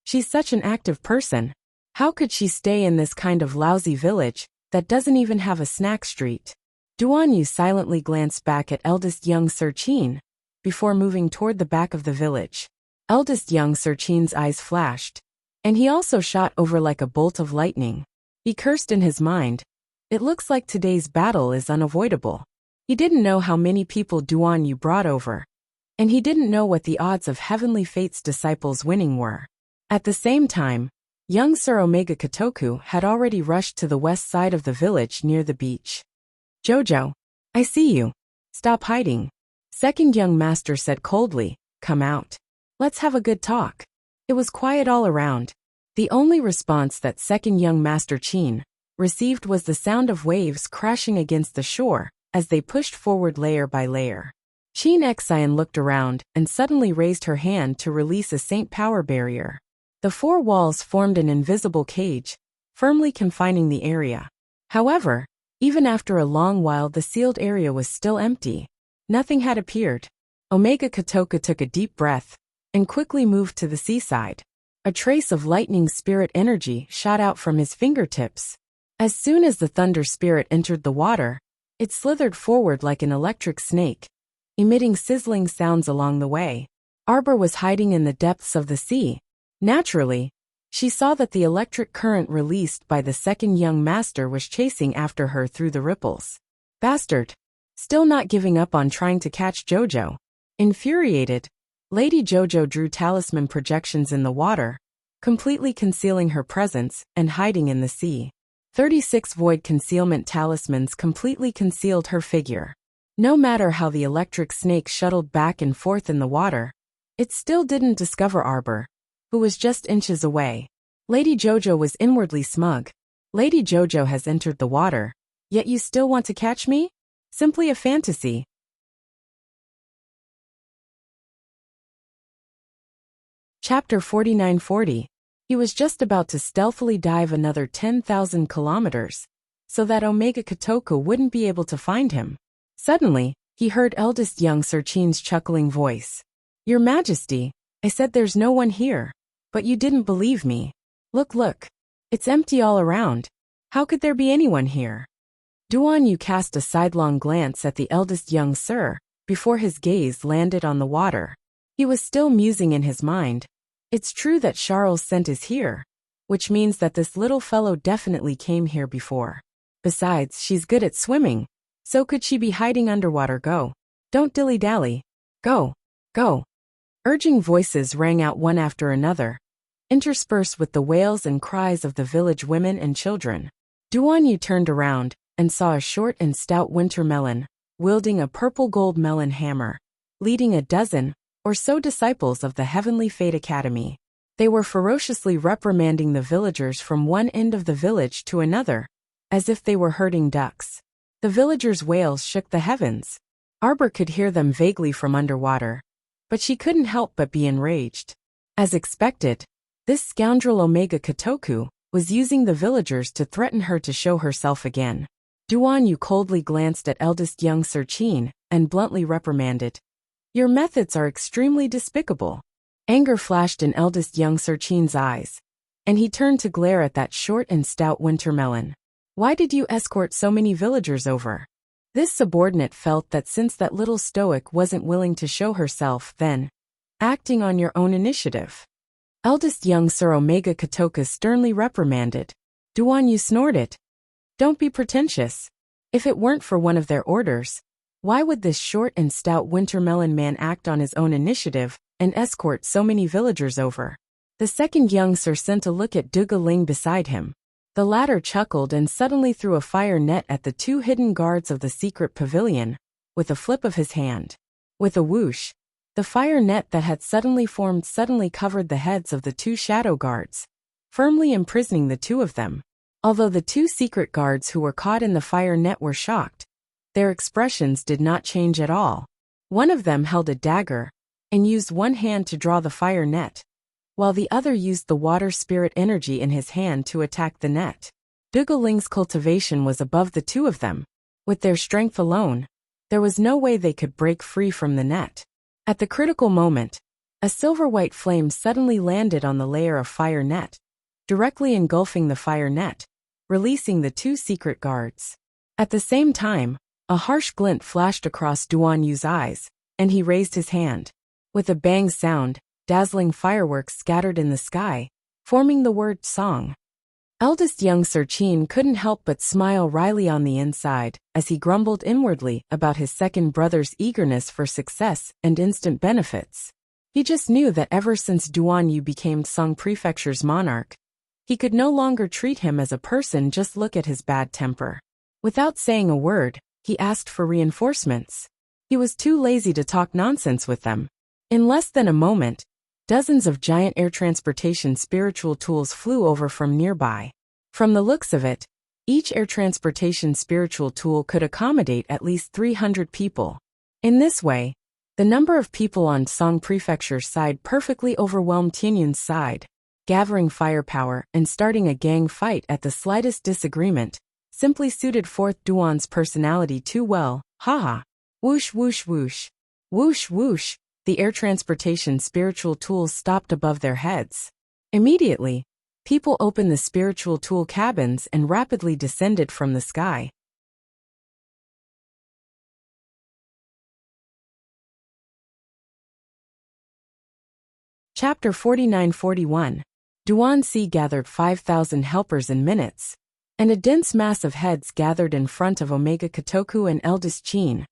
She's such an active person. How could she stay in this kind of lousy village that doesn't even have a snack street? Duan Yu silently glanced back at eldest young Sir Qin before moving toward the back of the village. Eldest young Sir Qin's eyes flashed, and he also shot over like a bolt of lightning. He cursed in his mind. It looks like today's battle is unavoidable. He didn't know how many people Duan Yu brought over, and he didn't know what the odds of Heavenly Fate's disciples winning were. At the same time, young Sir Omega Kotoku had already rushed to the west side of the village near the beach. Jojo, I see you. Stop hiding. Second young master said coldly, come out. Let's have a good talk. It was quiet all around. The only response that second young master Qin received was the sound of waves crashing against the shore as they pushed forward layer by layer. Qin Xian looked around and suddenly raised her hand to release a Saint Power barrier. The four walls formed an invisible cage, firmly confining the area. However, even after a long while the sealed area was still empty. Nothing had appeared. Omega Kotoku took a deep breath and quickly moved to the seaside. A trace of lightning spirit energy shot out from his fingertips. As soon as the thunder spirit entered the water, it slithered forward like an electric snake, emitting sizzling sounds along the way. Arbor was hiding in the depths of the sea. Naturally, she saw that the electric current released by the second young master was chasing after her through the ripples. Bastard! Still not giving up on trying to catch Jojo. Infuriated, Lady Jojo drew talisman projections in the water, completely concealing her presence and hiding in the sea. 36 void concealment talismans completely concealed her figure. No matter how the electric snake shuttled back and forth in the water, it still didn't discover Arbor, who was just inches away. Lady Jojo was inwardly smug. Lady Jojo has entered the water, yet you still want to catch me? Simply a fantasy. Chapter 4940. He was just about to stealthily dive another 10,000 kilometers, so that Omega Kotoku wouldn't be able to find him. Suddenly, he heard eldest young Sir Qin's chuckling voice. Your Majesty, I said there's no one here, but you didn't believe me. Look. It's empty all around. How could there be anyone here? Duan Yu cast a sidelong glance at the eldest young sir, before his gaze landed on the water. He was still musing in his mind. It's true that Charles' scent is here, which means that this little fellow definitely came here before. Besides, she's good at swimming, so could she be hiding underwater? Go. Don't dilly-dally. Go. Urging voices rang out one after another, interspersed with the wails and cries of the village women and children. Duan Yu turned around and saw a short and stout winter melon, wielding a purple gold melon hammer, leading a dozen or so disciples of the Heavenly Fate Academy. They were ferociously reprimanding the villagers from one end of the village to another, as if they were herding ducks. The villagers' wails shook the heavens. Arbor could hear them vaguely from underwater, but she couldn't help but be enraged. As expected, this scoundrel Omega Kotoku was using the villagers to threaten her to show herself again. Duan Yu coldly glanced at eldest young Sir Qin and bluntly reprimanded. Your methods are extremely despicable. Anger flashed in eldest young Sir Qin's eyes, and he turned to glare at that short and stout wintermelon. Why did you escort so many villagers over? This subordinate felt that since that little stoic wasn't willing to show herself, then acting on your own initiative. Eldest young Sir Omega Katoka sternly reprimanded. Duan Yu snorted. Don't be pretentious. If it weren't for one of their orders, why would this short and stout wintermelon man act on his own initiative and escort so many villagers over? The second young Sir sent a look at Duga Ling beside him. The latter chuckled and suddenly threw a fire net at the two hidden guards of the secret pavilion, with a flip of his hand. With a whoosh, the fire net that had suddenly formed suddenly covered the heads of the two shadow guards, firmly imprisoning the two of them. Although the two secret guards who were caught in the fire net were shocked, their expressions did not change at all. One of them held a dagger and used one hand to draw the fire net, while the other used the water spirit energy in his hand to attack the net. Duga Ling's cultivation was above the two of them. With their strength alone, there was no way they could break free from the net. At the critical moment, a silver-white flame suddenly landed on the layer of fire net, directly engulfing the fire net, releasing the two secret guards. At the same time, a harsh glint flashed across Duan Yu's eyes, and he raised his hand. With a bang sound, dazzling fireworks scattered in the sky, forming the word song. Eldest young Sir Qin couldn't help but smile wryly on the inside, as he grumbled inwardly about his second brother's eagerness for success and instant benefits. He just knew that ever since Duan Yu became Song Prefecture's monarch, he could no longer treat him as a person, just look at his bad temper. Without saying a word, he asked for reinforcements. He was too lazy to talk nonsense with them. In less than a moment, dozens of giant air transportation spiritual tools flew over from nearby. From the looks of it, each air transportation spiritual tool could accommodate at least 300 people. In this way, the number of people on Song Prefecture's side perfectly overwhelmed Tianyun's side. Gathering firepower and starting a gang fight at the slightest disagreement simply suited forth Duan's personality too well. Haha. Whoosh whoosh whoosh. Whoosh whoosh. The air transportation spiritual tools stopped above their heads. Immediately, people opened the spiritual tool cabins and rapidly descended from the sky. Chapter 49-41. Duan Si gathered 5,000 helpers in minutes, and a dense mass of heads gathered in front of Omega Kotoku and eldest Qin,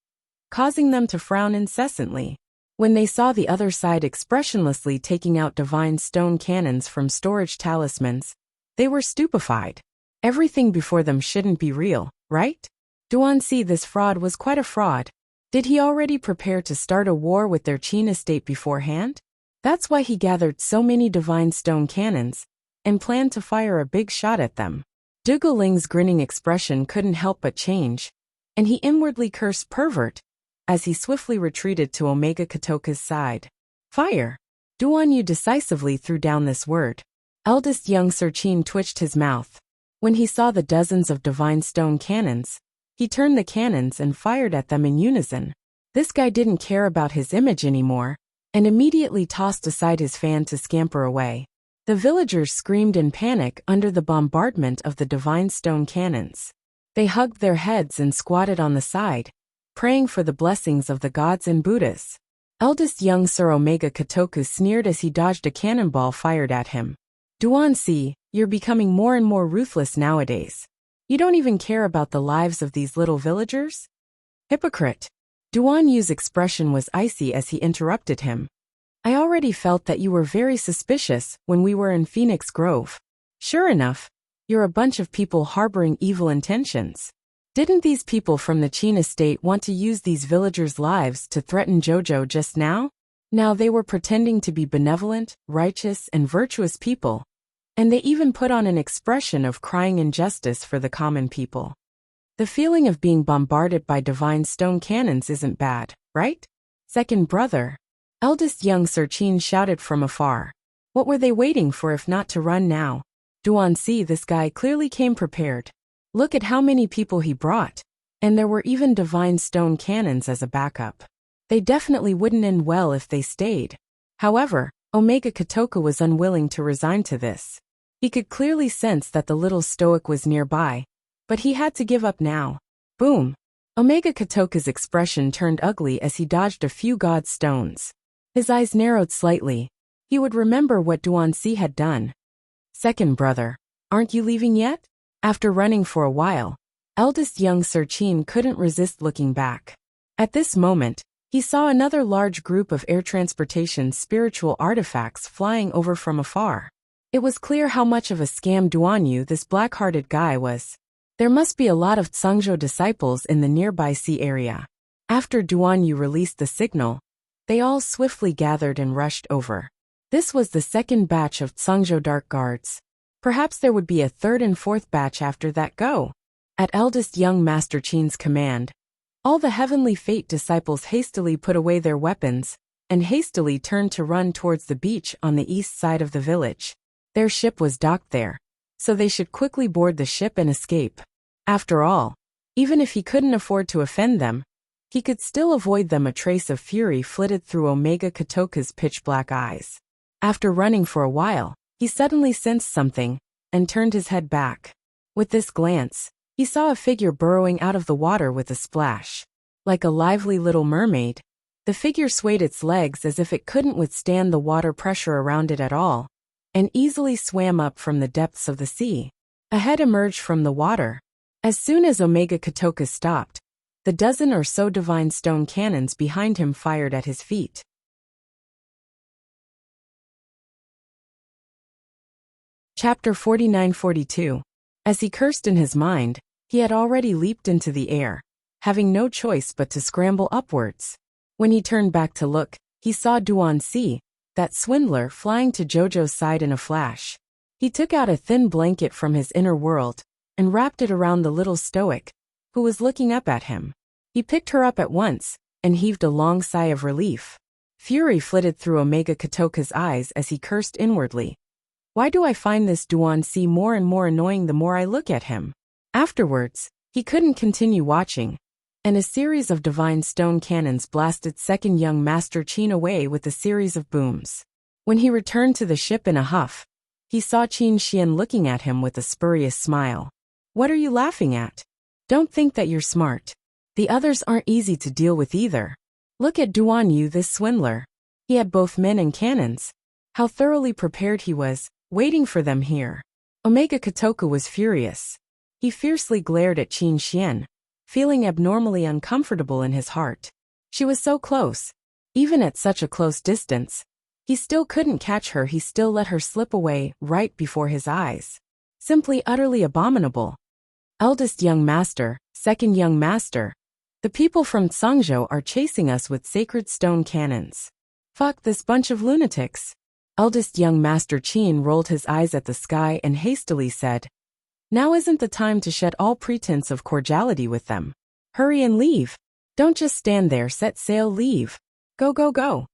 causing them to frown incessantly. When they saw the other side expressionlessly taking out divine stone cannons from storage talismans, they were stupefied. Everything before them shouldn't be real, right? Duan Si, this fraud was quite a fraud. Did he already prepare to start a war with their Qin estate beforehand? That's why he gathered so many divine stone cannons and planned to fire a big shot at them. Duga Ling's grinning expression couldn't help but change, and he inwardly cursed pervert as he swiftly retreated to Omega Kotoka's side. Fire! Duan Yu decisively threw down this word. Eldest young Sir Qin twitched his mouth. When he saw the dozens of divine stone cannons, he turned the cannons and fired at them in unison. This guy didn't care about his image anymore, and immediately tossed aside his fan to scamper away. The villagers screamed in panic under the bombardment of the divine stone cannons. They hugged their heads and squatted on the side, praying for the blessings of the gods and Buddhas. Eldest young Sir Omega Kotoku sneered as he dodged a cannonball fired at him. Duan Si, you're becoming more and more ruthless nowadays. You don't even care about the lives of these little villagers? Hypocrite! Duan Yu's expression was icy as he interrupted him. I already felt that you were very suspicious when we were in Phoenix Grove. Sure enough, you're a bunch of people harboring evil intentions. Didn't these people from the Qin estate want to use these villagers' lives to threaten Jojo just now? Now they were pretending to be benevolent, righteous, and virtuous people, and they even put on an expression of crying injustice for the common people. The feeling of being bombarded by divine stone cannons isn't bad, right? Second brother. Eldest young Sir Qin shouted from afar. What were they waiting for if not to run now? Duanxi, this guy clearly came prepared. Look at how many people he brought. And there were even divine stone cannons as a backup. They definitely wouldn't end well if they stayed. However, Omega Kotoka was unwilling to resign to this. He could clearly sense that the little stoic was nearby, but he had to give up now. Boom! Omega Kotoka's expression turned ugly as he dodged a few god stones. His eyes narrowed slightly. He would remember what Duanxi had done. Second brother, aren't you leaving yet? After running for a while, eldest young Sir Qin couldn't resist looking back. At this moment, he saw another large group of air transportation spiritual artifacts flying over from afar. It was clear how much of a scam Duanyu this black-hearted guy was. There must be a lot of Tsangzhou disciples in the nearby sea area. After Duanyu released the signal, they all swiftly gathered and rushed over. This was the second batch of Tsangzhou Dark Guards. Perhaps there would be a third and fourth batch after that go. At eldest young Master Qin's command, all the Heavenly Fate disciples hastily put away their weapons and hastily turned to run towards the beach on the east side of the village. Their ship was docked there, so they should quickly board the ship and escape. After all, even if he couldn't afford to offend them, he could still avoid them. A trace of fury flitted through Omega Kotoka's pitch-black eyes. After running for a while, he suddenly sensed something and turned his head back. With this glance, he saw a figure burrowing out of the water with a splash. Like a lively little mermaid, the figure swayed its legs as if it couldn't withstand the water pressure around it at all, and easily swam up from the depths of the sea. A head emerged from the water. As soon as Omega Kotoka stopped, the dozen or so divine stone cannons behind him fired at his feet. Chapter 49-42. As he cursed in his mind, he had already leaped into the air, having no choice but to scramble upwards. When he turned back to look, he saw Duanxi, that swindler, flying to Jojo's side in a flash. He took out a thin blanket from his inner world and wrapped it around the little stoic, who was looking up at him. He picked her up at once and heaved a long sigh of relief. Fury flitted through Omega Kotoka's eyes as he cursed inwardly. Why do I find this Duanxi more and more annoying the more I look at him? Afterwards, he couldn't continue watching, and a series of divine stone cannons blasted second young Master Qin away with a series of booms. When he returned to the ship in a huff, he saw Qin Xian looking at him with a spurious smile. What are you laughing at? Don't think that you're smart. The others aren't easy to deal with either. Look at Duanyu, this swindler. He had both men and cannons. How thoroughly prepared he was, waiting for them here. Omega Kotoka was furious. He fiercely glared at Qin Xian, feeling abnormally uncomfortable in his heart. She was so close. Even at such a close distance, he still couldn't catch her. He still let her slip away right before his eyes. Simply utterly abominable. Eldest young master, second young master. The people from Tsangzhou are chasing us with sacred stone cannons. Fuck this bunch of lunatics. Eldest young Master Qin rolled his eyes at the sky and hastily said, Now isn't the time to shed all pretense of cordiality with them. Hurry and leave. Don't just stand there. Set sail, leave. Go, go, go.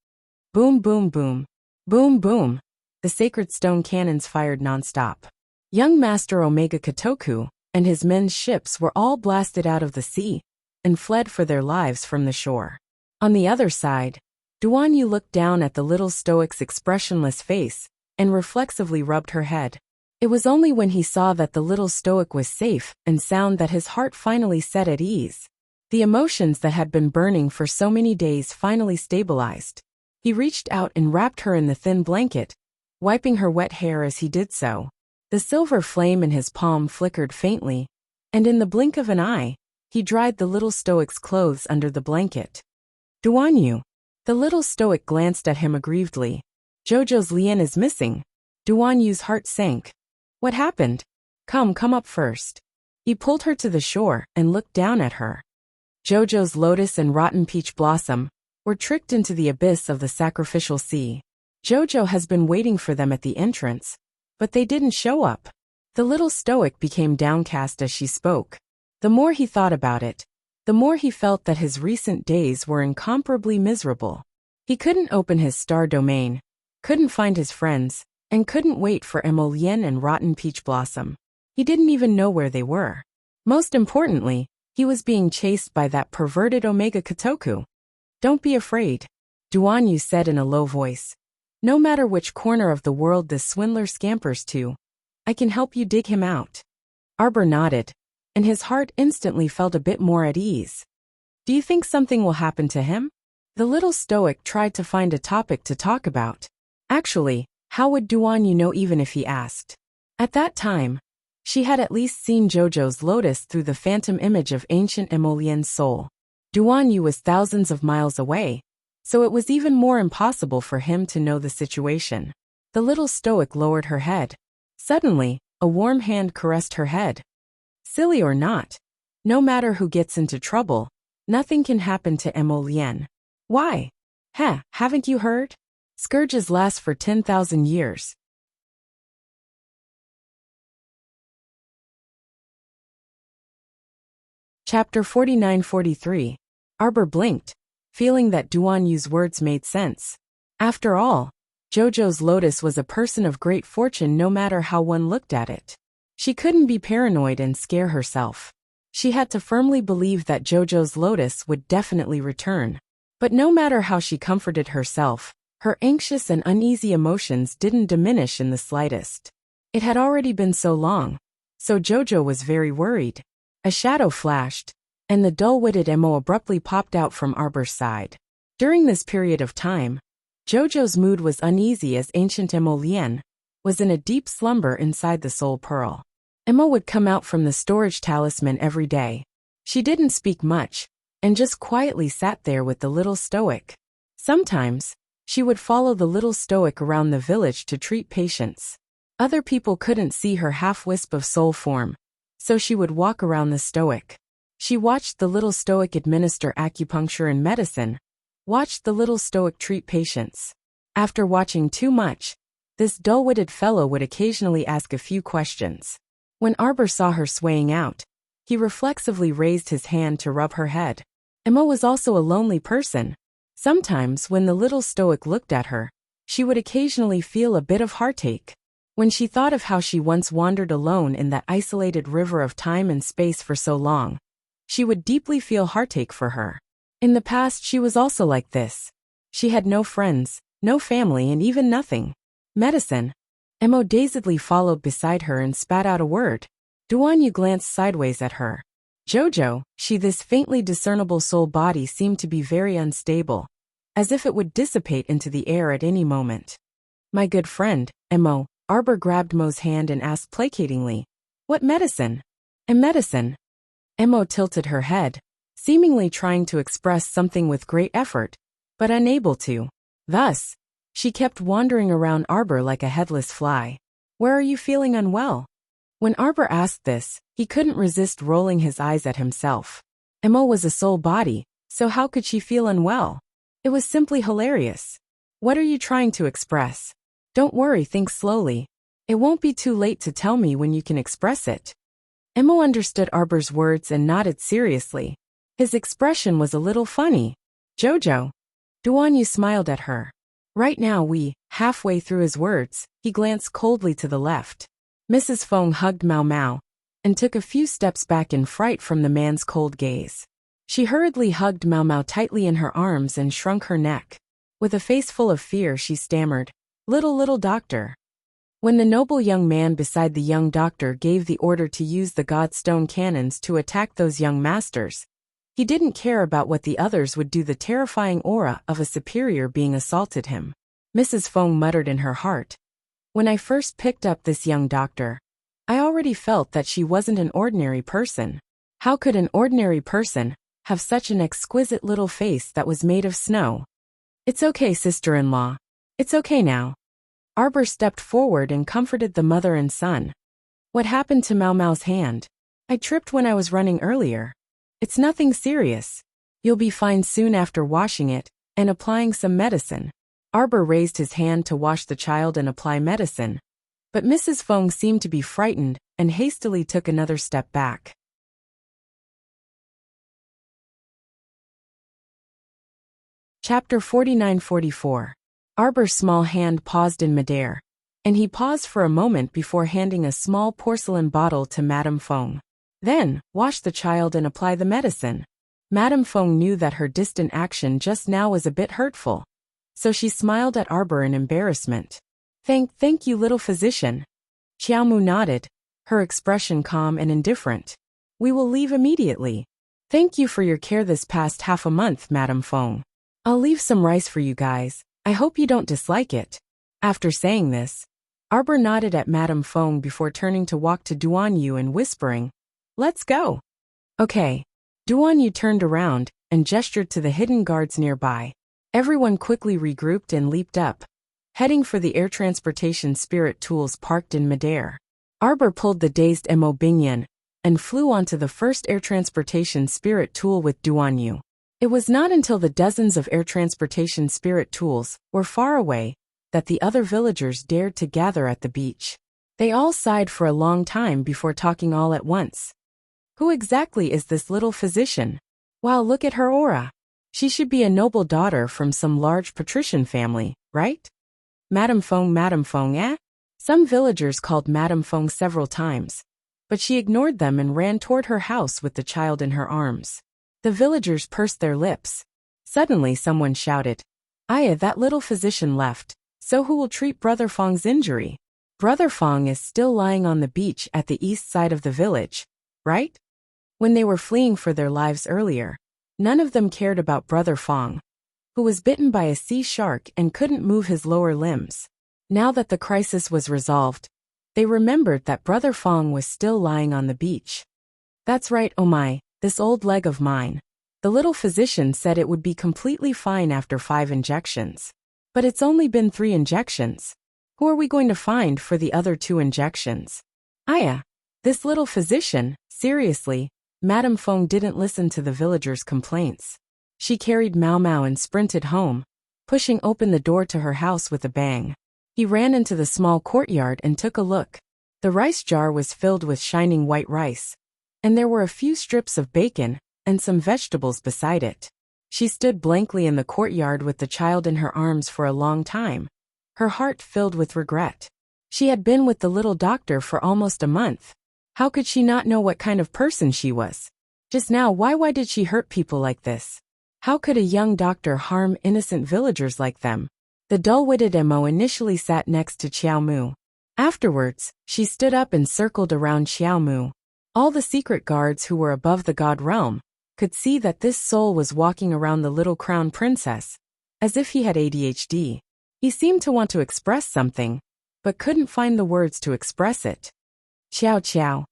Boom, boom, boom. Boom, boom. The sacred stone cannons fired non-stop. Young Master Omega Kotoku and his men's ships were all blasted out of the sea and fled for their lives from the shore. On the other side, Duanyu looked down at the little stoic's expressionless face and reflexively rubbed her head. It was only when he saw that the little stoic was safe and sound that his heart finally set at ease. The emotions that had been burning for so many days finally stabilized. He reached out and wrapped her in the thin blanket, wiping her wet hair as he did so. The silver flame in his palm flickered faintly, and in the blink of an eye, he dried the little stoic's clothes under the blanket. Duanyu. The little stoic glanced at him aggrievedly. Jojo's Lian is missing. Duanyu's heart sank. What happened? Come up first. He pulled her to the shore and looked down at her. Jojo's lotus and rotten peach blossom were tricked into the abyss of the sacrificial sea. Jojo has been waiting for them at the entrance, but they didn't show up. The little stoic became downcast as she spoke. The more he thought about it, the more he felt that his recent days were incomparably miserable. He couldn't open his star domain, couldn't find his friends, and couldn't wait for Emolien and Rotten Peach Blossom. He didn't even know where they were. Most importantly, he was being chased by that perverted Omega Kotoku. Don't be afraid, Duan Yu said in a low voice. No matter which corner of the world this swindler scampers to, I can help you dig him out. Arbor nodded, and his heart instantly felt a bit more at ease. Do you think something will happen to him? The little stoic tried to find a topic to talk about. Actually, how would Duan Yu know even if he asked? At that time, she had at least seen Jojo's lotus through the phantom image of ancient Emolien's soul. Duan Yu was thousands of miles away, so it was even more impossible for him to know the situation. The little stoic lowered her head. Suddenly, a warm hand caressed her head. Silly or not, no matter who gets into trouble, nothing can happen to Emolien. Why? Haven't you heard? Scourges last for 10,000 years. Chapter 49-43. Arbor blinked, feeling that Duan Yu's words made sense. After all, Jojo's lotus was a person of great fortune no matter how one looked at it. She couldn't be paranoid and scare herself. She had to firmly believe that Jojo's lotus would definitely return. But no matter how she comforted herself, her anxious and uneasy emotions didn't diminish in the slightest. It had already been so long, so Jojo was very worried. A shadow flashed, and the dull-witted Emo abruptly popped out from Arbor's side. During this period of time, Jojo's mood was uneasy as ancient Emolien was in a deep slumber inside the Soul Pearl. Emo would come out from the storage talisman every day. She didn't speak much, and just quietly sat there with the little stoic. Sometimes, she would follow the little stoic around the village to treat patients. Other people couldn't see her half-wisp of soul form, so she would walk around the stoic. She watched the little stoic administer acupuncture and medicine, watched the little stoic treat patients. After watching too much, this dull-witted fellow would occasionally ask a few questions. When Arbor saw her swaying out, he reflexively raised his hand to rub her head. Emma was also a lonely person. Sometimes when the little stoic looked at her, she would occasionally feel a bit of heartache. When she thought of how she once wandered alone in that isolated river of time and space for so long, she would deeply feel heartache for her. In the past she was also like this. She had no friends, no family and even nothing. Medicine. Emo dazedly followed beside her and spat out a word. Duan Yu glanced sideways at her. Jojo, this faintly discernible soul body seemed to be very unstable, as if it would dissipate into the air at any moment. My good friend, Emo. Arbor grabbed Mo's hand and asked placatingly, what medicine? A medicine. Emo tilted her head, seemingly trying to express something with great effort, but unable to. Thus, she kept wandering around Arbor like a headless fly. Where are you feeling unwell? When Arbor asked this, he couldn't resist rolling his eyes at himself. Emo was a soul body, so how could she feel unwell? It was simply hilarious. What are you trying to express? Don't worry, think slowly. It won't be too late to tell me when you can express it. Emo understood Arbor's words and nodded seriously. His expression was a little funny. Jojo. Duan Yu smiled at her. Right now halfway through his words, he glanced coldly to the left. Mrs. Feng hugged Mao Mao, and took a few steps back in fright from the man's cold gaze. She hurriedly hugged Mao Mao tightly in her arms and shrunk her neck. With a face full of fear she stammered, Little doctor. When the noble young man beside the young doctor gave the order to use the Godstone cannons to attack those young masters, he didn't care about what the others would do. The terrifying aura of a superior being assaulted him. Mrs. Feng muttered in her heart. When I first picked up this young doctor, I already felt that she wasn't an ordinary person. How could an ordinary person have such an exquisite little face that was made of snow? It's okay, sister-in-law. It's okay now. Arbor stepped forward and comforted the mother and son. What happened to Mao Mao's hand? I tripped when I was running earlier. It's nothing serious. You'll be fine soon after washing it and applying some medicine. Arbor raised his hand to wash the child and apply medicine, but Mrs. Feng seemed to be frightened and hastily took another step back. Chapter 49-44. Arbor's small hand paused in midair, and he paused for a moment before handing a small porcelain bottle to Madame Feng. Then, wash the child and apply the medicine. Madame Feng knew that her distant action just now was a bit hurtful, so she smiled at Arbor in embarrassment. Thank you, little physician. Xiaomu nodded, her expression calm and indifferent. We will leave immediately. Thank you for your care this past half a month, Madame Feng. I'll leave some rice for you guys. I hope you don't dislike it. After saying this, Arbor nodded at Madame Feng before turning to walk to Duan Yu and whispering, "Let's go." Okay. Duan Yu turned around and gestured to the hidden guards nearby. Everyone quickly regrouped and leaped up, heading for the air transportation spirit tools parked in midair. Arbor pulled the dazed Mo Bingyan and flew onto the first air transportation spirit tool with Duan Yu. It was not until the dozens of air transportation spirit tools were far away that the other villagers dared to gather at the beach. They all sighed for a long time before talking all at once. Who exactly is this little physician? Wow, look at her aura. She should be a noble daughter from some large patrician family, right? Madame Feng, eh? Some villagers called Madame Feng several times, but she ignored them and ran toward her house with the child in her arms. The villagers pursed their lips. Suddenly someone shouted, "Aya, that little physician left, so who will treat Brother Feng's injury? Brother Feng is still lying on the beach at the east side of the village, right?" When they were fleeing for their lives earlier, none of them cared about Brother Feng, who was bitten by a sea shark and couldn't move his lower limbs. Now that the crisis was resolved, they remembered that Brother Feng was still lying on the beach. That's right, oh my, this old leg of mine. The little physician said it would be completely fine after 5 injections. But it's only been 3 injections. Who are we going to find for the other 2 injections? Aya, this little physician, seriously. Madame Feng didn't listen to the villagers' complaints. She carried Mao Mao and sprinted home, pushing open the door to her house with a bang. He ran into the small courtyard and took a look. The rice jar was filled with shining white rice, and there were a few strips of bacon and some vegetables beside it. She stood blankly in the courtyard with the child in her arms for a long time, her heart filled with regret. She had been with the little doctor for almost a month. How could she not know what kind of person she was? Just now, why did she hurt people like this? How could a young doctor harm innocent villagers like them? The dull-witted Mo initially sat next to Xiaomu. Afterwards, she stood up and circled around Xiaomu. All the secret guards who were above the god realm could see that this soul was walking around the little crown princess, as if he had ADHD. He seemed to want to express something, but couldn't find the words to express it. Ciao.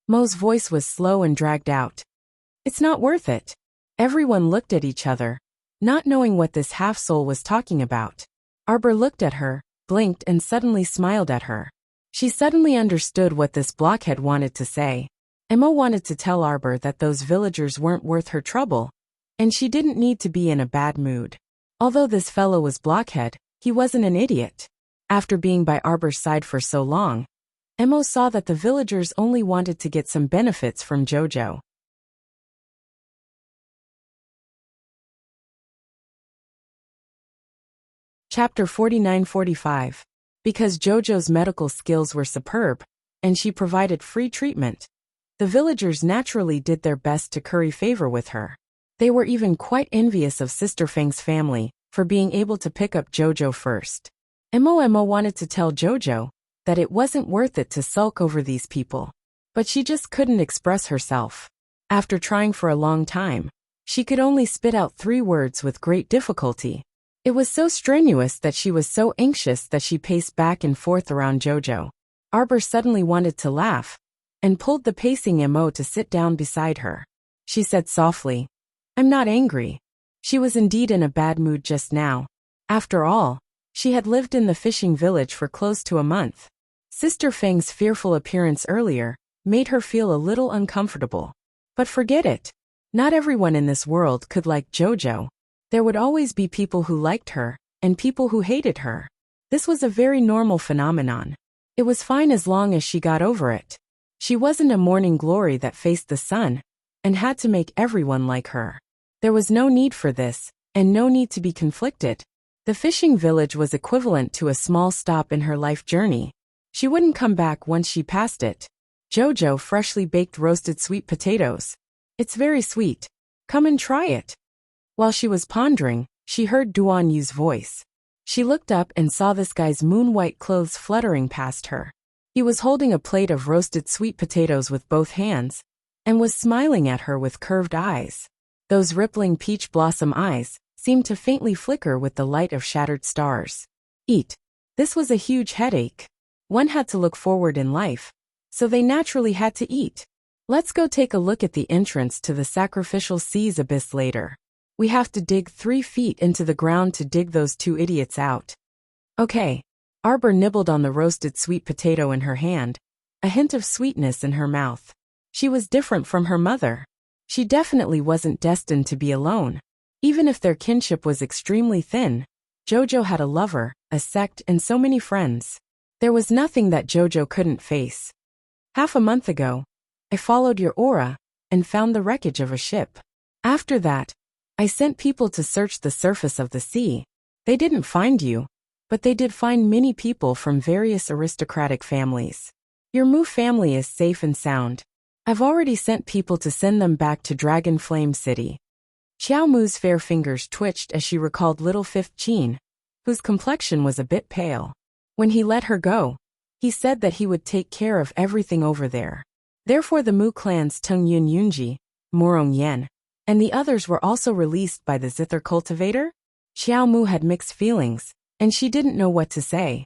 Mo's voice was slow and dragged out. It's not worth it. Everyone looked at each other, not knowing what this half-soul was talking about. Arbor looked at her, blinked and suddenly smiled at her. She suddenly understood what this blockhead wanted to say. Mo wanted to tell Arbor that those villagers weren't worth her trouble, and she didn't need to be in a bad mood. Although this fellow was blockhead, he wasn't an idiot. After being by Arbor's side for so long, Mo saw that the villagers only wanted to get some benefits from Jojo. Chapter 49-45. Because Jojo's medical skills were superb, and she provided free treatment, the villagers naturally did their best to curry favor with her. They were even quite envious of Sister Feng's family for being able to pick up Jojo first. Mo wanted to tell Jojo that it wasn't worth it to sulk over these people, but she just couldn't express herself. After trying for a long time, she could only spit out 3 words with great difficulty. It was so strenuous that she was so anxious that she paced back and forth around Jojo. Arbor suddenly wanted to laugh, and pulled the pacing Mo to sit down beside her. She said softly, "I'm not angry." She was indeed in a bad mood just now. After all, she had lived in the fishing village for close to a month. Sister Feng's fearful appearance earlier made her feel a little uncomfortable. But forget it. Not everyone in this world could like Jojo. There would always be people who liked her, and people who hated her. This was a very normal phenomenon. It was fine as long as she got over it. She wasn't a morning glory that faced the sun, and had to make everyone like her. There was no need for this, and no need to be conflicted. The fishing village was equivalent to a small stop in her life journey. She wouldn't come back once she passed it. Jojo freshly baked roasted sweet potatoes. It's very sweet. Come and try it. While she was pondering, she heard Duan Yu's voice. She looked up and saw this guy's moon-white clothes fluttering past her. He was holding a plate of roasted sweet potatoes with both hands, and was smiling at her with curved eyes. Those rippling peach blossom eyes seemed to faintly flicker with the light of shattered stars. Eat. This was a huge headache. One had to look forward in life, so they naturally had to eat. Let's go take a look at the entrance to the sacrificial sea's abyss later. We have to dig 3 feet into the ground to dig those 2 idiots out. Okay. Arbor nibbled on the roasted sweet potato in her hand, a hint of sweetness in her mouth. She was different from her mother. She definitely wasn't destined to be alone. Even if their kinship was extremely thin, Jojo had a lover, a sect, and so many friends. There was nothing that Jojo couldn't face. Half a month ago, I followed your aura and found the wreckage of a ship. After that, I sent people to search the surface of the sea. They didn't find you, but they did find many people from various aristocratic families. Your Mu family is safe and sound. I've already sent people to send them back to Dragon Flame City. Xiao Mu's fair fingers twitched as she recalled little Fifth Qin, whose complexion was a bit pale. When he let her go, he said that he would take care of everything over there. Therefore the Mu clans Tung Yun Yunji, Morong Yen, and the others were also released by the Zither cultivator? Xiao Mu had mixed feelings, and she didn't know what to say.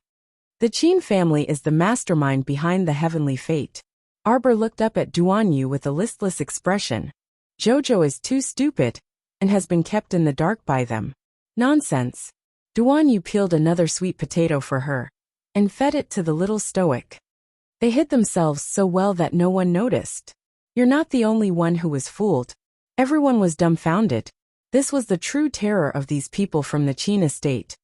The Qin family is the mastermind behind the heavenly fate. Arbor looked up at Duan Yu with a listless expression. Jojo is too stupid, and has been kept in the dark by them. Nonsense. Duan Yu peeled another sweet potato for her, and fed it to the little stoic. They hid themselves so well that no one noticed. You're not the only one who was fooled. Everyone was dumbfounded. This was the true terror of these people from the Qin estate.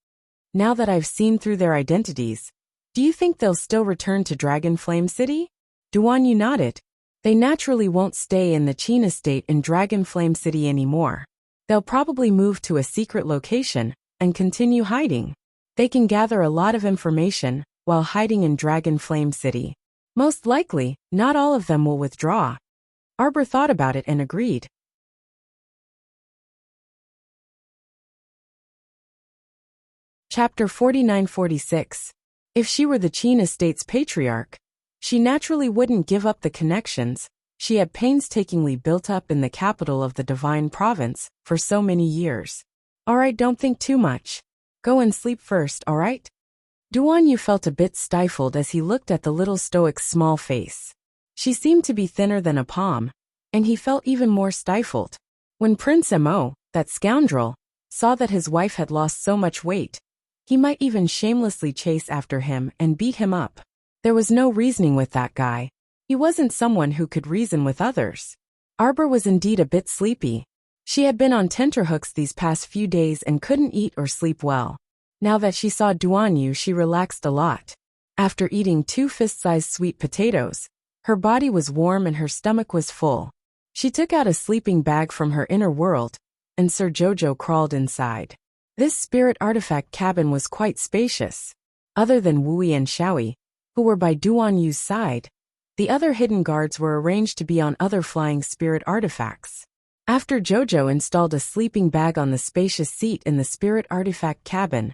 Now that I've seen through their identities, do you think they'll still return to Dragon Flame City? Duan Yu nodded. They naturally won't stay in the Qin estate in Dragon Flame City anymore. They'll probably move to a secret location and continue hiding. They can gather a lot of information while hiding in Dragon Flame City. Most likely, not all of them will withdraw. Arbor thought about it and agreed. Chapter 49-46. If she were the Qin estate's patriarch, she naturally wouldn't give up the connections she had painstakingly built up in the capital of the Divine Province for so many years. Alright, don't think too much. Go and sleep first, alright? Duan Yu felt a bit stifled as he looked at the little stoic's small face. She seemed to be thinner than a palm, and he felt even more stifled. When Prince Mo, that scoundrel, saw that his wife had lost so much weight, he might even shamelessly chase after him and beat him up. There was no reasoning with that guy. He wasn't someone who could reason with others. Arbor was indeed a bit sleepy. She had been on tenterhooks these past few days and couldn't eat or sleep well. Now that she saw Duan Yu, she relaxed a lot. After eating 2 fist-sized sweet potatoes, her body was warm and her stomach was full. She took out a sleeping bag from her inner world, and Sir Jojo crawled inside. This spirit artifact cabin was quite spacious. Other than Wui and Xiaoi, who were by Duan Yu's side, the other hidden guards were arranged to be on other flying spirit artifacts. After Jojo installed a sleeping bag on the spacious seat in the spirit artifact cabin,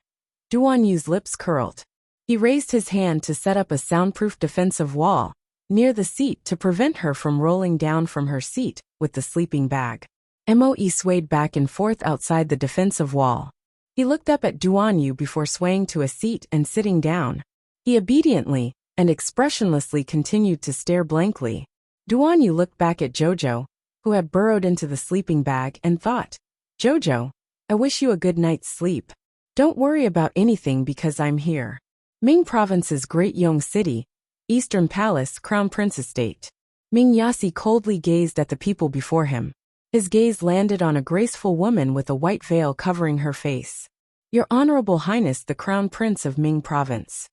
Duan Yu's lips curled. He raised his hand to set up a soundproof defensive wall near the seat to prevent her from rolling down from her seat with the sleeping bag. Moe swayed back and forth outside the defensive wall. He looked up at Duan Yu before swaying to a seat and sitting down. He obediently and expressionlessly continued to stare blankly. Duan Yu looked back at Jojo, who had burrowed into the sleeping bag, and thought, Jojo, I wish you a good night's sleep. Don't worry about anything because I'm here. Ming Province's Great Yong City, Eastern Palace, Crown Prince Estate. Ming Yasi coldly gazed at the people before him. His gaze landed on a graceful woman with a white veil covering her face. Your Honorable Highness the Crown Prince of Ming Province.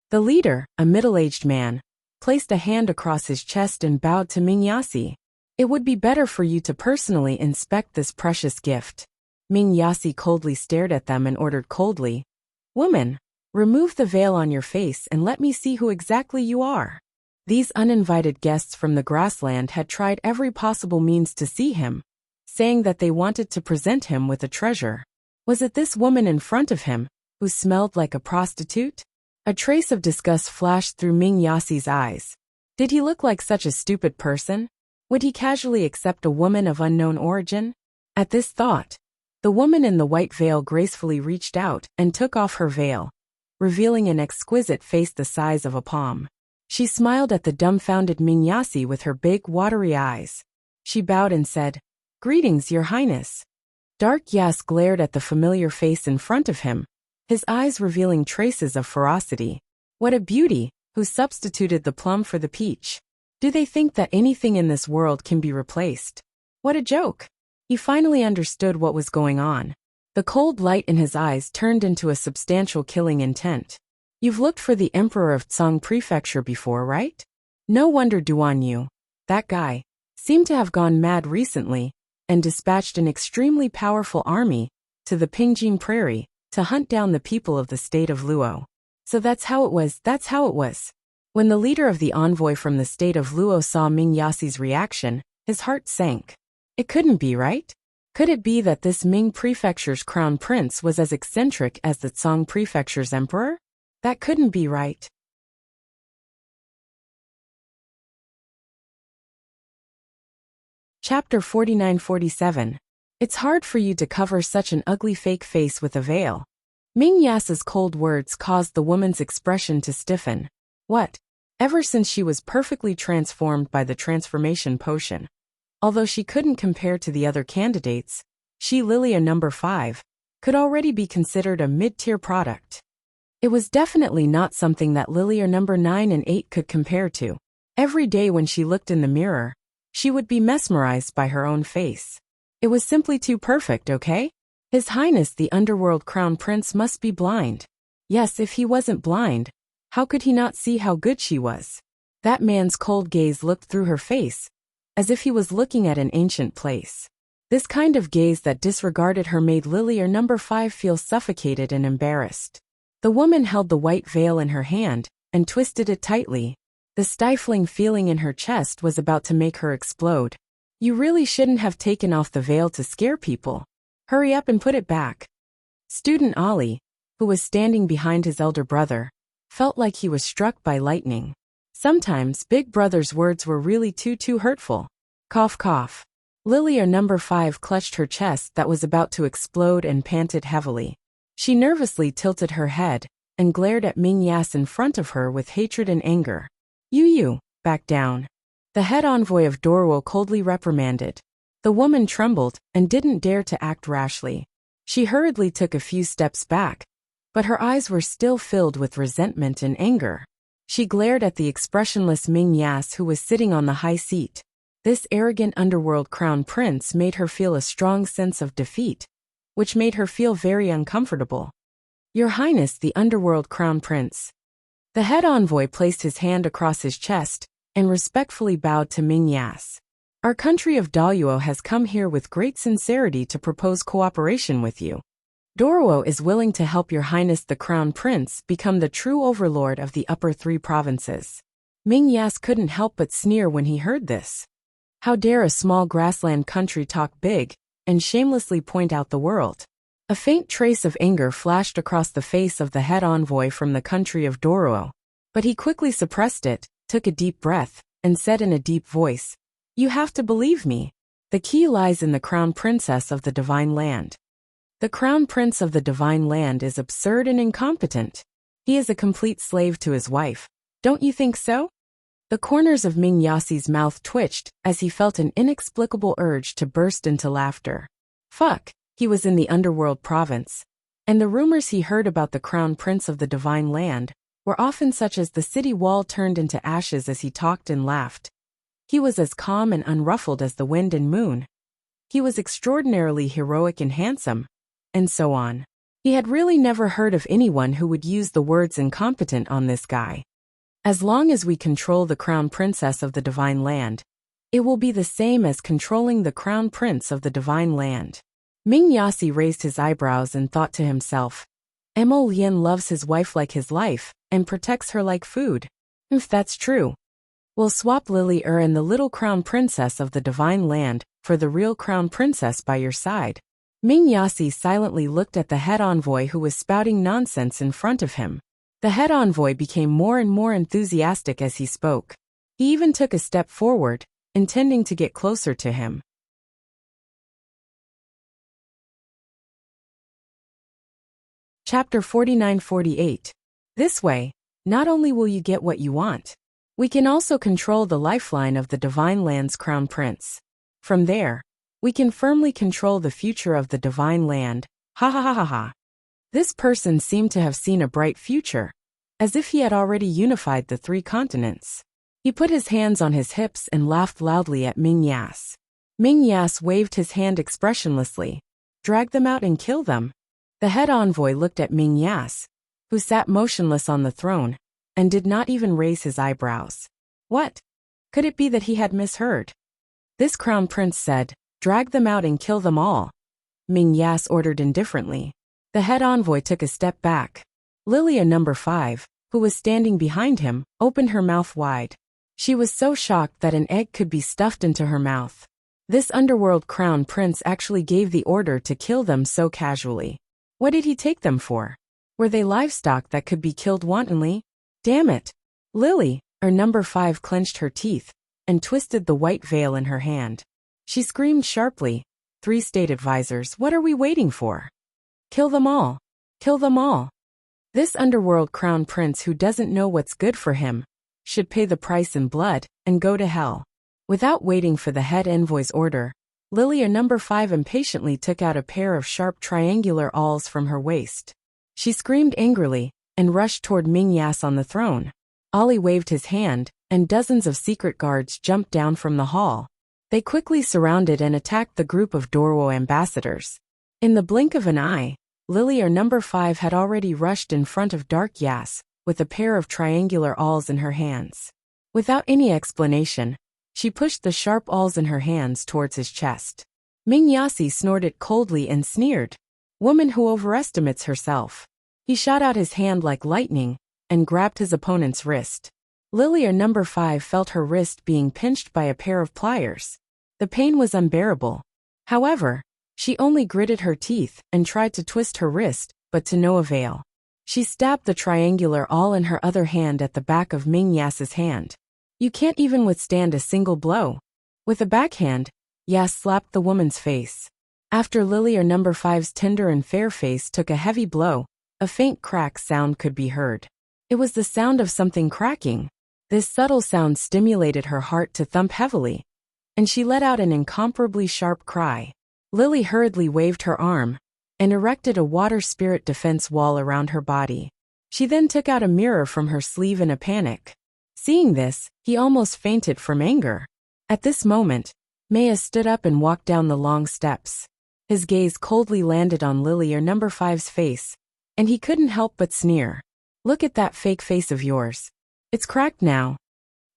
The leader, a middle-aged man, placed a hand across his chest and bowed to Ming Yasi. It would be better for you to personally inspect this precious gift. Ming Yasi coldly stared at them and ordered coldly, "Woman, remove the veil on your face and let me see who exactly you are." These uninvited guests from the grassland had tried every possible means to see him, saying that they wanted to present him with a treasure. Was it this woman in front of him, who smelled like a prostitute? A trace of disgust flashed through Ming Yasi's eyes. Did he look like such a stupid person? Would he casually accept a woman of unknown origin? At this thought, the woman in the white veil gracefully reached out and took off her veil, revealing an exquisite face the size of a palm. She smiled at the dumbfounded Ming Yasi with her big, watery eyes. She bowed and said, "Greetings, Your Highness." Dark Yas glared at the familiar face in front of him, his eyes revealing traces of ferocity. What a beauty, who substituted the plum for the peach. Do they think that anything in this world can be replaced? What a joke! He finally understood what was going on. The cold light in his eyes turned into a substantial killing intent. You've looked for the Emperor of Tsang Prefecture before, right? No wonder Duan Yu, that guy, seemed to have gone mad recently, and dispatched an extremely powerful army to the Pingjing Prairie to hunt down the people of the state of Luo. So that's how it was. When the leader of the envoy from the state of Luo saw Ming Yasi's reaction, his heart sank. It couldn't be, right? Could it be that this Ming Prefecture's crown prince was as eccentric as the Tsang Prefecture's emperor? That couldn't be right. Chapter 49-47. It's hard for you to cover such an ugly fake face with a veil. Ming Yas's cold words caused the woman's expression to stiffen. What? Ever since she was perfectly transformed by the transformation potion. Although she couldn't compare to the other candidates, she, Lilia number 5, could already be considered a mid-tier product. It was definitely not something that Lilia number 9 and 8 could compare to. Every day when she looked in the mirror, she would be mesmerized by her own face. It was simply too perfect, okay? His Highness the Underworld Crown Prince must be blind. Yes, if he wasn't blind, how could he not see how good she was? That man's cold gaze looked through her face, as if he was looking at an ancient place. This kind of gaze that disregarded her made Lilia number 5 feel suffocated and embarrassed. The woman held the white veil in her hand and twisted it tightly. The stifling feeling in her chest was about to make her explode. You really shouldn't have taken off the veil to scare people. Hurry up and put it back. Student Ali, who was standing behind his elder brother, felt like he was struck by lightning. Sometimes Big Brother's words were really too hurtful. Cough cough. Lilia number 5 clutched her chest that was about to explode and panted heavily. She nervously tilted her head and glared at Ming Yas in front of her with hatred and anger. You, back down. The head envoy of Dorwo coldly reprimanded. The woman trembled and didn't dare to act rashly. She hurriedly took a few steps back, but her eyes were still filled with resentment and anger. She glared at the expressionless Ming Yas who was sitting on the high seat. This arrogant underworld crown prince made her feel a strong sense of defeat, which made her feel very uncomfortable. Your Highness the Underworld Crown Prince. The head envoy placed his hand across his chest and respectfully bowed to Ming Yas. Our country of Daluo has come here with great sincerity to propose cooperation with you. Dorwo is willing to help Your Highness the Crown Prince become the true overlord of the upper 3 provinces. Ming Yas couldn't help but sneer when he heard this. How dare a small grassland country talk big and shamelessly point out the world? A faint trace of anger flashed across the face of the head envoy from the country of Dorwo, but he quickly suppressed it, took a deep breath, and said in a deep voice, "You have to believe me. The key lies in the Crown Princess of the Divine Land." The Crown Prince of the Divine Land is absurd and incompetent. He is a complete slave to his wife. Don't you think so? The corners of Ming Yasi's mouth twitched as he felt an inexplicable urge to burst into laughter. Fuck, he was in the Underworld province, and the rumors he heard about the Crown Prince of the Divine Land were often such as the city wall turned into ashes as he talked and laughed. He was as calm and unruffled as the wind and moon. He was extraordinarily heroic and handsome, and so on. He had really never heard of anyone who would use the words incompetent on this guy. As long as we control the Crown Princess of the Divine Land, it will be the same as controlling the Crown Prince of the Divine Land. Ming Yasi raised his eyebrows and thought to himself, Mo Lian loves his wife like his life, and protects her like food. If that's true, we'll swap Lily and the little crown princess of the divine land for the real crown princess by your side. Ming Yasi silently looked at the head envoy who was spouting nonsense in front of him. The head envoy became more and more enthusiastic as he spoke. He even took a step forward, intending to get closer to him. Chapter 49-48. This way, not only will you get what you want, we can also control the lifeline of the Divine Land's Crown Prince. From there, we can firmly control the future of the Divine Land. Ha ha ha ha ha. This person seemed to have seen a bright future, as if he had already unified the 3 continents. He put his hands on his hips and laughed loudly at Ming Yas. Ming Yas waved his hand expressionlessly. Drag them out and kill them. The head envoy looked at Ming Yas, who sat motionless on the throne, and did not even raise his eyebrows. What? Could it be that he had misheard? This crown prince said, drag them out and kill them all. Ming Yas ordered indifferently. The head envoy took a step back. Lilia number 5, who was standing behind him, opened her mouth wide. She was so shocked that an egg could be stuffed into her mouth. This underworld crown prince actually gave the order to kill them so casually. What did he take them for? Were they livestock that could be killed wantonly? Damn it! Lily, number 5 clenched her teeth, and twisted the white veil in her hand. She screamed sharply, 3 state advisors, what are we waiting for? Kill them all! Kill them all! This underworld crown prince who doesn't know what's good for him should pay the price in blood and go to hell. Without waiting for the head envoy's order, Lilia number 5 impatiently took out a pair of sharp triangular awls from her waist. She screamed angrily and rushed toward Ming Yas on the throne. Ali waved his hand, and dozens of secret guards jumped down from the hall. They quickly surrounded and attacked the group of Doro ambassadors. In the blink of an eye, Lilia number 5 had already rushed in front of Dark Yas, with a pair of triangular awls in her hands. Without any explanation, she pushed the sharp awls in her hands towards his chest. Ming Yasi snorted coldly and sneered. Woman who overestimates herself. He shot out his hand like lightning, and grabbed his opponent's wrist. Lilia number 5 felt her wrist being pinched by a pair of pliers. The pain was unbearable. However, she only gritted her teeth and tried to twist her wrist, but to no avail. She stabbed the triangular awl in her other hand at the back of Ming Yas's hand. You can't even withstand a single blow. With a backhand, Yas slapped the woman's face. After Lilia number 5's tender and fair face took a heavy blow, a faint crack sound could be heard. It was the sound of something cracking. This subtle sound stimulated her heart to thump heavily, and she let out an incomparably sharp cry. Lily hurriedly waved her arm and erected a water spirit defense wall around her body. She then took out a mirror from her sleeve in a panic. Seeing this, he almost fainted from anger. At this moment, Maya stood up and walked down the long steps. His gaze coldly landed on Lilia number 5's face, and he couldn't help but sneer. Look at that fake face of yours. It's cracked now.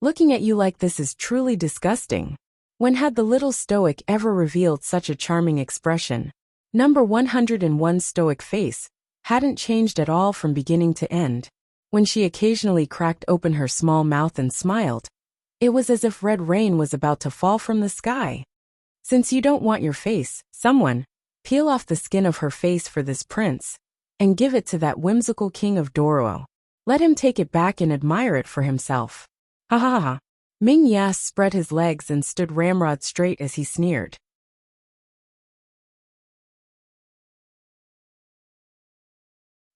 Looking at you like this is truly disgusting. When had the little stoic ever revealed such a charming expression? Number 101's stoic face hadn't changed at all from beginning to end. When she occasionally cracked open her small mouth and smiled, it was as if red rain was about to fall from the sky. Since you don't want your face, someone, peel off the skin of her face for this prince, and give it to that whimsical king of Doro. Let him take it back and admire it for himself. Ha ha ha. Ming Yas spread his legs and stood ramrod straight as he sneered.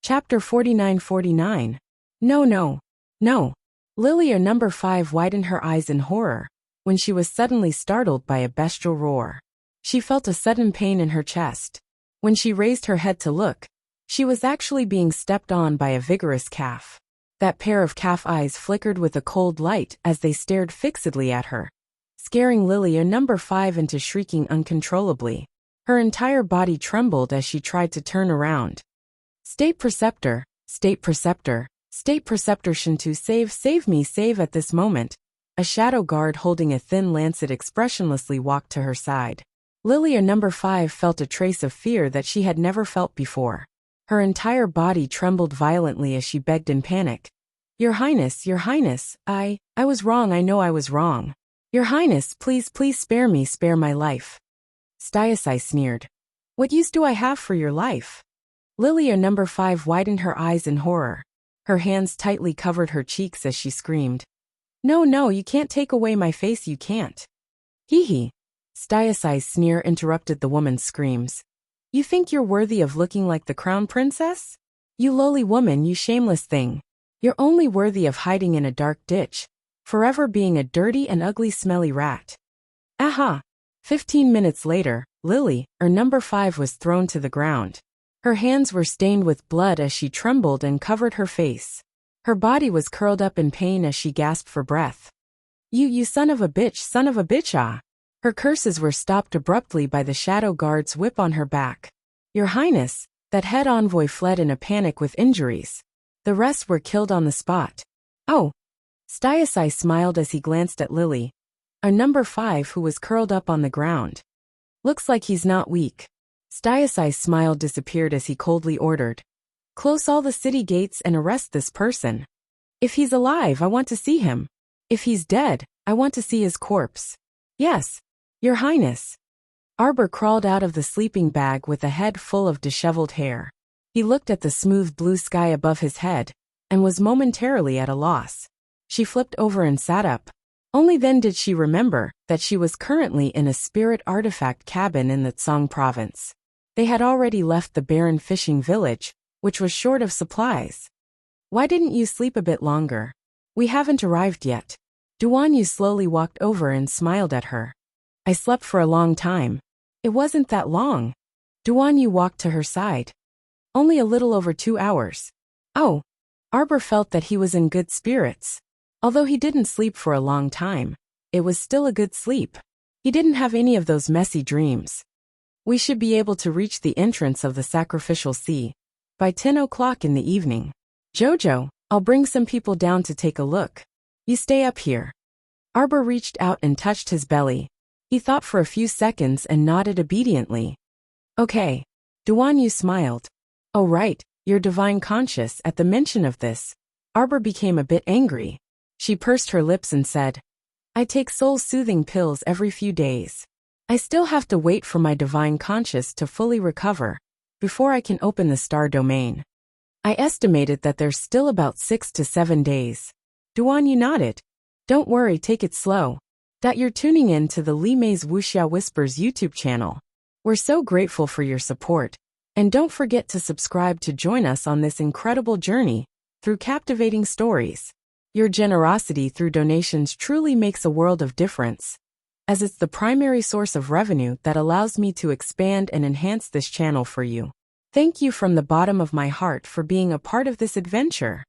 Chapter 49-49. No no. No. Lilia number 5 widened her eyes in horror, when she was suddenly startled by a bestial roar. She felt a sudden pain in her chest. When she raised her head to look, she was actually being stepped on by a vigorous calf. That pair of calf eyes flickered with a cold light as they stared fixedly at her, scaring Lilia number 5 into shrieking uncontrollably. Her entire body trembled as she tried to turn around. State Preceptor, State Preceptor, State Preceptor Shintu, save me, save. At this moment, a shadow guard holding a thin lancet expressionlessly walked to her side. Lilia number 5 felt a trace of fear that she had never felt before. Her entire body trembled violently as she begged in panic. Your Highness, I was wrong, I know I was wrong. Your Highness, please spare me, spare my life. Stiasai sneered. What use do I have for your life? Lilia number 5 widened her eyes in horror. Her hands tightly covered her cheeks as she screamed. No, you can't take away my face, you can't. Hee. Stiasai's sneer interrupted the woman's screams. You think you're worthy of looking like the crown princess? You lowly woman, you shameless thing. You're only worthy of hiding in a dark ditch, forever being a dirty and ugly smelly rat. Aha! 15 minutes later, Lily, number 5 was thrown to the ground. Her hands were stained with blood as she trembled and covered her face. Her body was curled up in pain as she gasped for breath. You son of a bitch, ah! Her curses were stopped abruptly by the shadow guard's whip on her back. Your Highness, that head envoy fled in a panic with injuries. The rest were killed on the spot. Oh! Stiasai smiled as he glanced at Lily, number 5 who was curled up on the ground. Looks like he's not weak. Stiasai's smile disappeared as he coldly ordered. Close all the city gates and arrest this person. If he's alive, I want to see him. If he's dead, I want to see his corpse. Yes, Your Highness. Arbor crawled out of the sleeping bag with a head full of disheveled hair. He looked at the smooth blue sky above his head, and was momentarily at a loss. She flipped over and sat up. Only then did she remember that she was currently in a spirit artifact cabin in the Tsang province. They had already left the barren fishing village, which was short of supplies. Why didn't you sleep a bit longer? We haven't arrived yet. Duanyu slowly walked over and smiled at her. I slept for a long time. It wasn't that long. Duanyu walked to her side. Only a little over 2 hours. Oh. Arbor felt that he was in good spirits. Although he didn't sleep for a long time, it was still a good sleep. He didn't have any of those messy dreams. We should be able to reach the entrance of the sacrificial sea by 10 o'clock in the evening. Jojo, I'll bring some people down to take a look. You stay up here. Arbor reached out and touched his belly. He thought for a few seconds and nodded obediently. Okay. Duanyu smiled. Oh right, you're divine conscious. At the mention of this, Arbor became a bit angry. She pursed her lips and said, I take soul-soothing pills every few days. I still have to wait for my divine conscious to fully recover before I can open the star domain. I estimated that there's still about 6 to 7 days. Duanyu nodded. Don't worry, take it slow. You're tuning in to the Li Mei's Wuxia Whispers YouTube channel. We're so grateful for your support. And don't forget to subscribe to join us on this incredible journey through captivating stories. Your generosity through donations truly makes a world of difference, as it's the primary source of revenue that allows me to expand and enhance this channel for you. Thank you from the bottom of my heart for being a part of this adventure.